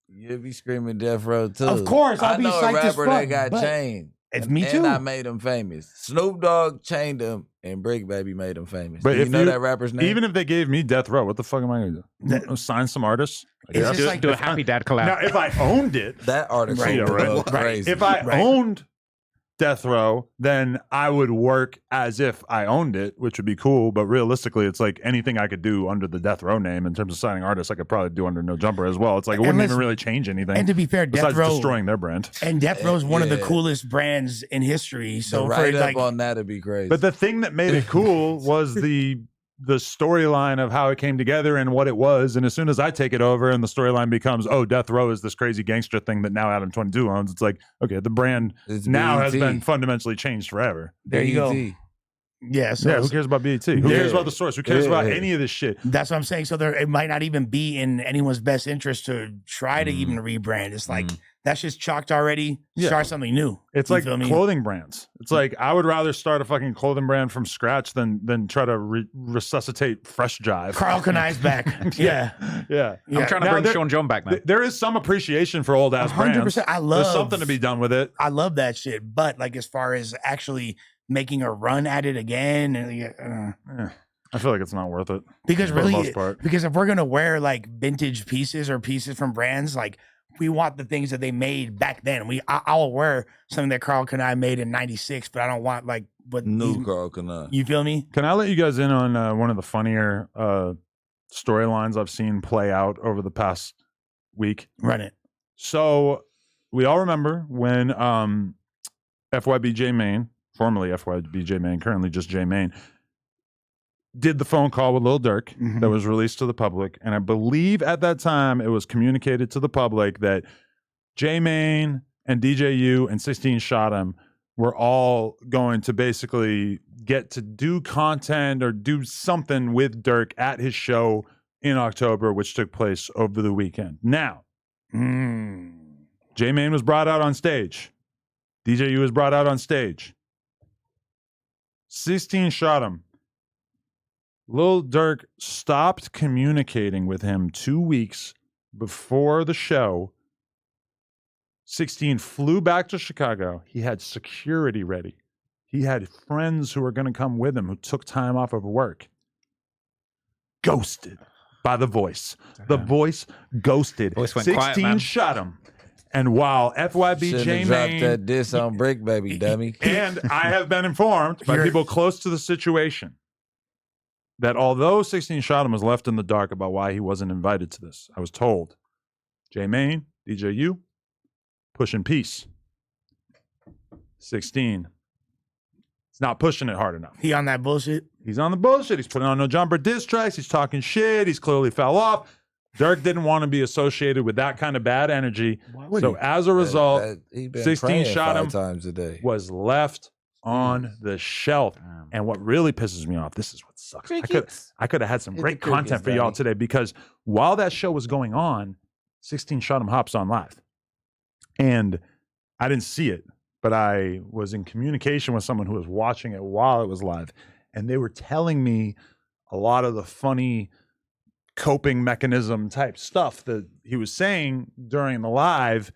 you'll be screaming Death Row too. Of course, I'll I be know psyched a as rapper that fuck, got but chained. it's me And too. I made him famous. Snoop Dogg chained him, and Bricc Baby made him famous. But Do you if know you- that rapper's name? Even if they gave me Death Row, what the fuck am I going to do? Sign some artists? I It's guess. just like Do a Happy Dad collab. Now, if I owned it, that article Right, would right, go right. crazy. if I Right. owned Death Row, then I would work as if I owned it, which would be cool. But realistically, it's like anything I could do under the Death Row name in terms of signing artists, I could probably do under No Jumper as well. It's like it wouldn't even really change anything. And to be fair, Death besides Row destroying their brand. and Death Row is one of the Yeah. coolest brands in history. So So for right up like, on that would be crazy. But the thing that made it cool was the storyline of how it came together and what it was. And as soon as I take it over and the storyline becomes, oh, Death Row is this crazy gangster thing that now Adam 22 owns, it's like, okay, the brand It's now has BET. been fundamentally changed forever. there you go. BET. Yeah, so Yeah, who cares about BET? Who cares Yeah. about the source? Who cares about Yeah. any of this shit? that's what I'm saying. So it might not even be in anyone's best interest to try to even rebrand. It's like that's just chalked already. Yeah. Start something new. It's You like feel me? clothing brands. It's like I would rather start a fucking clothing brand from scratch than try to resuscitate Fresh Jive. Carl Kanai's back. Yeah. Yeah. I'm trying to Now, bring there- Sean John back now. There is some appreciation for old ass brands. 100%. I love There's something to be done with it. I love that shit. But like as far as actually making a run at it again, and I feel like it's not worth it. because for the really, most part. because if we're gonna wear like vintage pieces or pieces from brands, like we want the things that they made back then. I'll wear something that Carl Kanai made in '96, but I don't want like what New Carl Kanai. You feel me? Can I let you guys in on one of the funnier storylines I've seen play out over the past week? Run it. So we all remember when FYB J Main, formerly FYB J Main, currently just J Main, did the phone call with Lil Durk that was released to the public. And I believe at that time it was communicated to the public that J Main and DJU and 16 Shot Him were all going to basically get to do content or do something with Durk at his show in October, which took place over the weekend. Now, J Main was brought out on stage. DJU was brought out on stage. 16 Shot Him. Lil Durk stopped communicating with him 2 weeks before the show. 16 flew back to Chicago. He had security ready. He had friends who were going to come with him who took time off of work. Ghosted by the voice. The voice ghosted. Voice went 16 quiet, man. Shot Him. And while FYB Shouldn't J have dropped Main that diss on Bricc Baby, dummy. and I have been informed by people close to the situation that although 16 Shot Him was left in the dark about why he wasn't invited to this, I was told J Main, DJU, pushing peace. 16. He's not pushing it hard enough. He on that bullshit. He's on the bullshit. He's putting on No Jumper diss tracks. He's talking shit. He's clearly fell off. Durk didn't want to be associated with that kind of bad energy. So as a result, He been 16 praying Shot 5 Him times a day. was left on the shelf. And what really pisses me off, this is what sucks. I could have had some Hit great the crickets, content for y'all Daddy. today because while that show was going on, 16 Shot Him hops on live. And I didn't see it, but I was in communication with someone who was watching it while it was live. And they were telling me a lot of the funny coping mechanism type stuff that he was saying during the live.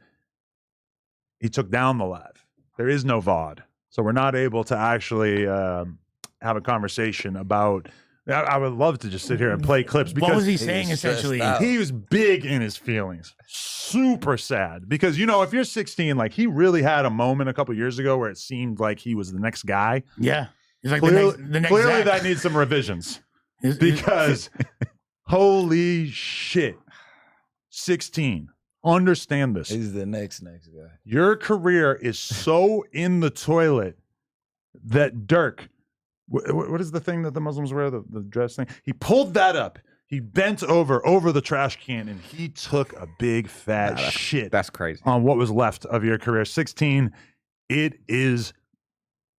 He took down the live. There is no VOD. So we're not able to actually have a conversation about I would love to just sit here and play clips because what was he saying essentially? he was big in his feelings, super sad because if you're 16, like he really had a moment a couple years ago where it seemed like he was the next guy. Yeah, he's like clearly, the next clearly Zach. that needs some revisions because holy shit, 16. Understand this. He's the next guy. Your career is so in the toilet that Dirk. What is the thing that the Muslims wear? The dress thing? He pulled that up. He bent over the trash can and he took a big fat shit. That's crazy. On what was left of your career. 16, it is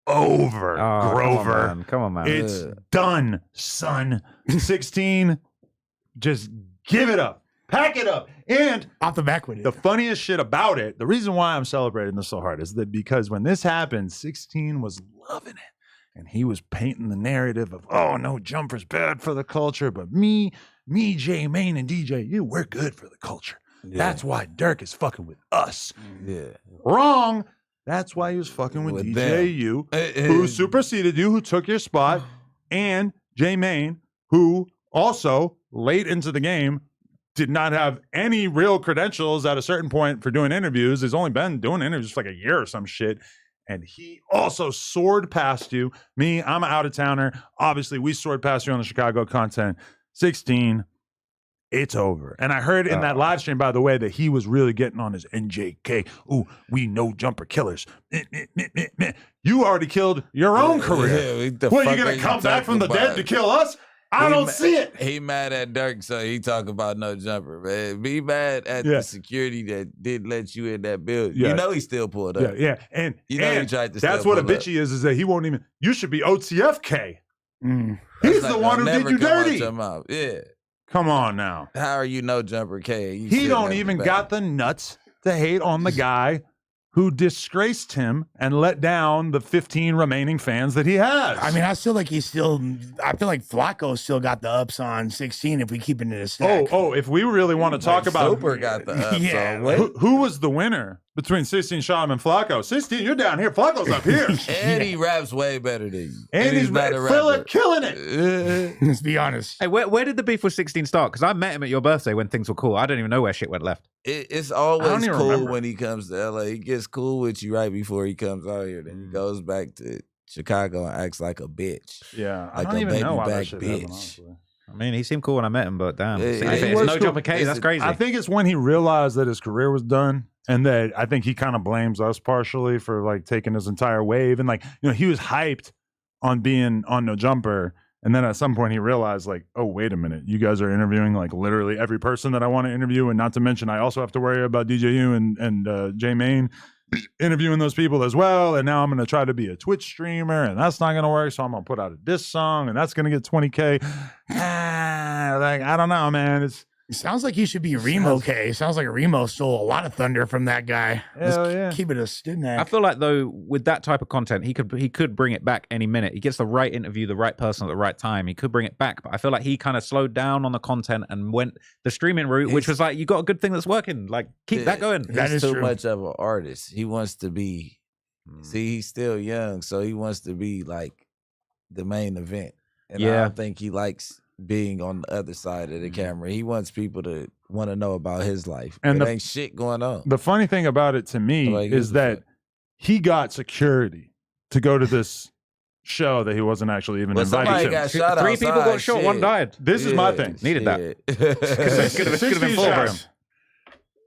over, Grover. Come on, man. It's done, son. 16, just give it up. Pack it up. And off the back with it. The funniest shit about it, the reason why I'm celebrating this so hard is that because when this happened, 16 was loving it. And he was painting the narrative of, oh, no jumper's bad for the culture, but me, J Main and DJ, we're good for the culture. Yeah. That's why Dirk is fucking with us. Yeah. Wrong. That's why he was fucking with DJ U, who superseded you, who took your spot, and J Main, who also, late into the game, did not have any real credentials at a certain point for doing interviews. He's only been doing interviews for like a year or some shit. And he also soared past you. Me, I'm an out-of-towner. Obviously, we soared past you on the Chicago content. 16, it's over. And I heard in that live stream, by the way, that he was really getting on his NJK. Ooh, we no jumper killers. You already killed your own career. What, are you going to come back from the dead to kill us? I don't see it. He mad at Dirk, so he talk about no jumper, man. Be mad at the security that didn't let you in that building. Yeah. You know he still pulled up. Yeah. And he tried to. That's what a bitchy is that he won't even. You should be OTFK. He's the one who did you dirty. Yeah. Come on now. How are you no jumper K? He don't even got the nuts to hate on the guy who disgraced him and let down the 15 remaining fans that he has. I mean, I feel like Flacco still got the ups on 16 if we keep it in a stack. Oh, if we really want to talk about Super got the ups on. Who was the winner between 16 Shotton and Flacco? 16, you're down here. Flacco's up here. And he raps way better than you. And he's not a rapper. Killing it. Let's be honest. Hey, where did the beef with 16 start? Because I met him at your birthday when things were cool. I don't even know where shit went left. It's always cool when he comes to LA. He gets cool with you right before he comes out here. Then he goes back to Chicago and acts like a bitch. Yeah, like I don't even know why that shit happened, bitch. I mean, he seemed cool when I met him, but damn. It's no jumper K, that's crazy. I think it's when he realized that his career was done. And that I think he kind of blames us partially for like taking his entire wave. And like, he was hyped on being on No Jumper. And then at some point he realized like, oh, wait a minute. You guys are interviewing like literally every person that I want to interview. And not to mention, I also have to worry about DJU and J Main interviewing those people as well. And now I'm going to try to be a Twitch streamer and that's not going to work. So I'm going to put out a diss song and that's going to get 20K. Like, I don't know, man. It sounds like he should be Remo K. Sounds like Remo stole a lot of thunder from that guy. Keep it a snack. I feel like though with that type of content, he could bring it back any minute. He gets the right interview, the right person at the right time. He could bring it back, but I feel like he kind of slowed down on the content and went the streaming route, which was like, you got a good thing that's working. Like keep that going. He's too much of an artist. He wants to be. See, he's still young, so he wants to be like the main event, and I don't think he likes being on the other side of the camera. He wants people to want to know about his life. And there ain't shit going on. The funny thing about it to me is that he got security to go to this show that he wasn't actually even invited to. Got shot 3 people got shot, 1 died. This is my thing. Needed that. It could have been full for him.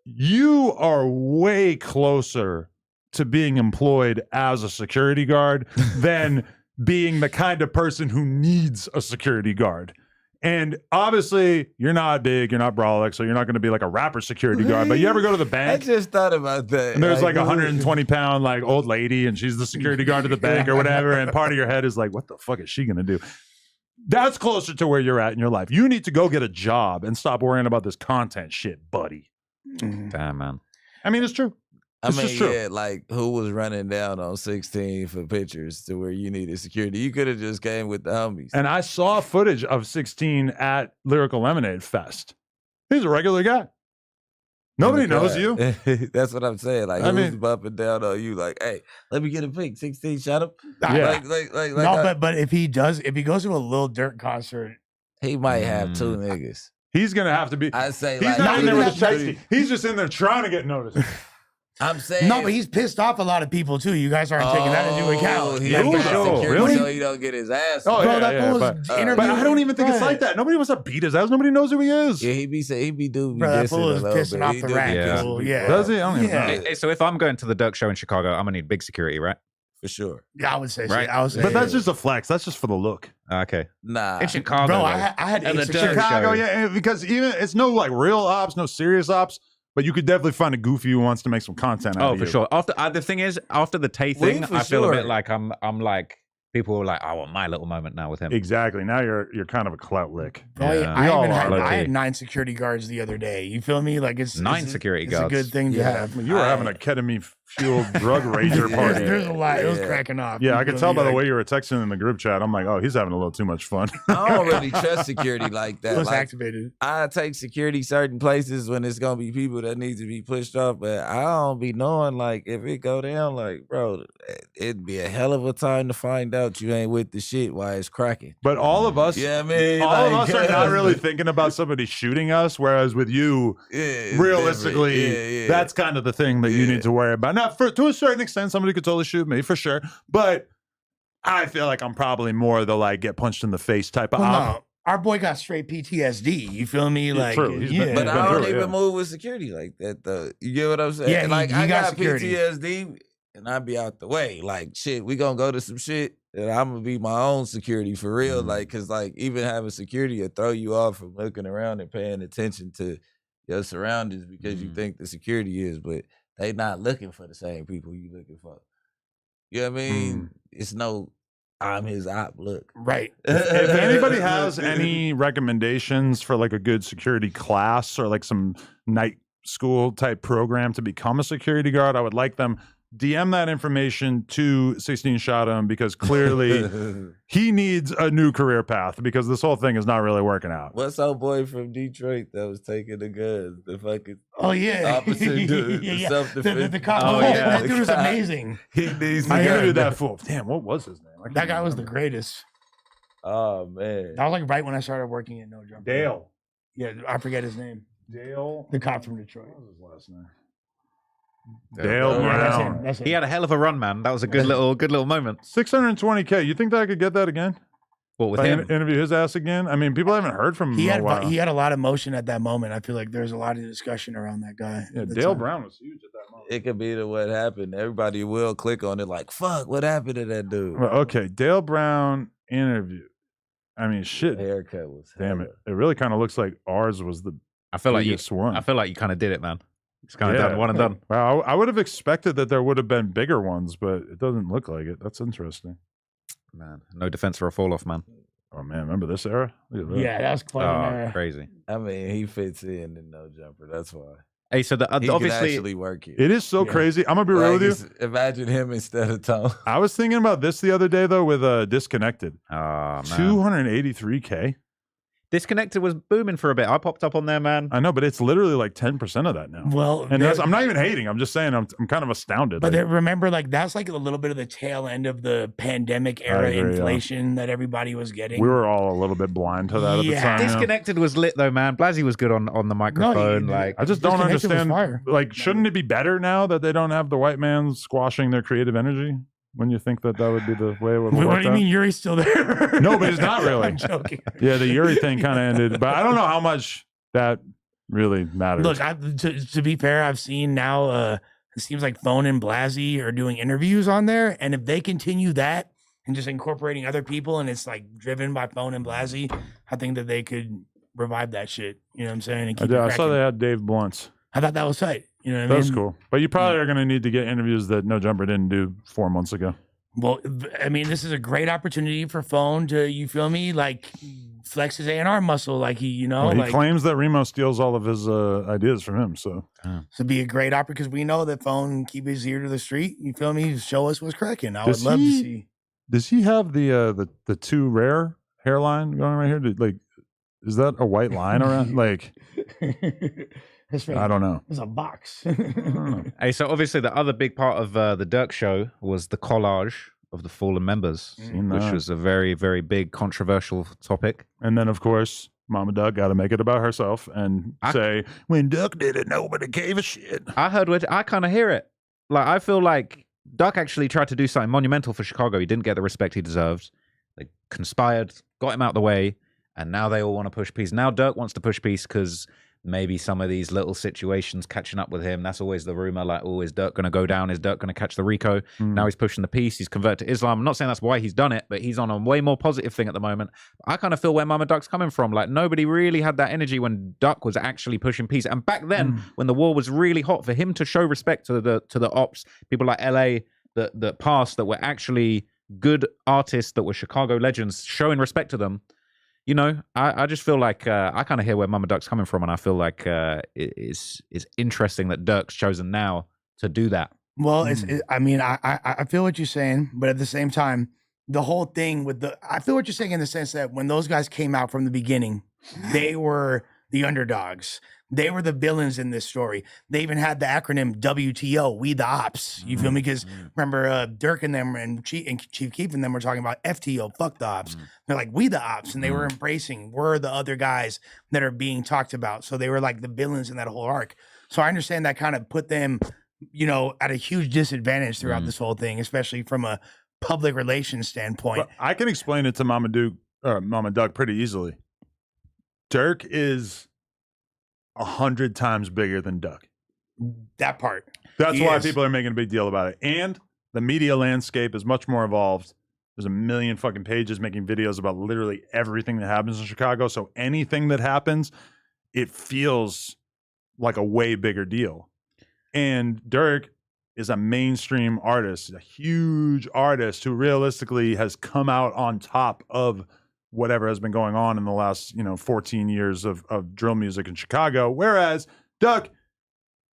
You are way closer to being employed as a security guard than being the kind of person who needs a security guard. And obviously, you're not big, you're not brolic, so you're not going to be like a rapper security guard. But you ever go to the bank? I just thought about that. And there's like a 120-pound like old lady, and she's the security guard at the bank or whatever. And part of your head is like, what the fuck is she going to do? That's closer to where you're at in your life. You need to go get a job and stop worrying about this content shit, buddy. Damn, man. I mean, it's true. Yeah, like who was running down on 16 for pictures to where you needed security? You could have just came with the homies. And I saw footage of 16 at Lyrical Lemonade Fest. He's a regular guy. Nobody knows you. That's what I'm saying. Like, who's bumping down on you? Like, hey, let me get a pic. 16, shut up. Yeah. But if he goes to a Lil Durk concert, he might have 2 niggas. He's gonna have to be. I say, he's like, not in there with a chesty. He's just in there trying to get noticed. I'm saying no, but he's pissed off a lot of people too. You guys aren't taking that into account. He sure. Really? So he don't get his ass. Oh, bro, but I don't even think it's like that. Nobody wants to beat his ass. Nobody knows who he is. Yeah, he be doing. Bro, that fool is pissing off the rack. Yeah. Does he? I don't even know. Hey, so if I'm going to the Dirk show in Chicago, I'm gonna need big security, right? For sure. Yeah, I would say right. I would say, but that's just a flex. That's just for the look. Okay. Nah. In Chicago, bro, I had and the Chicago, yeah, because even it's no like real ops, no serious ops. But you could definitely find a goofy who wants to make some content out of you. Oh, for sure. After the thing is, after the Tay thing, I feel a bit like I'm like people were like, I want my little moment now with him. Exactly. Now you're kind of a clout lick. I had 9 security guards the other day. You feel me? Like it's 9 security guards. It's a good thing to have. You were having a ketamine fueled drug rager party. There's a lot. It was cracking off. Yeah, I could tell by the way you were texting in the group chat. I'm like, oh, he's having a little too much fun. I don't really trust security like that. It was like, activated. I take security certain places when it's gonna be people that need to be pushed off, but I don't be knowing like if it go down, like bro, it'd be a hell of a time to find out you ain't with the shit while it's cracking. But all of us, yeah, I mean, all of us are not really thinking about somebody shooting us. Whereas with you, realistically, that's kind of the thing that you need to worry about. Now, to a certain extent, somebody could totally shoot me for sure, but I feel like I'm probably more the like get punched in the face type of. No, our boy got straight PTSD. You feel me? Like, true. But I don't even move with security like that, though. You get what I'm saying? Yeah, like I got security. PTSD, and I be out the way. Like shit, we gonna go to some shit, and I'm gonna be my own security for real. Like, cause like even having security will throw you off from looking around and paying attention to your surroundings because you think the security is, but they not looking for the same people you looking for. You know what I mean? It's no, I'm his op look. Right. If anybody has any recommendations for like a good security class or like some night school type program to become a security guard, I would like them. DM that information to 16 Shot him because clearly he needs a new career path because this whole thing is not really working out. What's our boy from Detroit that was taking the guns? The fucking opposite dude, self-defense. The cop. That dude was amazing. He needs to I go. interviewed that fool. Damn, what was his name? That guy was the greatest. Oh man, that was like right when I started working at No Jumper. Dale. Yeah, I forget his name. Dale. The cop from Detroit. What was his last name? Dale Brown. Yeah, that's him. He had a hell of a run, man. That was a good little moment. 620K. You think that I could get that again? What with If I him? interview his ass again? I mean, people haven't heard from him in a while. He had a lot of motion at that moment. I feel like there's a lot of discussion around that guy. Yeah, Dale Brown was huge at that moment. it could be the what happened. Everybody will click on it like, fuck, what happened to that dude? Well, okay, Dale Brown interview. I mean, shit. The haircut was Damn it. It really kind of looks like ours was the I feel like biggest one. I feel like you kind of did it, man. It's kind of done, one and done. Well, I would have expected that there would have been bigger ones, but it doesn't look like it. That's interesting. Man, no defense for a fall off, man. Oh man, remember this era? Look at that. Yeah, that's quite crazy. I mean, he fits in No Jumper. That's why. Hey, so He obviously can actually work it. It is so crazy. I'm gonna be real with you. Imagine him instead of Tom. I was thinking about this the other day though with Disconnected. Oh, man. 283K. Disconnected was booming for a bit. I popped up on there, man. I know, but it's literally like 10% of that now. Well, and I'm not even hating. I'm just saying I'm kind of astounded. But remember, like that's like a little bit of the tail end of the pandemic era inflation that everybody was getting. We were all a little bit blind to that at the time. Disconnected was lit though, man. Blasey was good on the microphone. Like I just don't understand. Like, shouldn't it be better now that they don't have the white man squashing their creative energy? When you think that would be the way it would work. What do you mean Yuri's still there? No, but he's not really. I'm joking. Yeah, the Yuri thing kind of ended, but I don't know how much that really matters. Look, to be fair, I've seen now it seems like Phone and Blasey are doing interviews on there, and if they continue that and just incorporating other people and it's like driven by Phone and Blasey, I think that they could revive that shit. You know what I'm saying? And keep I saw they had Dave Blunts. I thought that was tight. You know what I mean? That's cool. But you probably are going to need to get interviews that No Jumper didn't do 4 months ago. Well, I mean, this is a great opportunity for Phone to, you feel me, like flex his A&R muscle, like he claims that Remo steals all of his ideas from him. So it'd be a great opportunity because we know that Phone keep his ear to the street. You feel me? Show us what's cracking. I would love to see. Does he have the too rare hairline going right here? Is that a white line around? Like, I don't know. It's a box. Hey, so obviously the other big part of the Dirk show was the collage of the fallen members, which was a very, very big controversial topic. And then, of course, Mama Duck got to make it about herself and say, when Duck did it, nobody gave a shit. I kind of hear it. Like, I feel like Duck actually tried to do something monumental for Chicago. He didn't get the respect he deserved. They conspired, got him out of the way, and now they all want to push peace. Now Dirk wants to push peace because maybe some of these little situations catching up with him. That's always the rumor, like, oh, is Dirk going to go down? Is Dirk going to catch the Rico? Now he's pushing the peace. He's converted to Islam. I'm not saying that's why he's done it, but he's on a way more positive thing at the moment. I kind of feel where Mama Duck's coming from. Like, nobody really had that energy when Duck was actually pushing peace. And back then, when the war was really hot, for him to show respect to the ops, people like LA that passed, that were actually good artists, that were Chicago legends, showing respect to them. You know, I just feel like I kind of hear where Mama Duck's coming from, and I feel like it's interesting that Dirk's chosen now to do that. Well, I feel what you're saying, but at the same time, the whole thing with I feel what you're saying in the sense that when those guys came out from the beginning, they were the underdogs. They were the villains in this story. They even had the acronym WTO, We the Ops. You feel me? Because remember, Dirk and them and Chief Keef and them were talking about FTO, fuck the ops. They're like, we the ops. And they were embracing, we're the other guys that are being talked about. So they were like the villains in that whole arc. So I understand that kind of put them, you know, at a huge disadvantage throughout this whole thing, especially from a public relations standpoint. But I can explain it to Mama Duck pretty easily. Dirk is 100 times bigger than Duck. That part. That's why people are making a big deal about it. And the media landscape is much more evolved. There's a million fucking pages making videos about literally everything that happens in Chicago. So anything that happens, it feels like a way bigger deal. And Dirk is a mainstream artist, a huge artist who realistically has come out on top of whatever has been going on in the last, 14 years of drill music in Chicago. Whereas Duck,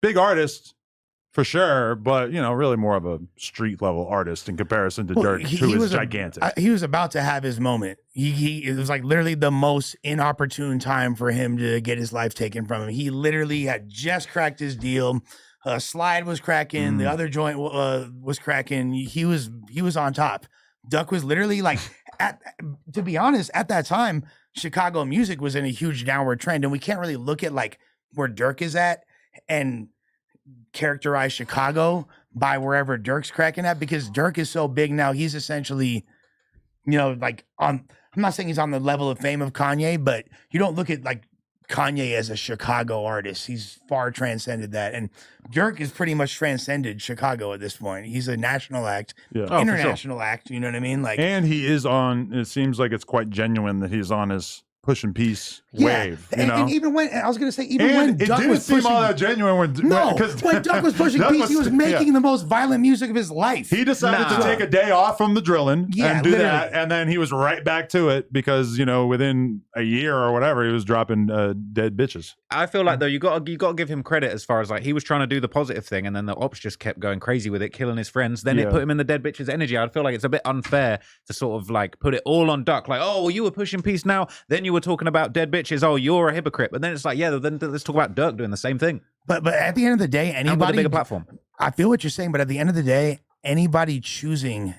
big artist for sure, but, really more of a street level artist in comparison to Dirk, who is gigantic. He was about to have his moment. It was like literally the most inopportune time for him to get his life taken from him. He literally had just cracked his deal. Slide was cracking. The other joint was cracking. He was on top. Duck was literally like, to be honest, at that time, Chicago music was in a huge downward trend, and we can't really look at like where Dirk is at and characterize Chicago by wherever Dirk's cracking at, because Dirk is so big now. He's essentially, like I'm not saying he's on the level of fame of Kanye, but you don't look at like Kanye as a Chicago artist. He's far transcended that. And Dirk has pretty much transcended Chicago at this point. He's a national act, international act, you know what I mean? Like, and he is on, it seems like it's quite genuine that he's on his push and peace wave. And even when, I was going to say, even when it Duck didn't was seem pushing, all that genuine when Duck was pushing peace, he was making the most violent music of his life. He decided to take a day off from the drilling and do that, and then he was right back to it because within a year or whatever he was dropping dead bitches. I feel like though you got to give him credit as far as like he was trying to do the positive thing, and then the ops just kept going crazy with it, killing his friends. Then it put him in the dead bitches energy. I feel like it's a bit unfair to sort of like put it all on Duck. Like, oh, well, you were pushing peace now, then you were talking about dead bitches. Oh, you're a hypocrite. But then it's like, then let's talk about Dirk doing the same thing. But at the end of the day, anybody, a bigger platform. I feel what you're saying, but at the end of the day, anybody choosing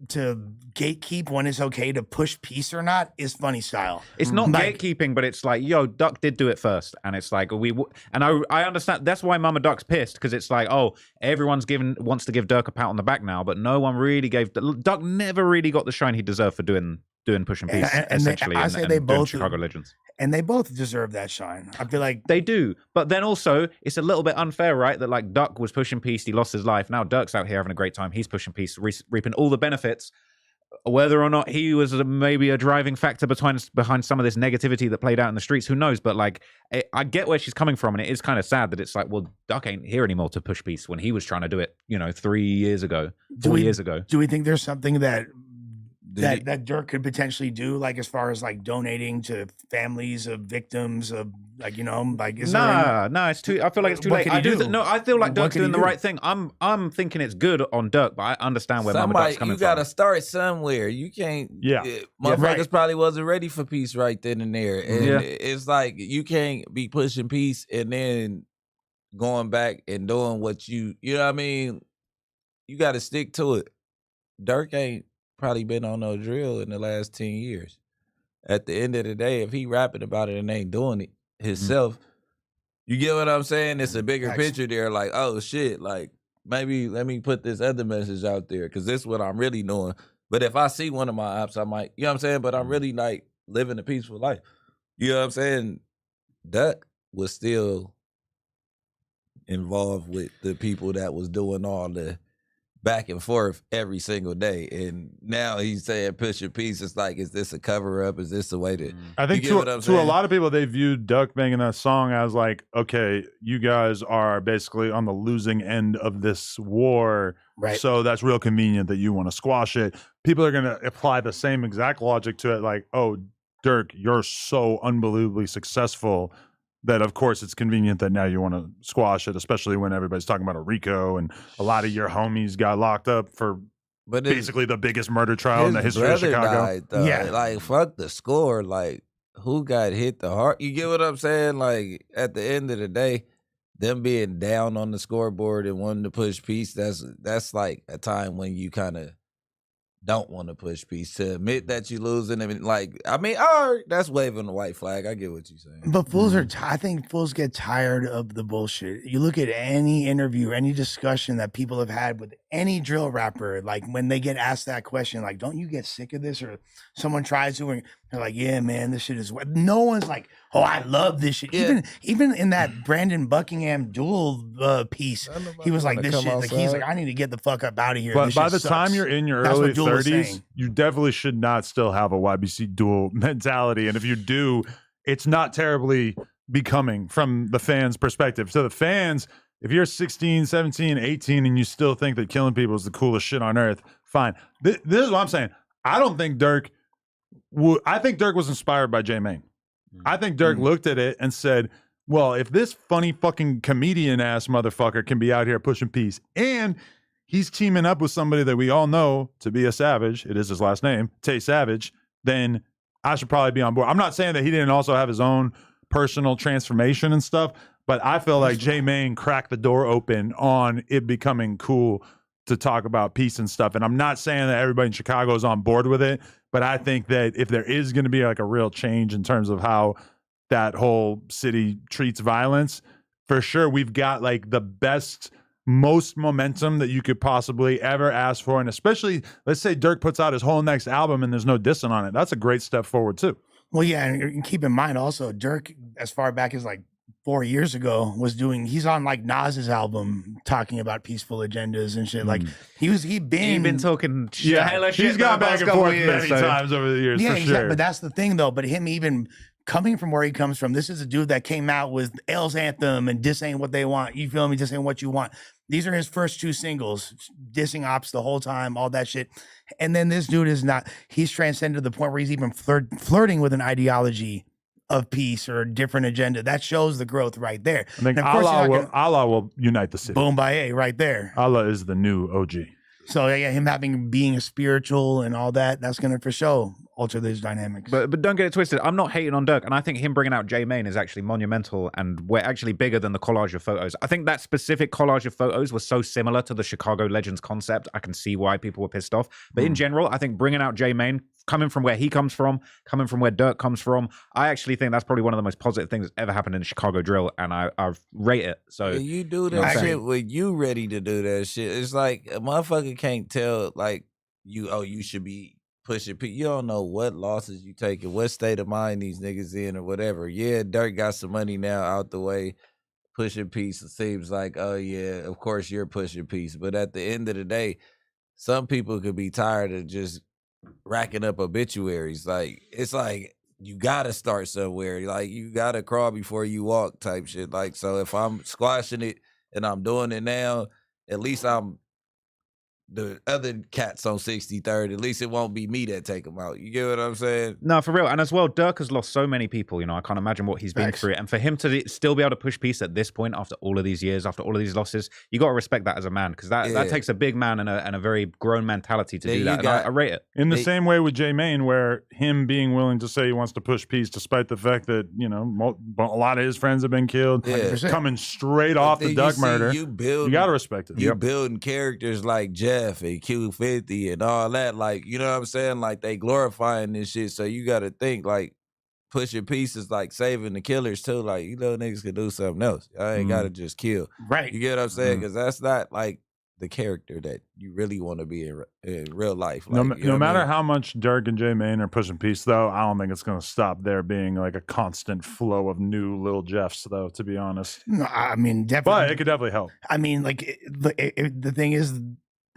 to gatekeep when it's okay to push peace or not is funny style. It's not gatekeeping, but it's like, Duck did do it first, and it's like I understand that's why Mama Duck's pissed, because it's like, oh, everyone's wants to give Dirk a pat on the back now, but no one really gave Duck never really got the shine he deserved for doing push and peace, essentially. I say they both Chicago legends. And they both deserve that shine. I feel like they do. But then also, it's a little bit unfair, right? That like Duck was pushing peace, he lost his life. Now Dirk's out here having a great time. He's pushing peace, reaping all the benefits. Whether or not he was maybe a driving factor behind some of this negativity that played out in the streets, who knows? But like, I get where she's coming from, and it is kind of sad that it's like, well, Duck ain't here anymore to push peace when he was trying to do it, 3 years ago, 4 years ago. Do we think there's something that Dirk could potentially do, like as far as like donating to families of victims of like, is no, it's too. I feel like it's too late. I feel like Dirk's doing the right thing. I'm thinking it's good on Dirk, but I understand where Mama Duck's coming from. You gotta start somewhere. You can't. Motherfuckers probably wasn't ready for peace right then and there. And it's like you can't be pushing peace and then going back and doing what you know what I mean? You got to stick to it. Dirk ain't probably been on no drill in the last 10 years. At the end of the day, if he rapping about it and ain't doing it himself, you get what I'm saying? It's a bigger picture there. Like, oh shit, like maybe let me put this other message out there because this is what I'm really doing. But if I see one of my ops, I might, you know what I'm saying? But I'm really like living a peaceful life. You know what I'm saying? Duck was still involved with the people that was doing all the back and forth every single day. And now he's saying push your piece. It's like, is this a cover up? Is this a way to I think to a lot of people, they viewed Duck banging that song as like, okay, you guys are basically on the losing end of this war. Right. So that's real convenient that you want to squash it. People are going to apply the same exact logic to it. Like, oh, Dirk, you're so unbelievably successful that of course it's convenient that now you want to squash it, especially when everybody's talking about a RICO and a lot of your homies got locked up for basically the biggest murder trial in the history of Chicago. Died, like fuck the score. Like who got hit the hard? You get what I'm saying? Like at the end of the day, them being down on the scoreboard and wanting to push peace, that's like a time when you kind of don't want to push peace. To admit that you're losing, I mean, all right, that's waving the white flag. I get what you're saying. But fools are, I think fools get tired of the bullshit. You look at any interview, any discussion that people have had with any drill rapper, like when they get asked that question, like, don't you get sick of this? Or someone tries to, and they're like, yeah, man, this shit is wet. No one's like, oh, I love this shit. Yeah. Even in that Brandon Buckingham duel piece, he was like, this shit, like, he's like, I need to get the fuck up out of here. But by the time you're in your early 30s, you definitely should not still have a YBC duel mentality. And if you do, it's not terribly becoming from the fans' perspective. So the fans, if you're 16, 17, 18, and you still think that killing people is the coolest shit on earth, fine. This is what I'm saying. I don't think Dirk I think Dirk was inspired by J Mane. I think Dirk looked at it and said, well, if this funny fucking comedian ass motherfucker can be out here pushing peace and he's teaming up with somebody that we all know to be a savage, it is his last name, Tay Savage, then I should probably be on board. I'm not saying that he didn't also have his own personal transformation and stuff, but I feel like J Mane cracked the door open on it becoming cool to talk about peace and stuff. And I'm not saying that everybody in Chicago is on board with it, but I think that if there is going to be like a real change in terms of how that whole city treats violence, for sure we've got like the best, most momentum that you could possibly ever ask for. And especially, let's say Dirk puts out his whole next album and there's no dissing on it. That's a great step forward too. Well, yeah, and keep in mind also, Dirk, as far back as like 4 years ago, he's on like Nas's album talking about peaceful agendas and shit. Like he'd been talking. Yeah, he's gone back and forth many times over the years. Yeah, for exactly. sure. But that's the thing though. But him even coming from where he comes from, this is a dude that came out with L's Anthem and This Ain't What They Want. You feel me? This Ain't What You Want. These are his first two singles, dissing ops the whole time, all that shit. And then this dude he's transcended to the point where he's even flirting with an ideology of peace or a different agenda. That shows the growth right there. I think Allah will unite the city. Boom by A right there. Allah is the new OG. So yeah, him being a spiritual and all that, that's gonna for sure alter those dynamics. But don't get it twisted. I'm not hating on Dirk, and I think him bringing out J Mane is actually monumental, and we're actually bigger than the collage of photos. I think that specific collage of photos was so similar to the Chicago Legends concept. I can see why people were pissed off. But in general, I think bringing out J Mane, coming from where he comes from, coming from where Dirk comes from, I actually think that's probably one of the most positive things that's ever happened in the Chicago drill, and I rate it. So you do that shit when you ready to do that shit. It's like a motherfucker can't tell like you should be pushing people. You don't know what losses you taking, what state of mind these niggas in or whatever. Yeah, Dirk got some money now out the way, pushing peace. It seems like, oh yeah, of course you're pushing peace. But at the end of the day, some people could be tired of just racking up obituaries. Like it's like you gotta start somewhere. Like you gotta crawl before you walk type shit. Like so if I'm squashing it and I'm doing it now, at least I'm the other cats on 63rd. At least it won't be me that take them out. You get what I'm saying? No, for real. And as well, Dirk has lost so many people. You know, I can't imagine what he's been through. And for him to still be able to push peace at this point, after all of these years, after all of these losses, you got to respect that as a man, because that takes a big man and a very grown mentality to do that. And I rate it. In the same way with J Mane, where him being willing to say he wants to push peace, despite the fact that a lot of his friends have been killed, coming straight off the Duck murder. You got to respect it. You building characters like Jeff and Q50 and all that, like, you know what I'm saying? Like, they glorifying this shit, so you got to think, like, pushing pieces, like, saving the killers, too. Like, niggas could do something else. I ain't got to just kill. Right. You get what I'm saying? Because that's not, like, the character that you really want to be in real life. Like, no matter how much Dirk and J Mane are pushing peace, though, I don't think it's going to stop there being like a constant flow of new Lil Jeffs, though, to be honest. No, I mean, definitely. But it could definitely help. I mean, like, the thing is,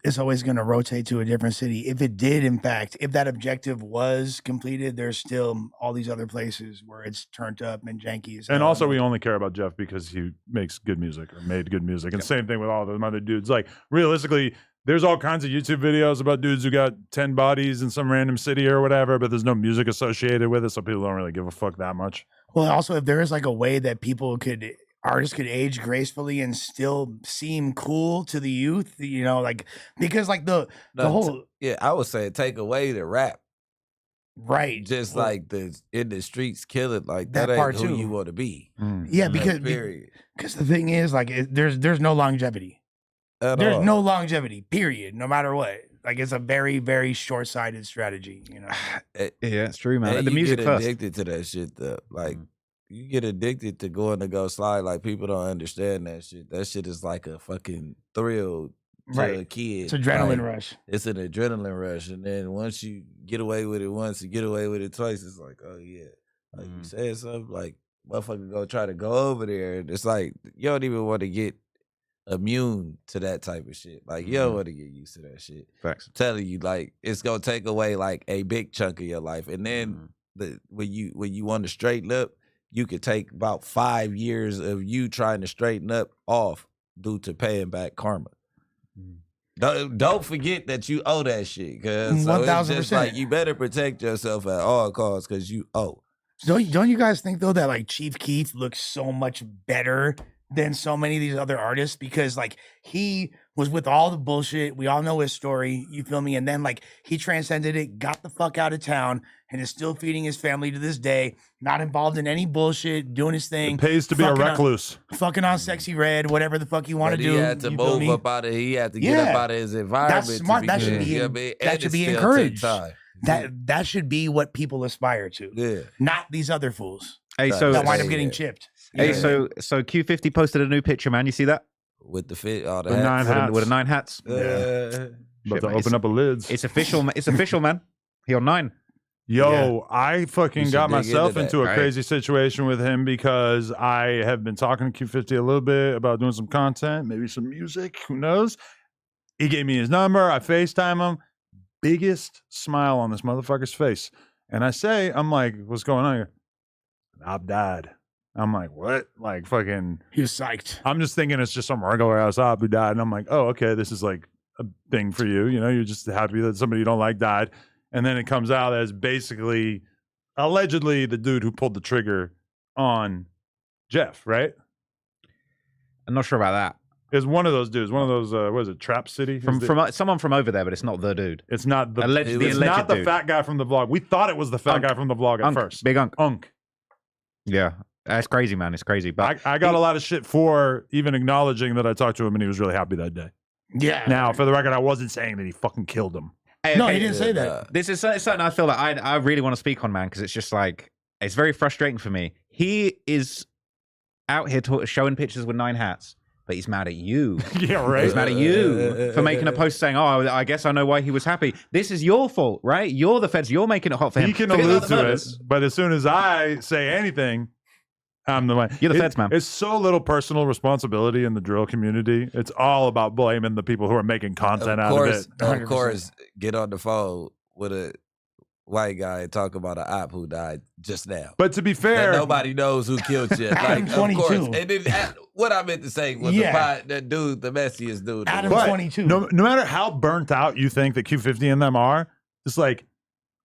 it's always going to rotate to a different city. If it did, in fact, if that objective was completed, there's still all these other places where it's turned up and janky. And also, we only care about Jeff because he makes good music or made good music. And same thing with all those other dudes. Like, realistically, there's all kinds of YouTube videos about dudes who got 10 bodies in some random city or whatever, but there's no music associated with it, so people don't really give a fuck that much. Well, also, if there is like a way that artists could age gracefully and still seem cool to the youth, like, because like the whole I would say take away the rap, right? Just like in the streets kill it, like that ain't part who too. you want to be. Yeah, because the thing is, like, there's no longevity. There's no longevity, period. No matter what. Like, it's a very, very short-sighted strategy. Yeah, it's true, man. The you music get first. addicted to that shit, though. Like. You get addicted to going to go slide. Like, people don't understand that shit. That shit is like a fucking thrill to a kid. It's adrenaline rush. It's an adrenaline rush. And then once you get away with it once, you get away with it twice, it's like, oh, yeah. Like, you said something, like, motherfucker go try to go over there. And it's like, you don't even want to get immune to that type of shit. Like, you don't want to get used to that shit. Facts. I'm telling you, like, it's going to take away, like, a big chunk of your life. And then when you want to straighten up, you could take about 5 years of you trying to straighten up off due to paying back karma. Don't forget that you owe that shit, because 1,000%. Like, you better protect yourself at all costs because you owe. Don't you guys think though that like Chief Keef looks so much better than so many of these other artists, because like he was with all the bullshit. We all know his story. You feel me? And then like he transcended it, got the fuck out of town, and is still feeding his family to this day. Not involved in any bullshit, doing his thing. It pays to be a recluse. Fucking on Sexy Red, whatever the fuck you want to do. He had to move up out of. He had to get up out of his environment. That's smart. That should be encouraged. That should be what people aspire to. Yeah. Not these other fools. Hey, that wind up getting chipped. Hey, so Q50 posted a new picture, man. You see that? With the fit, all the with hats. 9 hats. With the 9 hats. About to open up a lids. It's official. It's official, man. He on 9. Yo, I fucking got myself into a crazy situation with him because I have been talking to Q50 a little bit about doing some content, maybe some music, who knows? He gave me his number. I FaceTime him. Biggest smile on this motherfucker's face. And I'm like, what's going on here? I've died. I'm like, what? Like, fucking. He was psyched. I'm just thinking it's just some regular ass op who died. And I'm like, oh, okay, this is like a thing for you. You're just happy that somebody you don't like died. And then it comes out as basically, allegedly, the dude who pulled the trigger on Jeff, right? I'm not sure about that. It's one of those dudes. One of those, what is it, Trap City? From someone from over there, but it's not the dude. It's not the alleged not the dude. Fat guy from the vlog. We thought it was the fat guy from the vlog at first. Big Unk. Unk. Yeah. That's crazy, man. It's crazy. But I got a lot of shit for even acknowledging that I talked to him and he was really happy that day. Yeah. Now, for the record, I wasn't saying that he fucking killed him. No, he didn't say that. This is something I feel like I really want to speak on, man, because it's just like, it's very frustrating for me. He is out here showing pictures with 9 hats, but he's mad at you. Yeah, right. He's mad at you for making a post saying, oh, I guess I know why he was happy. This is your fault, right? You're the feds. You're making it hot for him. He can allude to it, but as soon as I say anything, I'm the one. You're the feds, man. It's so little personal responsibility in the drill community. It's all about blaming the people who are making content out of it. 100%. Of course, get on the phone with white guy talk about an op who died just now. But to be fair, that nobody knows who killed you. Like, of 22. course. And then what I meant to say was the dude, the messiest dude. Adam but 22. No matter how burnt out you think that Q50 and them are, it's like,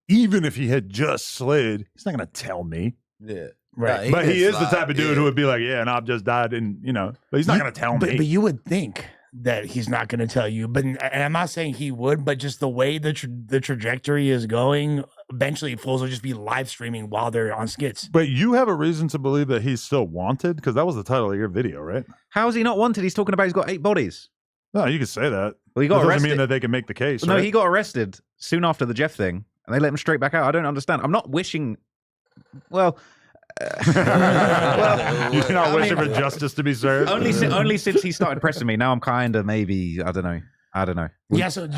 even if he had just slid, he's not going to tell me. Yeah. Right. But he is the type of dude who would be like, yeah, an op just died, and but he's not going to tell me. But you would think that he's not going to tell you. But and I'm not saying he would, but just the way the trajectory is going, eventually fools will just be live streaming while they're on skits. But you have a reason to believe that he's still wanted, because that was the title of your video, right? How is he not wanted? He's talking about he's got 8 bodies. No, you could say that. Well, he got that arrested. doesn't mean that they can make the case. No, right? he got arrested soon after the Jeff thing, and they let him straight back out. I don't understand. I'm not wishing. Well. You're not wishing for justice to be served. Only since he started pressing me. Now I'm kind of maybe I don't know. Yeah. So do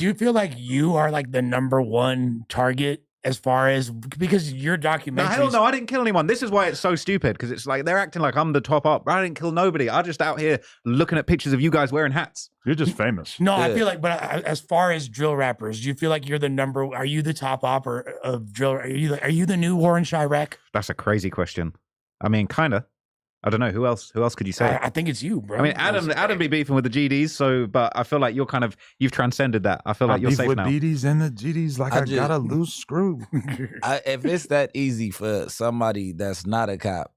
you feel like you are like the #1 target as far as because your documentaries? No, hell no, I didn't kill anyone. This is why it's so stupid, because it's like they're acting like I'm the top up. I didn't kill nobody. I'm just out here looking at pictures of you guys wearing hats. You're just famous. No, I feel like, but as far as drill rappers, do you feel like you're the are you the top opper of drill? Are you the new Warren Chirac? That's a crazy question. I mean, kind of. I don't know who else could you say? I think it's you, bro. I mean, Adam be beefing with the GDs, but I feel like you've transcended that. I feel like you're safe with now. BDs and the GDs like I got a loose screw. If it's that easy for somebody that's not a cop,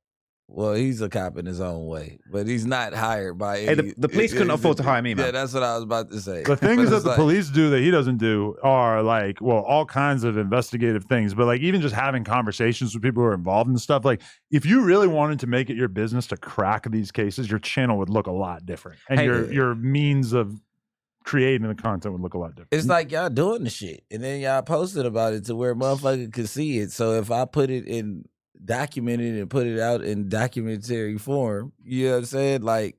well, he's a cop in his own way, but he's not hired by any. Hey, the police couldn't afford to hire me, man. Yeah, that's what I was about to say. The things that the police do that he doesn't do are like, well, all kinds of investigative things, but like even just having conversations with people who are involved in stuff. Like, if you really wanted to make it your business to crack these cases, your channel would look a lot different, and your means of creating the content would look a lot different. It's like y'all doing the shit, and then y'all posted about it to where motherfucker could see it. So if I put it in documented and put it out in documentary form, you know what I'm saying? Like,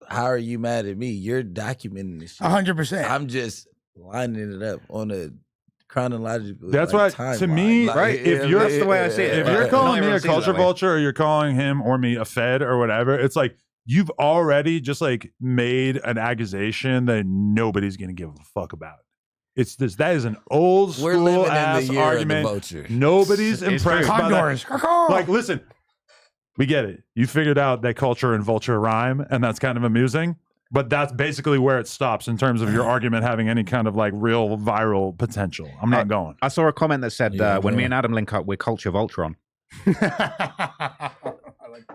how are you mad at me? You're documenting this shit. 100%. I'm just lining it up on a chronological. That's like, why, to me, like, right? If you're that's the way I see it. If you're calling me a sees it culture that way. vulture, or you're calling him or me a fed or whatever, it's like you've already just like made an accusation that nobody's gonna give a fuck about. It's this. That is an old We're school living ass in the year argument. of the vulture. Nobody's impressed by Condors. that. Like, listen, we get it. You figured out that culture and vulture rhyme, and that's kind of amusing. But that's basically where it stops in terms of your argument having any kind of like real viral potential. I'm not going. I saw a comment that said, when me and Adam link up, we're Culture Voltron.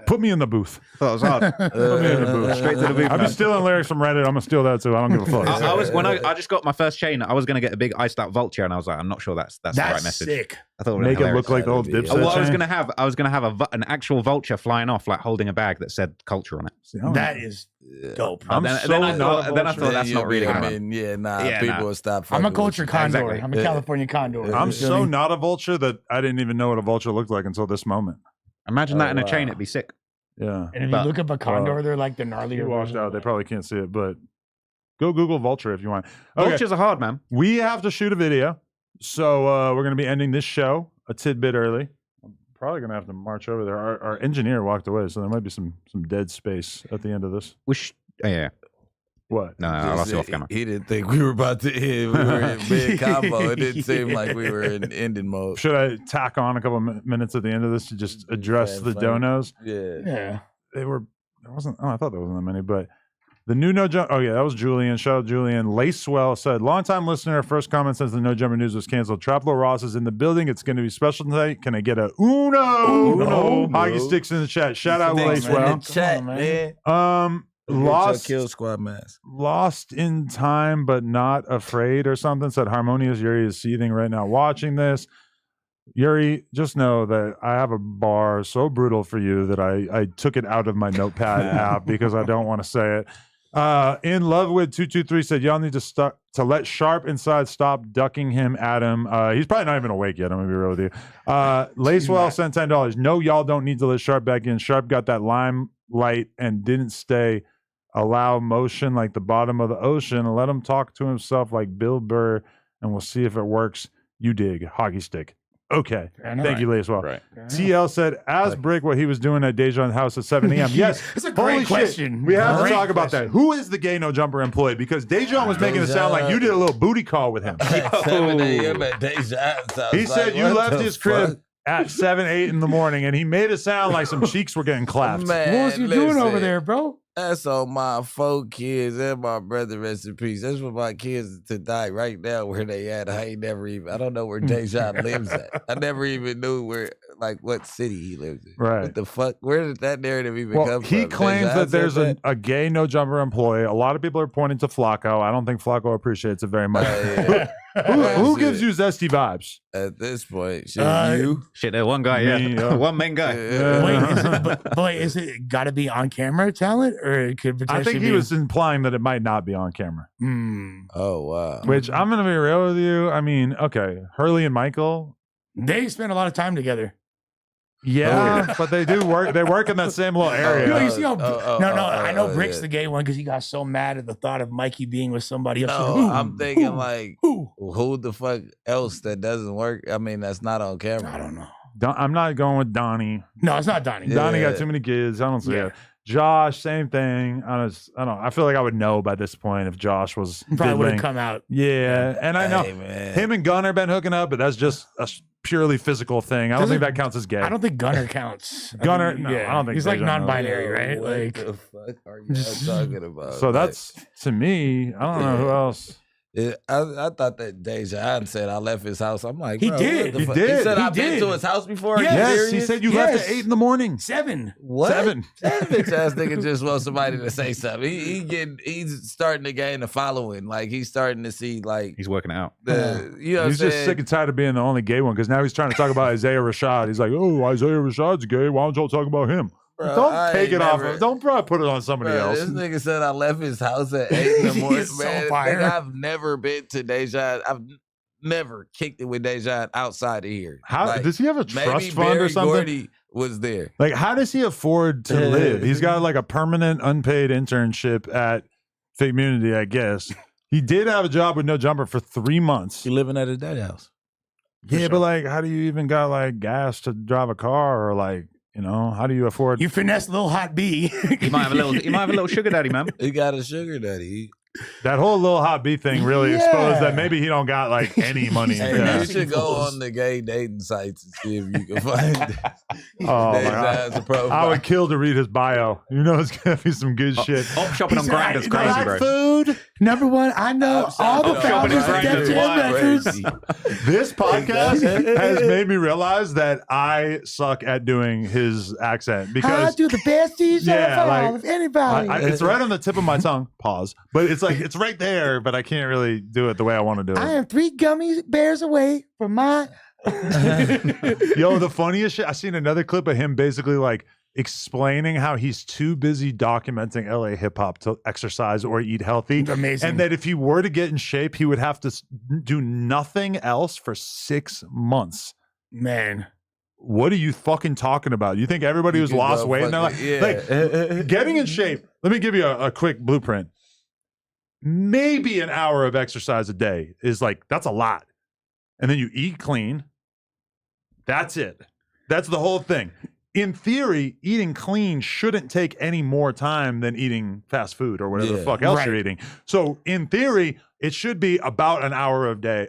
Put me in the booth. That was hard. Put me in the booth. Straight to the booth. I've been stealing lyrics from Reddit. I'm gonna steal that too. I don't give a fuck. I just got my first chain. I was gonna get a big iced out vulture, and I was like, I'm not sure that's the right message. Sick. I thought Make it look like the old Dipset What I was chain. gonna have, an actual vulture flying off, like holding a bag that said culture on it. That is dope. I'm then so I not a thought vulture. that's not really gonna happen. People will stop. I'm a fucking culture with you. condor. Exactly. I'm a California condor. I'm You feel so me? not a vulture that I didn't even know what a vulture looked like until this moment. Imagine that in a chain, it'd be sick. Yeah. And if But- you look up a condor, they're like the gnarlier. You washed version. out. They probably can't see it, but go Google vulture if you want. Okay. Vultures are hard, man. We have to shoot a video, so we're going to be ending this show a tidbit early. I'm probably going to have to march over there. Our engineer walked away, so there might be some dead space at the end of this. Yeah. What? No, I lost you off camera. He didn't think we were about to end. We were in mid combo. It didn't seem like we were in ending mode. Should I tack on a couple minutes at the end of this to just address the donos? Yeah. Yeah. There wasn't. Oh, I thought there wasn't that many, but the new No Jump. Oh yeah, that was Julian. Shout out Julian. Lacewell said, "Longtime listener. First comment since the No Jumper news was canceled. Traplo Ross is in the building. It's going to be special tonight. Can I get a Uno? Hockey sticks in the chat. Shout out Lacewell. In the chat, man. Lost Kill Squad mask. Lost in time, but not afraid, or something. Said Harmonious Yuri is seething right now watching this. Yuri, just know that I have a bar so brutal for you that I took it out of my notepad app because I don't want to say it. In Love with 223 said, y'all need to let Sharp inside stop ducking him at him. He's probably not even awake yet. I'm gonna be real with you. Lacewell sent $10. No, y'all don't need to let Sharp back in. Sharp got that limelight and didn't stay. Allow motion like the bottom of the ocean and let him talk to himself like Bill Burr, and we'll see if it works. You dig. Hockey stick. Okay. know, Thank you, Lee, as well. Right. TL said, ask Bricc what he was doing at Dejan's house at 7 a.m. Yes. It's a Holy great question. Shit. We have to Great talk about that. question. Who is the gay no jumper employee? Because Dejan was making it sound like you did a little booty call with him. 7 a.m. at Dejan's house. He said you what left the his crib fuck? at 7, 8 in the morning, and he made it sound like some cheeks were getting clapped. Man, What was you doing over listen, there, bro? That's on my 4 kids and my brother, rest in peace. That's for my kids to die right now where they at. I don't know where Dejan lives at. I never even knew what city he lives in. Right. What the fuck? Where did that narrative even Well, come he from? claims Dejan that there's said a gay no jumper employee. A lot of people are pointing to Flacco. I don't think Flacco appreciates it very much. Who gives you zesty vibes? at this point. Shit, you? Shit, there one guy, Me, one main guy. Is it got to be on camera talent, or it could potentially? I think he was implying that it might not be on camera. Oh wow. Which I'm gonna be real with you. I mean, okay, Hurley and Michael. They spend a lot of time together. Yeah, but they do work. They work in that same little area. No, you see how? I know Brick's yeah. the gay one because he got so mad at the thought of Mikey being with somebody else. No, I'm thinking who the fuck else that doesn't work? I mean, that's not on camera. I don't know. I'm not going with Donnie. No, it's not Donnie. Yeah. Donnie got too many kids. I don't see it. Josh, same thing. I don't. I feel like I would know by this point if Josh was Probably would have diddling. come out. Yeah, and I know Hey, man. him and Gunnar been hooking up, but that's just a purely physical thing. I don't think that counts as gay. I don't think Gunnar counts. Gunnar, no, I don't think he's like Dejan knows. non-binary, Yo, right? what Like, the fuck are you talking about? So that's to me. I don't know who else. I thought that Dejan said I left his house. I'm like, He bro, did. what the He fuck? did. He said He I've been did. to his house before. Yes. Are you Yes, he serious? said you left Yes. at 8 in the morning. 7. What? 7. That bitch ass nigga just wants somebody to say something. He's starting to gain a following. Like he's starting to see like He's working it out. the you know. He's what I'm just saying? sick and tired of being the only gay one because now he's trying to talk about Isaiah Rashad. He's like, oh, Isaiah Rashad's gay. Why don't y'all talk about him? Bro, Don't I take ain't it off. never- Don't put it on somebody Bro, else. This nigga said I left his house at 8 in the morning. He's so Man, fired. nigga, I've never been to Dejan. I've never kicked it with Dejan outside of here. How Like, does he have a maybe trust fund Barry or something? Gordy was there. Like, how does he afford to live? He's got like a permanent unpaid internship at Fake Immunity, I guess. He did have a job with No Jumper for 3 months. He living at his dad's house. Yeah, but like, how do you even got like gas to drive a car or like, you know, how do you afford? You finesse little hot B. You might have a little sugar daddy, man. He got a sugar daddy. That whole little hot B thing really exposed that maybe he don't got like any money. Hey, Yeah. you should go on the gay dating sites and see if you can find Oh, my Dejan's God. profile. I would kill to read his bio. You know, it's gonna be some good shit. Op shopping on He said, Grindr's I crazy, like bro. Food. Number one, I know all the Op shopping founders of is Def Jam Records. This podcast has made me realize that I suck at doing his accent I because do the best DJ Yeah, of all, like, of anybody. it's right on the tip of my tongue. Pause. But it's like it's right there, but I can't really do it the way I want to do I it. am 3 gummy bears away from my. Yo, the funniest shit. I seen another clip of him basically like explaining how he's too busy documenting LA hip hop to exercise or eat healthy. Amazing. And that if he were to get in shape, he would have to do nothing else for 6 months. Man. What are you fucking talking about? You think everybody who's You lost go weight and they're like, fucking- like getting in shape? Let me give you a quick blueprint. Maybe an hour of exercise a day is like, that's a lot. And then you eat clean. That's it. That's the whole thing. In theory, eating clean shouldn't take any more time than eating fast food or whatever the Yeah. fuck else Right. you're eating. So in theory, it should be about an hour a day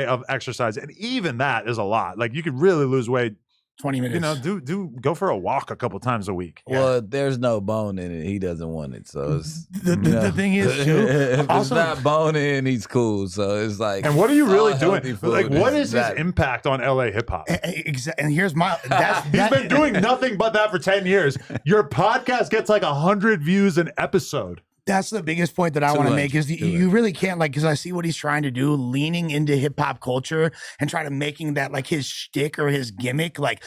of exercise. And even that is a lot. Like you could really lose weight. 20 minutes. You know, do go for a walk a couple times a week. Well, there's no bone in it. He doesn't want it. So it's The thing is, too, if also- it's not bone in, he's cool. So it's like And what are you really all doing? healthy food Like, what is his that- impact on LA hip hop? And here's my. That's, He's been doing nothing but that for 10 years. Your podcast gets like 100 views an episode. That's the biggest point that I want to 200, make is you really can't because I see what he's trying to do, leaning into hip hop culture and trying to making that like his shtick or his gimmick. Like,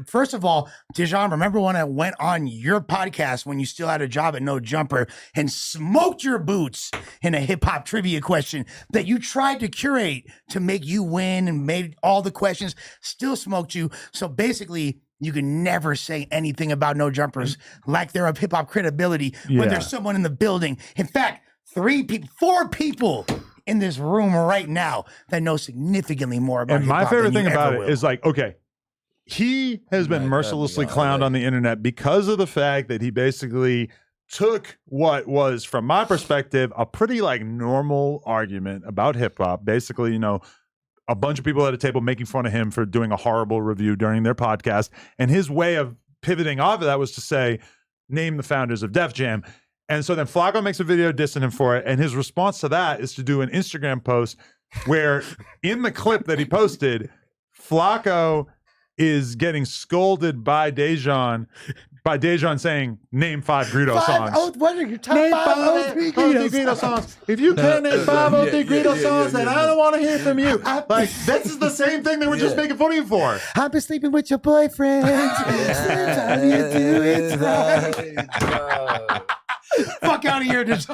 first of all, Dejan, remember when I went on your podcast when you still had a job at No Jumper and smoked your boots in a hip hop trivia question that you tried to curate to make you win and made all the questions, still smoked you. So basically, you can never say anything about No Jumpers like they're of hip hop credibility when Yeah. there's someone in the building. In fact, 4 people in this room right now that know significantly more about And my hip-hop favorite than thing you about ever it will. is like, okay, he has been mercilessly clowned on the internet because of the fact that he basically took what was, from my perspective, a pretty like normal argument about hip hop. Basically, you know, a bunch of people at a table making fun of him for doing a horrible review during their podcast. And his way of pivoting off of that was to say, name the founders of Def Jam. And so then Flacco makes a video dissing him for it. And his response to that is to do an Instagram post where in the clip that he posted, Flacco is getting scolded by Dejan saying, name 5 Greedo songs. What are your top Name 5 5 Greedo songs. If you can't name 5 Greedo songs, then I don't want to hear from you. Like, this is the same thing they were just making fun of you for. I've been sleeping with your boyfriend. How you do it right. Fuck out of here. Just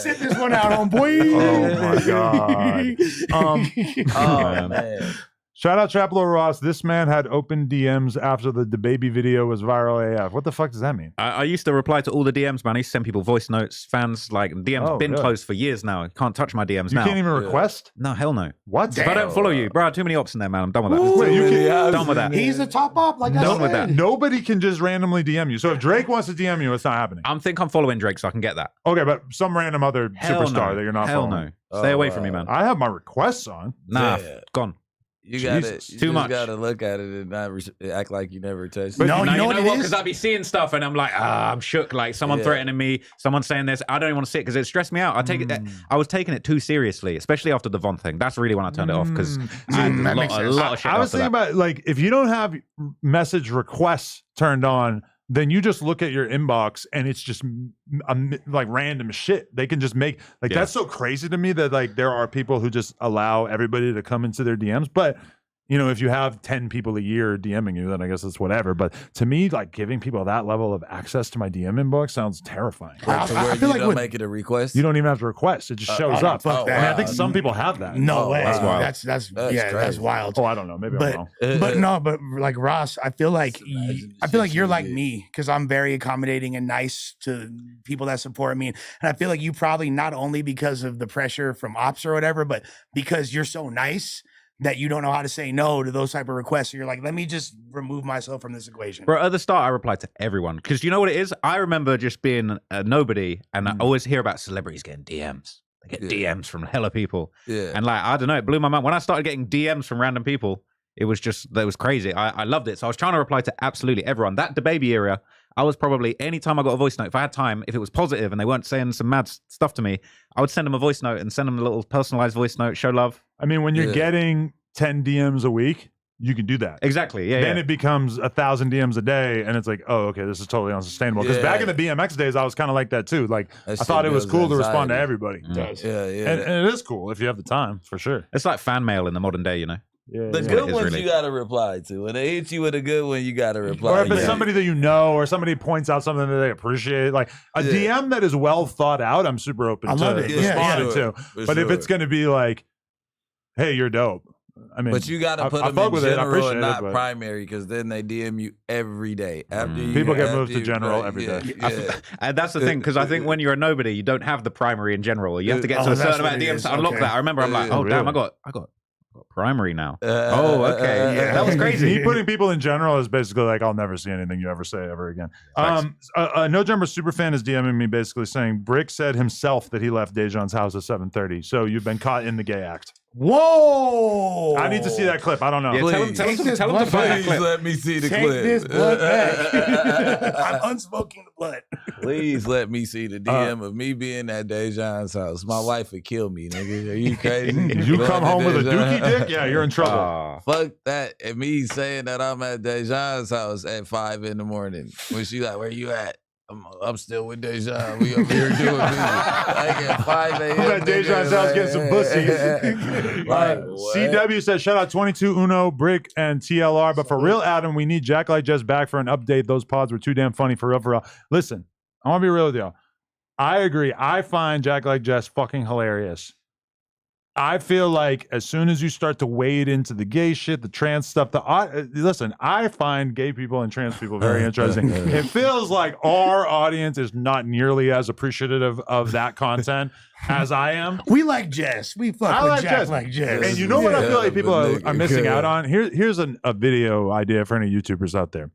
sit this one out, homeboy. Oh my God. man. Shout out Traplo Ross. This man had open DMs after the DaBaby video was viral AF. What the fuck does that mean? I used to reply to all the DMs, man. I used to send people voice notes, fans, like, DMs been good. closed for years now. I can't touch my DMs You now. can't even request? No, hell no. What? If I don't follow you, bro, too many ops in there, man. I'm done with that. Wait, you can, Done with that. He's a top up, like I Done said. with that. nobody can just randomly DM you. So if Drake wants to DM you, it's not happening. I'm following Drake, so I can get that. Okay, but some random other Hell superstar no. that you're not Hell following. no. Stay away from me, man. I have my requests on. Nah, Yeah. gone. You gotta, Jesus. you Too just much. gotta look at it and not act like you never touched But it. No, you know what it is? Because I be seeing stuff and I'm like, I'm shook. Like someone threatening me, someone saying this. I don't even want to see it because it stressed me out. I was taking it too seriously, especially after the Von thing. That's really when I turned it off because I had that a makes lot sense. of shit. I was after thinking that. about, like, if you don't have message requests turned on, then you just look at your inbox and it's just like random shit. They can just make, like, that's so crazy to me that, like, there are people who just allow everybody to come into their DMs. But you know, if you have 10 people a year DMing you, then I guess it's whatever. But to me, like, giving people that level of access to my DM inbox sounds terrifying. I feel like you don't make it a request. You don't even have to request; it just shows up. fuck that. I mean, I think some people have that. No way. wow. That's That's yeah, that's crazy. wild. Oh, I don't know. Maybe I'm wrong. But like Ross, I feel like imagine the I feel like shit you're you like did. me because I'm very accommodating and nice to people that support me, and I feel like you probably not only because of the pressure from ops or whatever, but because you're so nice that you don't know how to say no to those type of requests. So you're like, let me just remove myself from this equation. Bro, at the start, I replied to everyone because you know what it is? I remember just being a nobody and I always hear about celebrities getting DMs. They get DMs from hella people. Yeah. And like, I don't know, it blew my mind. When I started getting DMs from random people, it was crazy. I loved it. So I was trying to reply to absolutely everyone. That DaBaby era, I was probably, anytime I got a voice note, if I had time, if it was positive and they weren't saying some mad stuff to me, I would send them a voice note and send them a little personalized voice note, show love. I mean, when you're getting 10 DMs a week, you can do that. Exactly. Yeah. Then it becomes 1,000 DMs a day, and it's like, oh, okay, this is totally unsustainable. Because back in the BMX days, I was kind of like that too. Like, That I thought shit it was builds cool to respond to anxiety. everybody. Yeah. And it is cool if you have the time, for sure. It's like fan mail in the modern day, you know? Yeah, The yeah. good is ones really. you gotta reply to. When they hit you with a good one, you gotta reply. Or if it's Yeah. somebody that you know, or somebody points out something that they appreciate, like a DM that is well thought out, I'm super open I to love it. Yeah, responding yeah. to. For But if sure. it's going to be like, hey, you're dope. I mean, But you gotta I put fuck them in with it, I general appreciate and it, not but- primary, because then they DM you every day. After you, People get after moved to you- general right, every yeah, day. Yeah. And that's the thing, because I think when you're a nobody, you don't have the primary in general. You have to get to Oh, a that's certain what amount of it DMs is. to unlock Okay. that. I remember I'm like, Yeah, oh, damn, I really? got primary now. Oh, okay. Yeah. That was crazy. Me putting people in general is basically like, I'll never see anything you ever say ever again. Facts. No Jumper superfan is DMing me basically saying, Bricc said himself that he left Dejan's house at 7:30. So you've been caught in the gay act. Whoa! I need to see that clip. I don't know. Yeah, tell him, Please. tell him, Take to, this tell him to blood find that Please clip. let me see the Take clip. this blood back. I'm unsmoking the blood. Please let me see the DM of me being at Dejan's house. My wife would kill me, nigga. Are you crazy? You Going come to home with a Dejan? dookie dick? Yeah, you're in trouble. Ah. Fuck that. And me saying that I'm at Dejan's house at 5 in the morning. When she like, where you at? I'm still with Dejan. We up here doing music. Like at 5 a.m. I'm at Dejan's house getting some pussy. Like, what? CW says, shout out 22 Uno, Bricc, and TLR. But for real, Adam, we need Jack Like Jess back for an update. Those pods were too damn funny for real, for real. Listen, I want to be real with y'all. I agree. I find Jack Like Jess fucking hilarious. I feel like as soon as you start to wade into the gay shit, the trans stuff, listen, I find gay people and trans people very interesting. It feels like our audience is not nearly as appreciative of that content as I am. We like Jess. We fuck with Jack like Jess. And you know what I feel like people are missing out on? Here's a video idea for any YouTubers out there.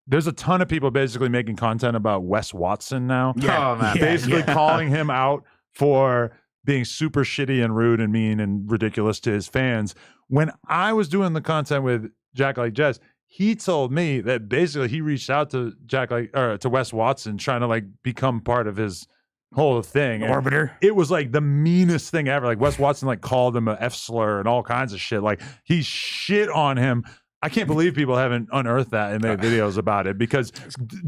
There's a ton of people basically making content about Wes Watson now. Yeah. Oh, man. Basically calling him out for being super shitty and rude and mean and ridiculous to his fans. When I was doing the content with Jack Like Jess, he told me that basically he reached out to to Wes Watson trying to like become part of his whole thing. Orbiter. And it was like the meanest thing ever. Like Wes Watson like called him an F slur and all kinds of shit. Like he shit on him. I can't believe people haven't unearthed that and made videos about it, because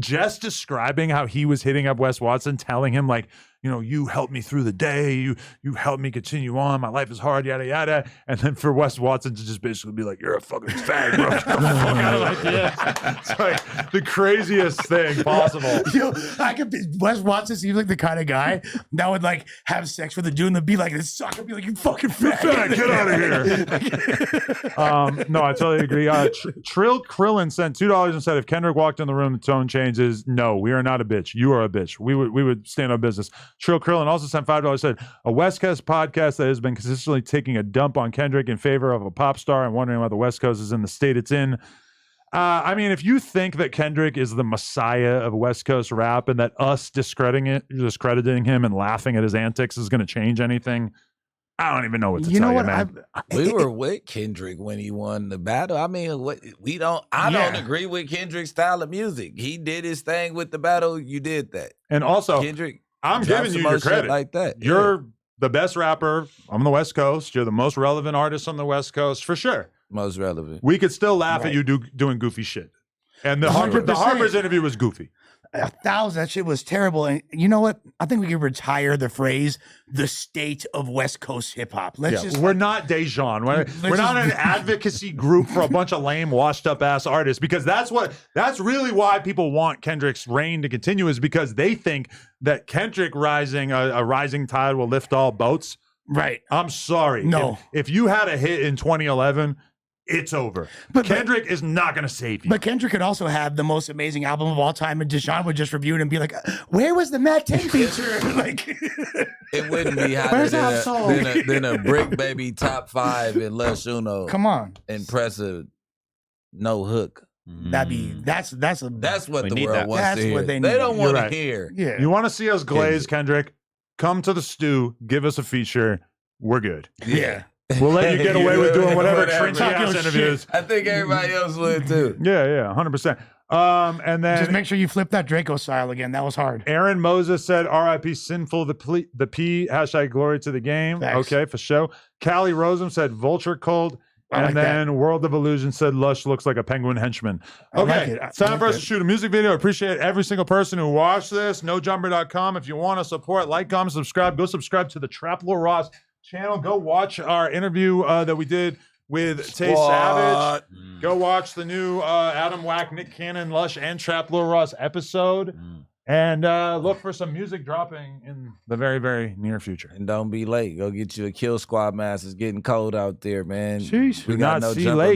just describing how he was hitting up Wes Watson, telling him like, you know, you helped me through the day, you helped me continue on, my life is hard, yada yada, and then for Wes Watson to just basically be like, you're a fucking fag, bro. Get the fuck out of my DM. It's like the craziest thing possible. Yo, Wes Watson seems like the kind of guy that would like have sex with a dude and they'd be like, this sucker, be like, you fucking fag. Get out of here. No, I totally agree. Trill Krillin sent $2 and said, if Kendrick walked in the room, the tone changes. No, we are not a bitch. You are a bitch. We would stand on business. Trill Krillin also sent $5, said, a West Coast podcast that has been consistently taking a dump on Kendrick in favor of a pop star and wondering why the West Coast is in the state it's in. I mean, if you think that Kendrick is the messiah of West Coast rap and that us discrediting him and laughing at his antics is going to change anything, I don't even know what to tell you, man. We were with Kendrick when he won the battle. I mean, I don't agree with Kendrick's style of music. He did his thing with the battle. You did that. And also, Kendrick, I'm giving you your credit. Like that. You're the best rapper on the West Coast. You're the most relevant artist on the West Coast, for sure. Most relevant. We could still laugh at you doing goofy shit. And the Harper's interview was goofy. 1,000. That shit was terrible. And you know what? I think we could retire the phrase "the state of West Coast hip hop." We're not Dejan. We're not an advocacy group for a bunch of lame, washed up ass artists, because that's really why people want Kendrick's reign to continue, is because they think that Kendrick rising a rising tide will lift all boats. Right. I'm sorry. No. If you had a hit in 2011. It's over. But Kendrick is not going to save you. But Kendrick could also have the most amazing album of all time, and Deshaun would just review it and be like, where was the Matt 10 feature? Like, it wouldn't be hotter than a Bricc Baby top 5 in Lush Uno. Come on. Impressive. No hook. That's what the world wants to hear. What they don't want to hear. Yeah. You want to see us glaze, Kendrick? Come to the stew. Give us a feature. We're good. Yeah. We'll let you get away with doing whatever cringy ass interviews. I think everybody else would too. Yeah, 100%. And then just make sure you flip that Draco style again. That was hard. Aaron Moses said, "R.I.P. Sinful the P. # glory to the game." Thanks. Okay, for sure. Callie Rosem said, "Vulture Cult." And then World of Illusion said, Lush looks like a penguin henchman. Okay, time for us to shoot a music video. Appreciate every single person who watched this. NoJumper.com. If you want to support, like, comment, subscribe. Go subscribe to the Trap Lord Ross channel. Go watch our interview that we did with Tay Savage. Go watch the new Adam Wack, Nick Cannon, Lush, and Trap Lord Ross episode. And look for some music dropping in the very, very near future. And don't be late. Go get you a Kill Squad mask. It's getting cold out there, man. Jeez. We got not no see jumper late.